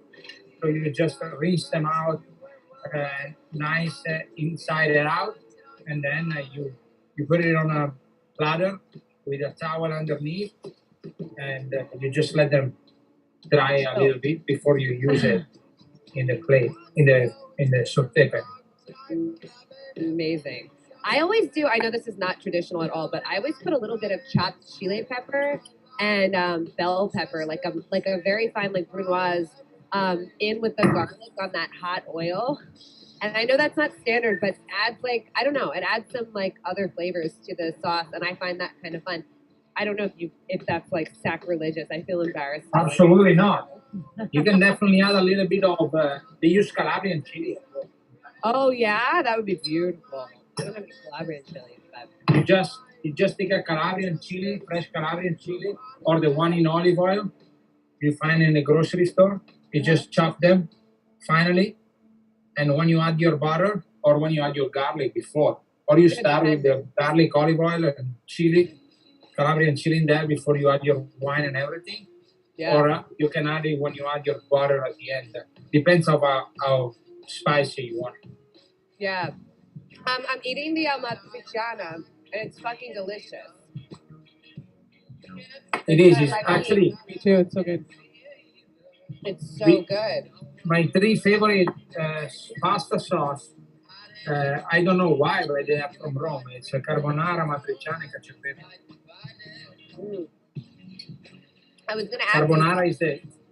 So you just rinse them out nice inside and out. And then you put it on a platter with a towel underneath. And you just let them dry a little bit before you use it in the plate, in the saute pan. Amazing. I always do. I know this is not traditional at all, but I always put a little bit of chopped chile pepper and bell pepper, like a very fine like brunoise, in with the garlic on that hot oil. And I know that's not standard, but adds it adds some like other flavors to the sauce, and I find that kind of fun. I don't know if that's like sacrilegious. I feel embarrassed. Absolutely not. You can definitely add a little bit of. They use Calabrian chili. Oh yeah, that would be beautiful. I don't have any Calabrian chili, but You just take a Calabrian chili, fresh Calabrian chili, or the one in olive oil you find in the grocery store. You just chop them finally, and when you add your butter or when you add your garlic before, or you start with the garlic, olive oil, and chili. Calabrian chili in there before you add your wine and everything. Yeah. Or you can add it when you add your butter at the end. Depends on how spicy you want it. Yeah. I'm eating the amatriciana, and it's fucking delicious. It is. It's actually. Me too. It's so good. It's so good. My three favorite pasta sauce. I don't know why, but they are from Rome. It's a carbonara, matriciana, and cacio e pepe. I was gonna ask. Carbonara is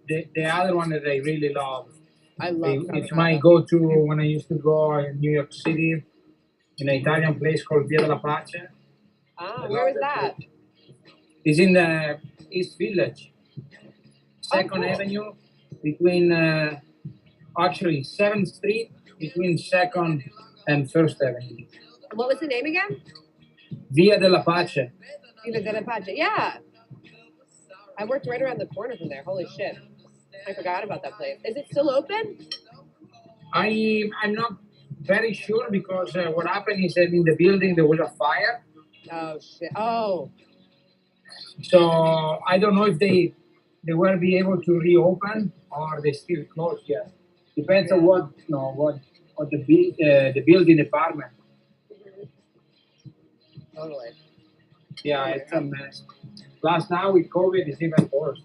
the other one that I really love. I love It's my go-to when I used to go in New York City in an Italian place called Via della Pace. Ah, where was that? It's in the East Village, 2nd cool. Avenue, between actually 7th Street, between 2nd and 1st Avenue. What was the name again? Via della Pace. Via della Pace. Yeah. I worked right around the corner from there. Holy shit. I forgot about that place. Is it still open? I'm not very sure because what happened is that in the building there was a fire. Oh shit. Oh. So I don't know if they will be able to reopen or they still closed yet. Depends on what the building department. Totally. Yeah, it's a mess. Plus now with COVID, it's even worse.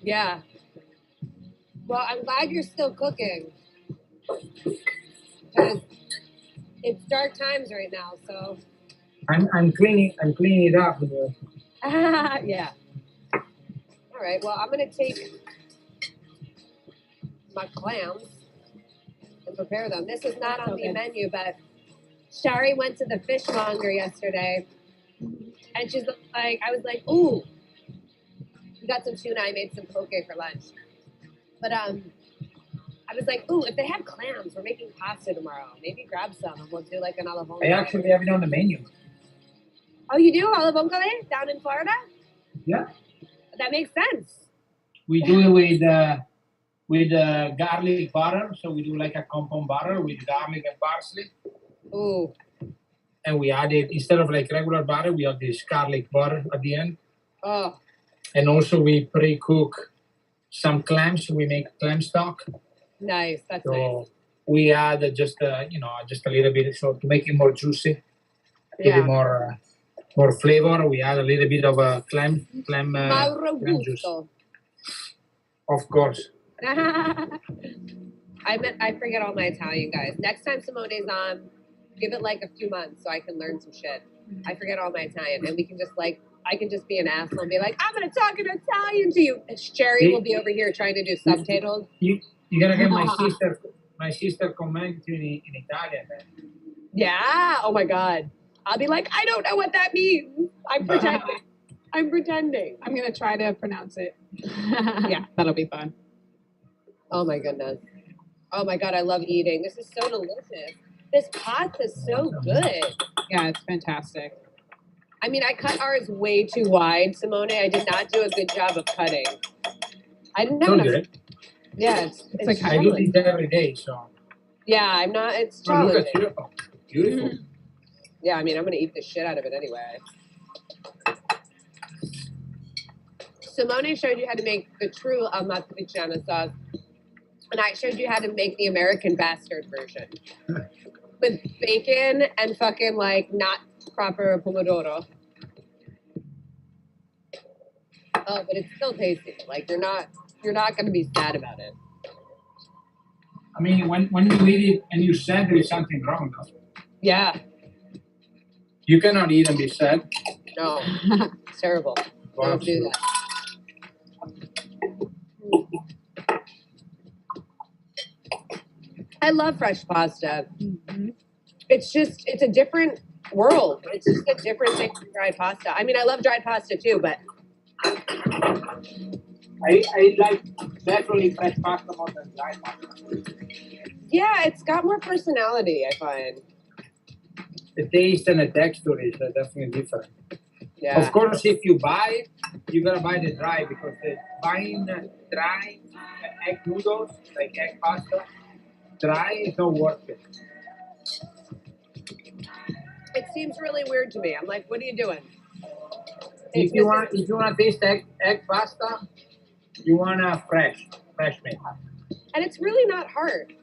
Yeah. Well, I'm glad you're still cooking. Because it's dark times right now, so. I'm cleaning it up. Yeah. All right. Well, I'm gonna take my clams and prepare them. This is not on the menu, but Shari went to the fishmonger yesterday, and she's like, I was like, ooh, we got some tuna. I made some poke for lunch, but I was like, ooh, if they have clams, we're making pasta tomorrow. Maybe grab some and we'll do like an alla vongole. I actually have it on the menu. Oh, you do alla vongole down in Florida? Yeah. That makes sense. We do it with garlic butter. So we do like a compound butter with garlic and parsley. Ooh. And we added, instead of like regular butter, we add this garlic butter at the end. Oh. And also we pre-cook some clams. We make clam stock. Nice. That's nice. We add just a little bit, so to make it more juicy, a little more flavor. We add a little bit of clam juice. Of course. I forget all my Italian, guys. Next time Simone's on, give it like a few months so I can learn some shit. I forget all my Italian, and we can just like, I can just be an asshole and be like, I'm gonna talk in Italian to you. And Sherry will be over here trying to do subtitles. You gotta get my sister comment in Italian. Man. Yeah. Oh my God. I'll be like, I don't know what that means. I'm pretending. I'm pretending. I'm gonna try to pronounce it. Yeah, that'll be fun. Oh my goodness. Oh my God, I love eating. This is so delicious. This pasta is so good. Yeah, it's fantastic. I mean, I cut ours way too wide, Simone. I did not do a good job of cutting. I didn't have enough. Yeah, it's like I do this every day, so. Yeah, I'm not. It's challenging. Beautiful. Yeah, I mean, I'm gonna eat the shit out of it anyway. Simone showed you how to make the true amatriciana sauce, and I showed you how to make the American bastard version with bacon and fucking like not proper pomodoro. Oh, but it's still tasty. Like you're not gonna be sad about it. I mean, when you eat it and you sad, there is something wrong, though. Yeah. You cannot eat and be sad. No, it's terrible. Don't do that. I love fresh pasta. Mm-hmm. It's a different world. It's just a different thing from dried pasta. I mean, I love dried pasta too, but I like definitely fresh pasta more than dried pasta. Yeah, it's got more personality, I find. The taste and the texture is definitely different. Yeah. Of course, if you buy, you gotta buy the dry because buying dry egg noodles, like egg pasta, dry is not worth it. It seems really weird to me. I'm like, what are you doing? If you want to taste egg pasta, you want a fresh made. And it's really not hard.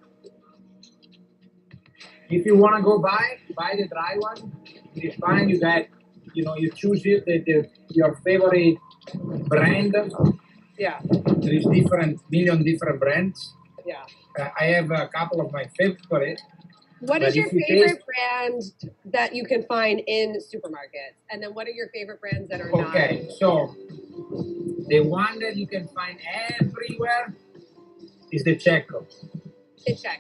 If you want to go buy the dry one. It's fine. You get, you choose your favorite brand. Yeah. There is million different brands. Yeah. I have a couple of my favorites. What is your favorite brand that you can find in supermarkets? And then what are your favorite brands that are not? Okay, so The one that you can find everywhere is the Cecco. The check.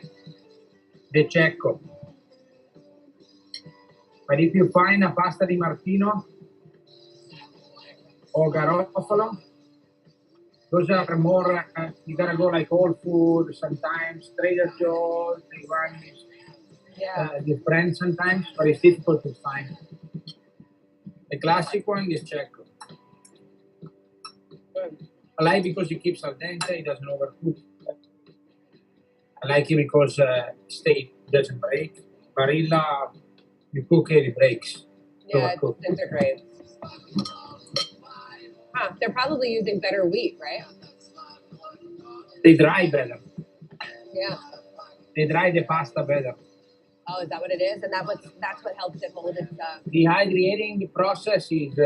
The Cecco. But if you find a pasta di Martino or Garofalo, those are more, you gotta go like Whole Food sometimes, Trader Joe's, they run different sometimes, but it's difficult to find. The classic one is Cecco. I like because it keeps al dente, it doesn't overcook. I like it because steak doesn't break. Barilla, you cook it, it breaks. Yeah, it disintegrates. Huh, they're probably using better wheat, right? They dry better. Yeah. They dry the pasta better. Oh, is that what it is? And that's what helps it hold its Dehydrating process is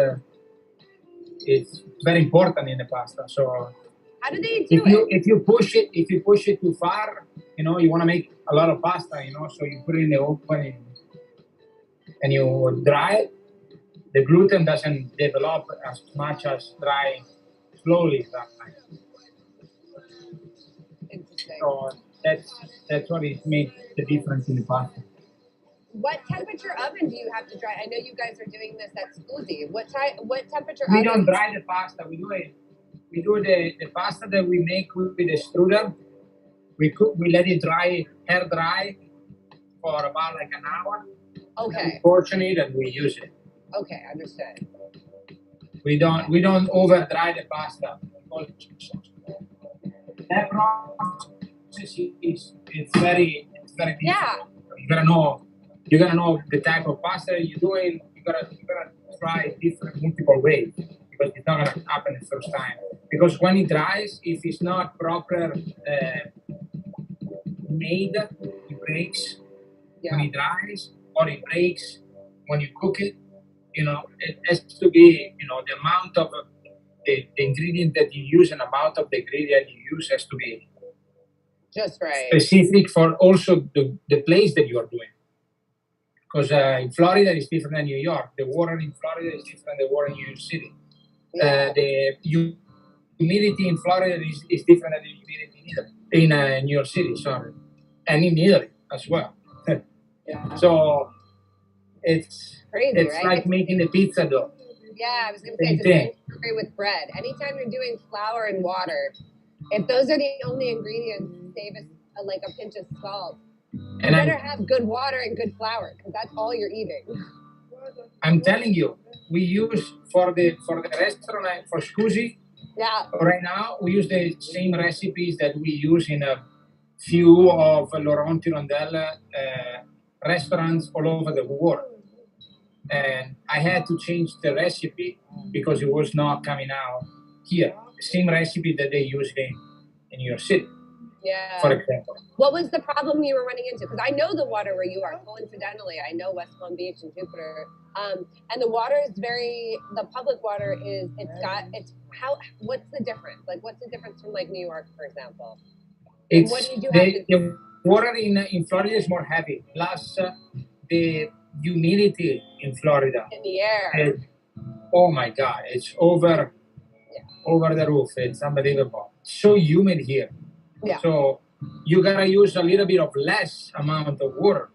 it's very important in the pasta. So how do they do it? If you push it too far, you know, you want to make a lot of pasta, you know, so you put it in the oven and you dry it. The gluten doesn't develop as much as dry slowly. Interesting. So that's what it makes the difference in the pasta. What temperature oven do you have to dry? I know you guys are doing this at SCUSI. What temperature We oven? don't dry the pasta. We do the pasta that we make with the strudel. We let it air dry for about like an hour. Okay. Portion it and we use it. Okay, understood. We don't over dry the pasta. That process it's very difficult. Yeah. You gotta know the type of pasta you're doing. You gotta try different multiple ways because it's not gonna happen the first time. Because when it dries, if it's not proper made, it breaks when it dries, or it breaks when you cook it. You know, it has to be, you know, the amount of the ingredient that you use and amount of the ingredient you use has to be just right. Specific for also the place that you are doing. Because in Florida is different than New York. The water in Florida is different than the water in New York City. Yeah. The humidity in Florida is different than the humidity in New York City, sorry. And in Italy as well. Yeah. So it's crazy, it's right? like making the pizza dough. Yeah, I was going to say it's the same story with bread. Anytime you're doing flour and water, if those are the only ingredients, save like a pinch of salt. You better have good water and good flour because that's all you're eating. I'm telling you, we use for the restaurant for SCUSI. Yeah. Right now, we use the same recipes that we use in a few of Laurent Tirondelle restaurants all over the world. And I had to change the recipe because it was not coming out here. The same recipe that they use in New York City. Yeah. For example. What was the problem you were running into? Because I know the water where you are. Coincidentally, I know West Palm Beach and Jupiter. And the water is the public water is, what's the difference? Like, what's the difference from like New York, for example? It's, what do you have to the water in Florida is more heavy. Plus, the humidity in Florida. In the air. Oh my God, it's over the roof. It's unbelievable. So humid here. Yeah. So you gotta use a little bit of less amount of water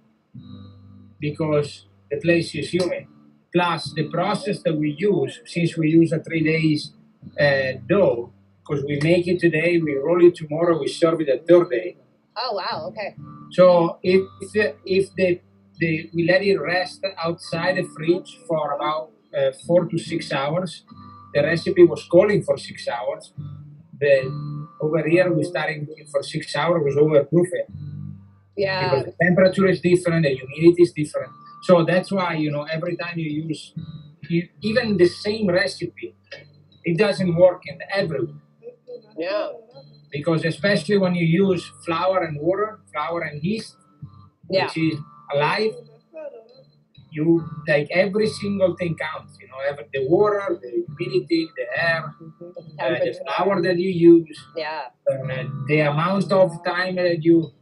because the place is humid. Plus the process that we use, since we use a 3 days dough, because we make it today, we roll it tomorrow, we serve it the third day. Oh wow, okay. So if we let it rest outside the fridge for about 4 to 6 hours, the recipe was calling for 6 hours. Over here, we started looking for 6 hours, was overproof it. Yeah. Because the temperature is different, the humidity is different. So that's why, you know, every time you use, even the same recipe, it doesn't work in everywhere. Yeah. Because especially when you use flour and water, flour and yeast, which is alive, you like every single thing counts. You know, the water, the humidity, the air, the flour that you use, the amount of time that you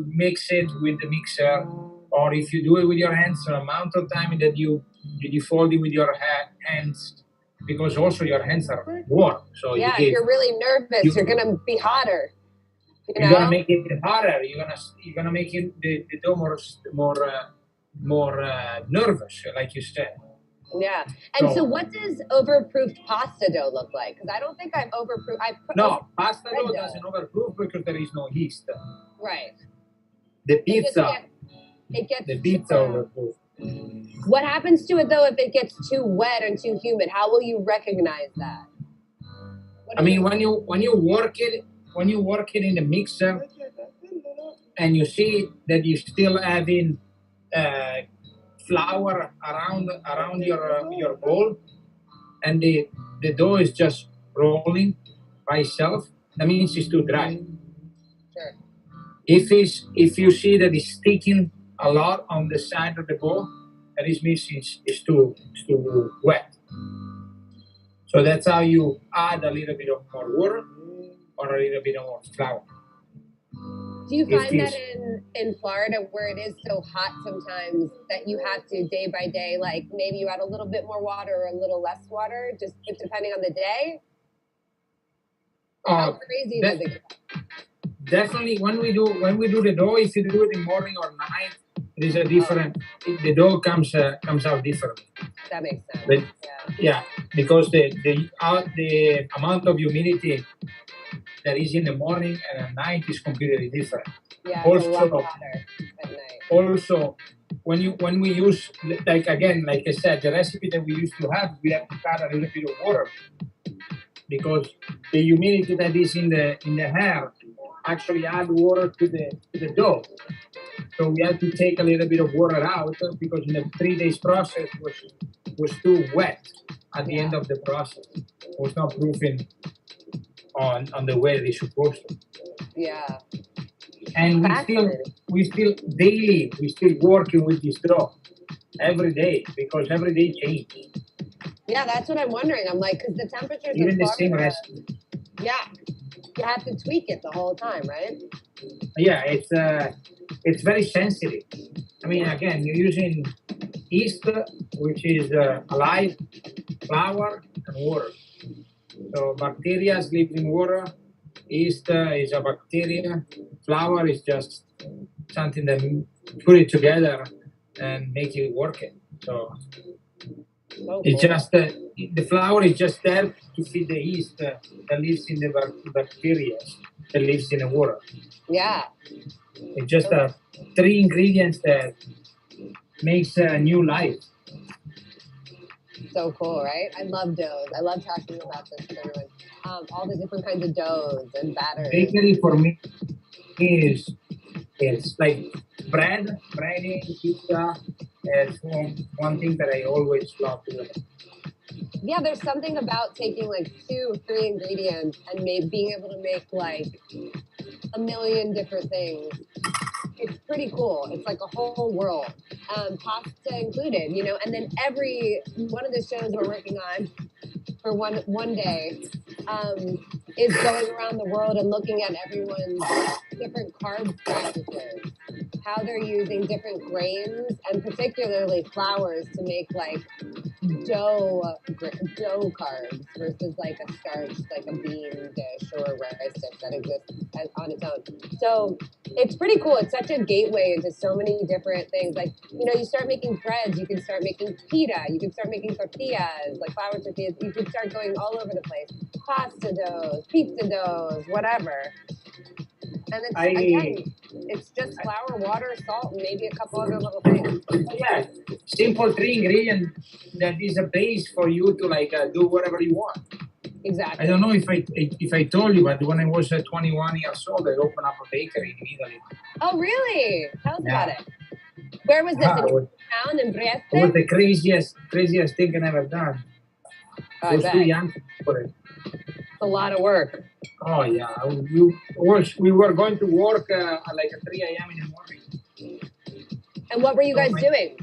mix it with the mixer, or if you do it with your hands, the amount of time that you fold it with your hands. because also your hands are warm. So Yeah, if you're really nervous, you're gonna be hotter. You're gonna make it hotter. You're gonna make it the dough more nervous, like you said. Yeah. And so what does overproofed pasta dough look like? Because I don't think I've overproofed. No, pasta dough doesn't overproof because there is no yeast. Right. The pizza. The pizza overproof. What happens to it though if it gets too wet and too humid? How will you recognize that? I mean, when you work it in the mixer, and you see that you still having flour around your bowl, and the dough is just rolling by itself, that means it's too dry. Sure. If you see that it's sticking a lot on the side of the bowl, that is means it's too wet. So that's how you add a little bit of more water or a little bit of more flour. Do you find that in Florida where it is so hot sometimes that you have to day by day, like maybe you add a little bit more water or a little less water, just depending on the day? How crazy does it get? Definitely, when we do the dough, if you do it in morning or night, it is a different. The dough comes out differently. That makes sense. But, yeah, because the amount of humidity that is in the morning and at night is completely different. Yeah, also, it's a lot hotter at night. Also, when we use, like I said, the recipe that we used to have, we have to add a little bit of water because the humidity that is in the air actually add water to the dough. So we had to take a little bit of water out because in the 3 days process was too wet at the end of the process. It was not proofing on the way it's supposed to. Yeah. And we still daily working with this dough every day because every day changes. Yeah, that's what I'm wondering. I'm like, because the temperatures even the same recipe. Yeah, you have to tweak it the whole time, right? Yeah, it's very sensitive. I mean, again, you're using yeast, which is alive, flour, and water. So bacteria live in water. Yeast is a bacteria. Flour is just something that put it together and make it working. So it's just the flour is just there to feed the yeast that lives in the bacteria that lives in the water. Yeah. It's just 3 ingredients that makes a new life. So cool, right? I love doughs. I love talking about this with everyone. All the different kinds of doughs and batters. Bakery for me is like breading, pizza. It's one thing that I always love doing. Yeah, there's something about taking like 2 or 3 ingredients and being able to make like a million different things. It's pretty cool. It's like a whole world, pasta included, you know. And then every one of the shows we're working on for one day is going around the world and looking at everyone's different carb practices, how they're using different grains and particularly flours to make like dough carbs versus like a starch, like a bean dish or a rice dish that exists on its own. So it's pretty cool. It's such a gateway into so many different things. Like, you know, you start making breads, you can start making pita, you can start making tortillas, like flour tortillas. You can start going all over the place. Pasta doughs, pizza doughs, whatever. And it's just flour, water, salt, and maybe a couple other little things. Yeah, simple 3 ingredients that is a base for you to like do whatever you want. Exactly. I don't know if I told you, but when I was 21 years old, I opened up a bakery in Italy. Oh, really? Tell us about it. Where was this? In your town in Brescia? It was the craziest thing I ever done. I was too young for it. It's a lot of work. Oh yeah, we were going to work like at 3 a.m. in the morning. And what were you guys doing?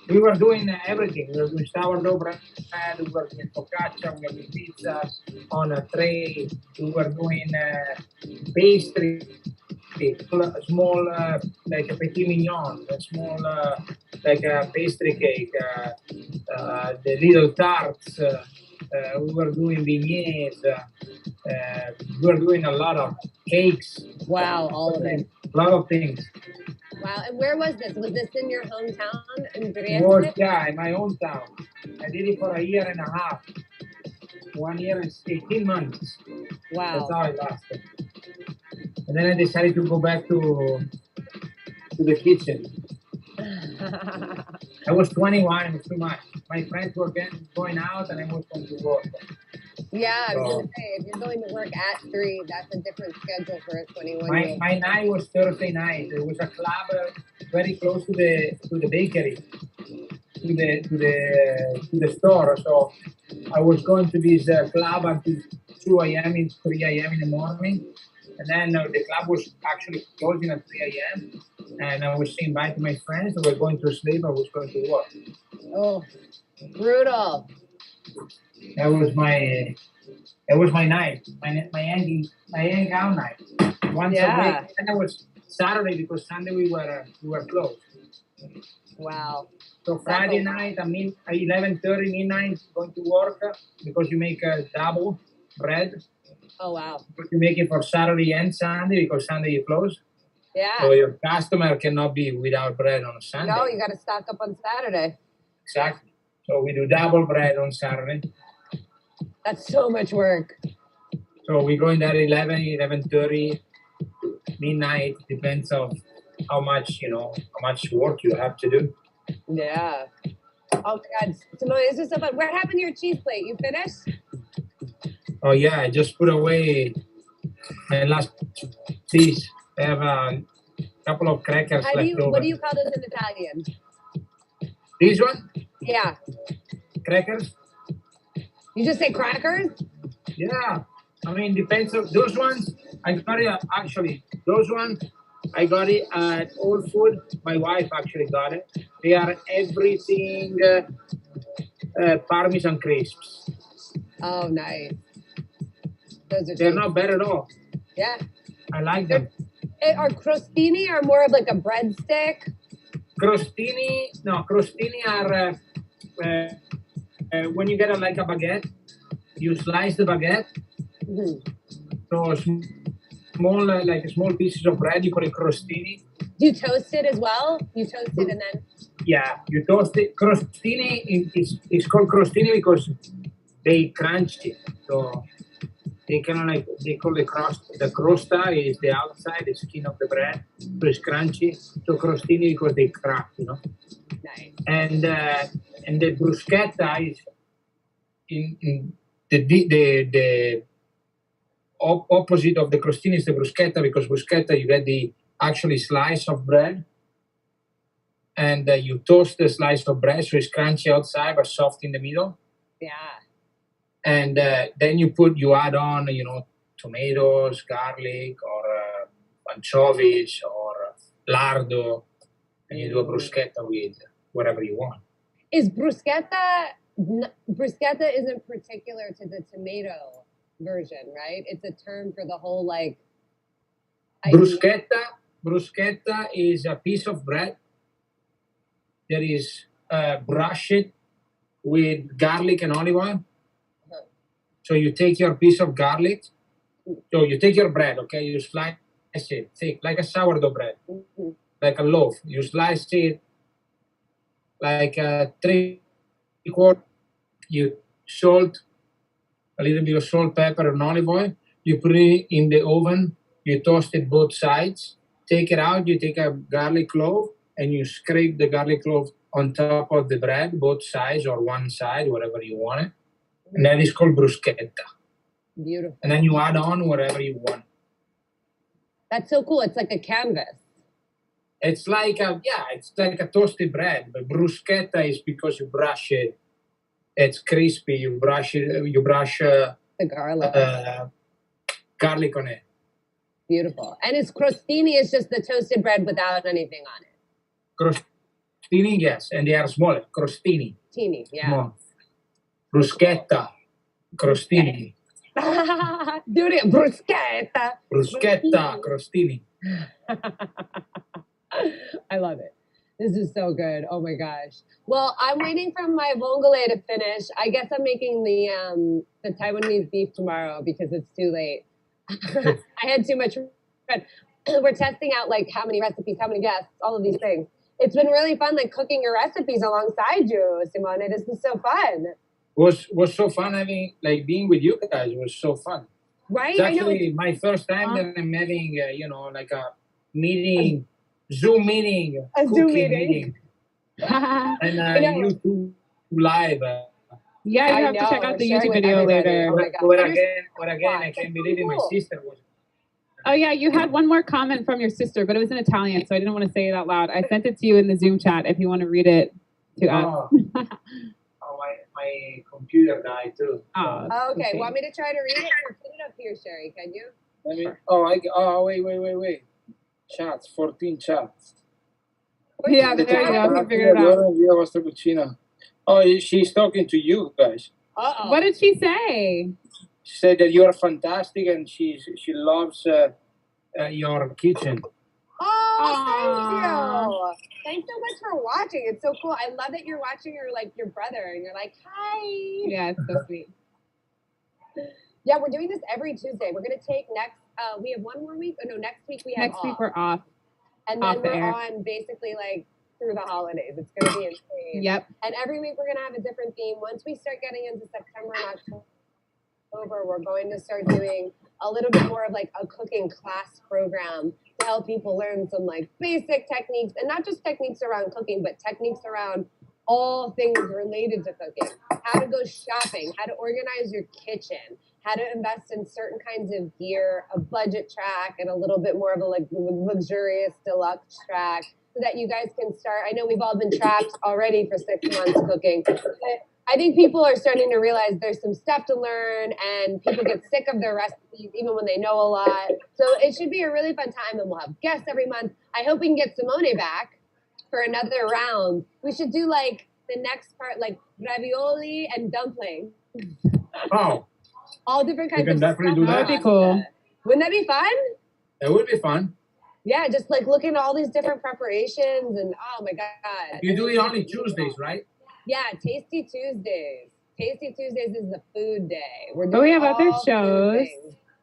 We were doing everything. We were doing sourdough bread, we were doing focaccia, we were doing pizzas on a tray, we were doing pastry, small like a petit mignon, a small like a pastry cake, the little tarts. we were doing beignets. We were doing a lot of cakes. Wow, all of it. A lot of things. Wow, and where was this? Was this in your hometown in Was, Brescia? yeah, in my hometown. I did it for a year and a half. 1 year and 18 months. Wow. That's how it lasted. And then I decided to go back to the kitchen. I was 21, it was too much. My friends were going out and I was going to work. Yeah, I was going to say, if you're going to work at 3, that's a different schedule for a 21-year-old. My night was Thursday night. There was a club very close to the bakery, to the store. So I was going to this club until 2 a.m. 3 a.m. in the morning. And then the club was actually closing at 3 a.m. And I was saying bye to my friends. They were going to sleep. I was going to work. Oh, brutal. That was my night, my hanging out night. Once a week. And that was Saturday because Sunday we were closed. Wow. So Friday night, 11:30 midnight, going to work because you make a double bread. Oh wow. Because you make it for Saturday and Sunday because Sunday you close. Yeah. So your customer cannot be without bread on a Sunday. No, you got to stock up on Saturday. Exactly. So we do double bread on Saturday. That's so much work. So we go in there 11:30, midnight. Depends on how much work you have to do. Yeah. Oh God, Simone, this is so fun. Where happened to your cheese plate? You finished? Oh yeah, I just put away my last piece. I have a couple of crackers left over. What do you call those in Italian? This one? Yeah. Crackers? You just say crackers? Yeah. I mean, depends on those ones. I got it actually. Those ones I got it at Whole Food. My wife actually got it. They are everything Parmesan crisps. Oh, nice. They're not bad at all. Yeah. I like them. Are crostini are more of like a breadstick? Crostini are when you get like a baguette, you slice the baguette. Mm-hmm. So small pieces of bread, you call it crostini. Do you toast it as well? You toast it and then? Yeah, you toast it. Crostini is called crostini because they crunch it. So they call the crust. The crosta is the outside, the skin of the bread. So it's crunchy. So crostini because they crack, Nice. And the bruschetta is in the opposite of the crostini is the bruschetta, because bruschetta you get the actually slice of bread and you toast the slice of bread so it's crunchy outside but soft in the middle. Yeah. And then you add on tomatoes, garlic, or anchovies or lardo, and you do a bruschetta with whatever you want. Is bruschetta isn't particular to the tomato version, right? It's a term for the whole Bruschetta is a piece of bread that is brushed with garlic and olive oil. So you take your piece of garlic, so you take your bread, okay, you slice it thick, like a sourdough bread, like a loaf. You slice it like 3/4, you salt, a little bit of salt, pepper, and olive oil. You put it in the oven, you toast it both sides, take it out, you take a garlic clove, and you scrape the garlic clove on top of the bread, both sides or one side, whatever you want it. And that is called bruschetta. Beautiful. And then you add on whatever you want. That's so cool. It's like a canvas. It's like a toasted bread, but bruschetta is because you brush it. It's crispy. You brush the garlic. Garlic on it. Beautiful. And it's crostini is just the toasted bread without anything on it. Crostini, yes, and they are smaller. Crostini. Teeny, yeah. Small. Bruschetta, crostini. Do it, bruschetta. Bruschetta, crostini. I love it. This is so good. Oh my gosh. Well, I'm waiting for my vongole to finish. I guess I'm making the Taiwanese beef tomorrow because it's too late. I had too much. We're testing out like how many recipes, how many guests, all of these things. It's been really fun, like cooking your recipes alongside you, Simone. This is so fun. Was so fun having being with you guys. It was so fun. Right? It's actually my first time that I'm having like a meeting, Zoom meeting, A cooking Zoom meeting. and YouTube live. Yeah, you have to check out the YouTube video later. Oh my God. But again, I can't believe it. My sister was. Oh yeah, you had one more comment from your sister, but it was in Italian, so I didn't want to say it out loud. I sent it to you in the Zoom chat if you want to read it to us. My computer died too. Oh, okay. Want me to try to read it? Or put it up here, Sherry. Can you? Wait. Chats, 14 chats. Yeah, there you go. He figured it out. Oh, she's talking to you guys. Uh-oh. What did she say? She said that you are fantastic and she loves your kitchen. Oh, thank you. Thanks so much for watching. It's so cool. I love that you're watching your brother and you're like, hi. Yeah, it's so sweet. Yeah, we're doing this every Tuesday. We're going to take we have one more week. Oh, no, next week we have Next week we're off. And then we're on basically through the holidays. It's going to be insane. Yep. And every week we're going to have a different theme. Once we start getting into September and October, we're going to start doing a little bit more of a cooking class program to help people learn some basic techniques, and not just techniques around cooking, but techniques around all things related to cooking. How to go shopping, how to organize your kitchen, how to invest in certain kinds of gear, a budget track, and a little bit more of a luxurious deluxe track, so that you guys can start. I know we've all been trapped already for 6 months cooking. But I think people are starting to realize there's some stuff to learn, and people get sick of their recipes even when they know a lot. So it should be a really fun time, and we'll have guests every month. I hope we can get Simone back for another round. We should do the next part, ravioli and dumpling. Oh. All different kinds We can of definitely stuff. do that. That would be cool. Wouldn't that be fun? That would be fun. Yeah, just looking at all these different preparations, and oh my God. You do it only Tuesdays, right? Yeah, Tasty Tuesdays. Tasty Tuesdays is the food day. But we have other shows.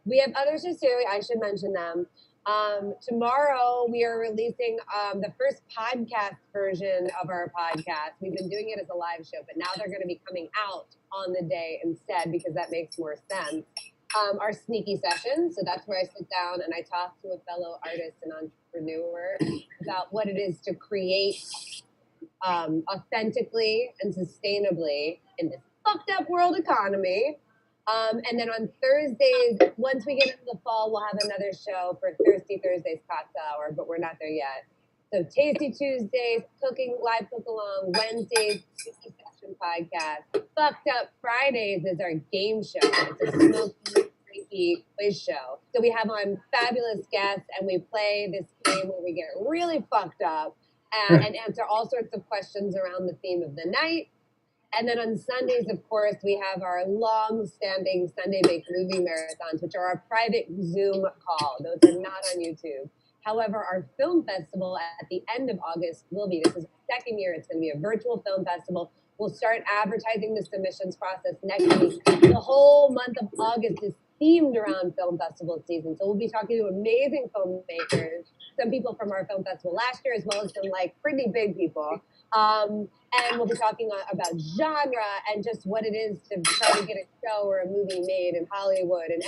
We have other shows too. I should mention them. Tomorrow we are releasing the first podcast version of our podcast. We've been doing it as a live show, but now they're going to be coming out on the day instead because that makes more sense. Our sneaky sessions. So that's where I sit down and I talk to a fellow artist and entrepreneur about what it is to create authentically and sustainably in this fucked up world economy. And then on Thursdays, once we get into the fall, we'll have another show for Thirsty Thursdays Cocktail Hour, but we're not there yet. So Tasty Tuesdays, live cook along, Wednesdays, Sneaky Session podcast. Fucked Up Fridays is our game show. It's a smoky, freaky quiz show. So we have on fabulous guests, and we play this game where we get really fucked up and answer all sorts of questions around the theme of the night. And then on Sundays, of course, we have our long-standing Sunday Baked Movie Marathons, which are our private Zoom call. Those are not on YouTube. However, our film festival at the end of August will be. This is the second year. It's going to be a virtual film festival. We'll start advertising the submissions process next week. The whole month of August is themed around film festival season. So we'll be talking to amazing filmmakers, some people from our film festival last year, as well as some pretty big people. And we'll be talking about genre and just what it is to try to get a show or a movie made in Hollywood and